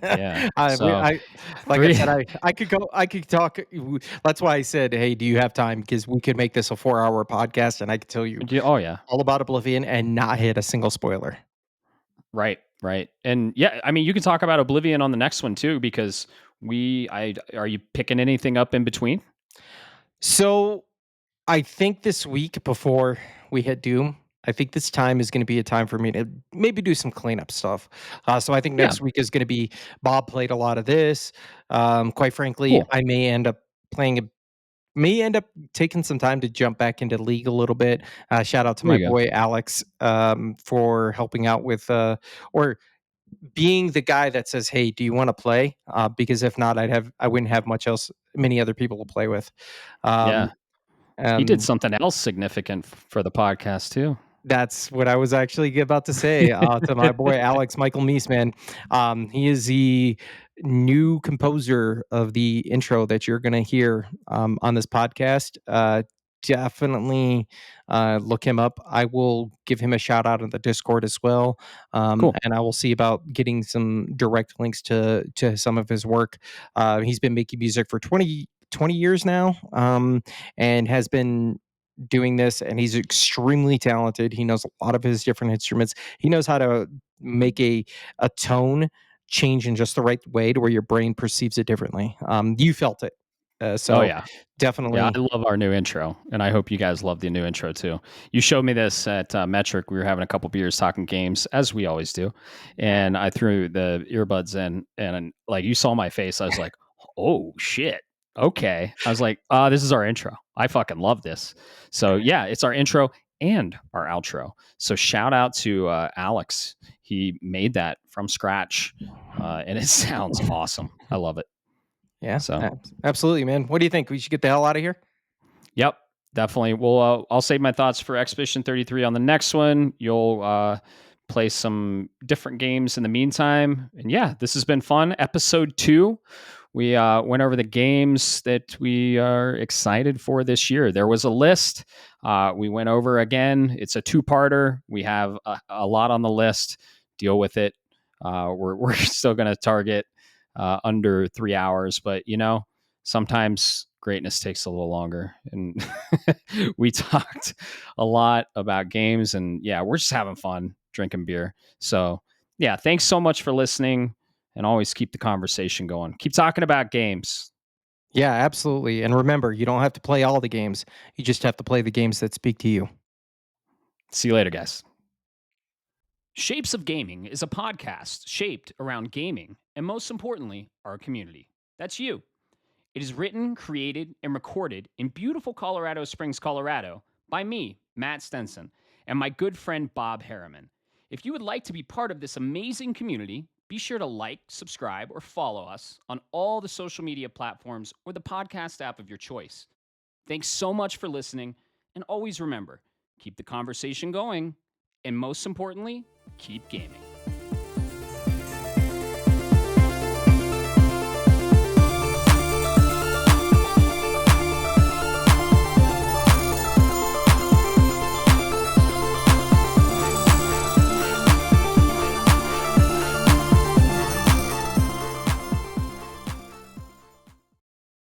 S1: Yeah.
S2: I
S1: So
S2: like I
S1: three.
S2: said, I could talk. That's why I said, hey, do you have time? Because we could make this a 4-hour podcast, and I could tell you
S1: Oh yeah.
S2: all about Oblivion and not hit a single spoiler.
S1: Right. Right. And yeah, I mean, you can talk about Oblivion on the next one too, because are you picking anything up in between?
S2: So I think this week before we hit Doom, I think this time is going to be a time for me to maybe do some cleanup stuff. So I think
S1: Yeah.
S2: next week is going to be Bob played a lot of this. Quite frankly,
S1: Cool.
S2: I may end up taking some time to jump back into League a little bit. Shout out to
S1: There
S2: my
S1: you go.
S2: boy Alex for helping out with or being the guy that says, "Hey, do you want to play?" Because if not, I wouldn't have many other people to play with. Um,
S1: Yeah. He did
S2: um,
S1: something else significant for the podcast too.
S2: That's what I was actually about to say, to my boy Alex Michael Meesman. He is the new composer of the intro that you're gonna hear, on this podcast. Definitely, look him up. I will give him a shout out in the Discord as well,
S1: Cool.
S2: and I will see about getting some direct links to some of his work. He's been making music for 20 years now, and has been doing this, and he's extremely talented. He knows a lot of his different instruments. He knows how to make a tone change in just the right way to where your brain perceives it differently. You felt it.
S1: Oh
S2: So
S1: yeah. Yeah,
S2: definitely.
S1: I love our new intro, and I hope you guys love the new intro too. You showed me this at Metric. We were having a couple beers talking games, as we always do, and I threw the earbuds in, and like you saw my face, I was like, "Oh shit, okay." I was like, this is our intro. I fucking love this." So yeah, it's our intro and our outro. So shout out to Alex. He made that from scratch, and it sounds awesome. I love it.
S2: Yeah,
S1: So.
S2: absolutely, man. What do you think? We should get the hell out of here?
S1: Yep, definitely. Well, I'll save my thoughts for Expedition 33 on the next one. You'll play some different games in the meantime. And yeah, this has been fun. Episode 2. We went over the games that we are excited for this year. There was a list. We went over again. It's a 2-parter. We have a lot on the list. Deal with it. We're still going to target under 3 hours, but sometimes greatness takes a little longer. And we talked a lot about games, and yeah, we're just having fun drinking beer. So yeah, thanks so much for listening, and always keep the conversation going. Keep talking about games.
S2: Yeah, absolutely. And remember, you don't have to play all the games. You just have to play the games that speak to you.
S1: See you later, guys. Shapes of Gaming is a podcast shaped around gaming and, most importantly, our community. That's you. It is written, created, and recorded in beautiful Colorado Springs, Colorado, by me, Matt Stenson, and my good friend Bob Harriman. If you would like to be part of this amazing community, be sure to like, subscribe, or follow us on all the social media platforms or the podcast app of your choice. Thanks so much for listening, and always remember, keep the conversation going, and most importantly, keep gaming.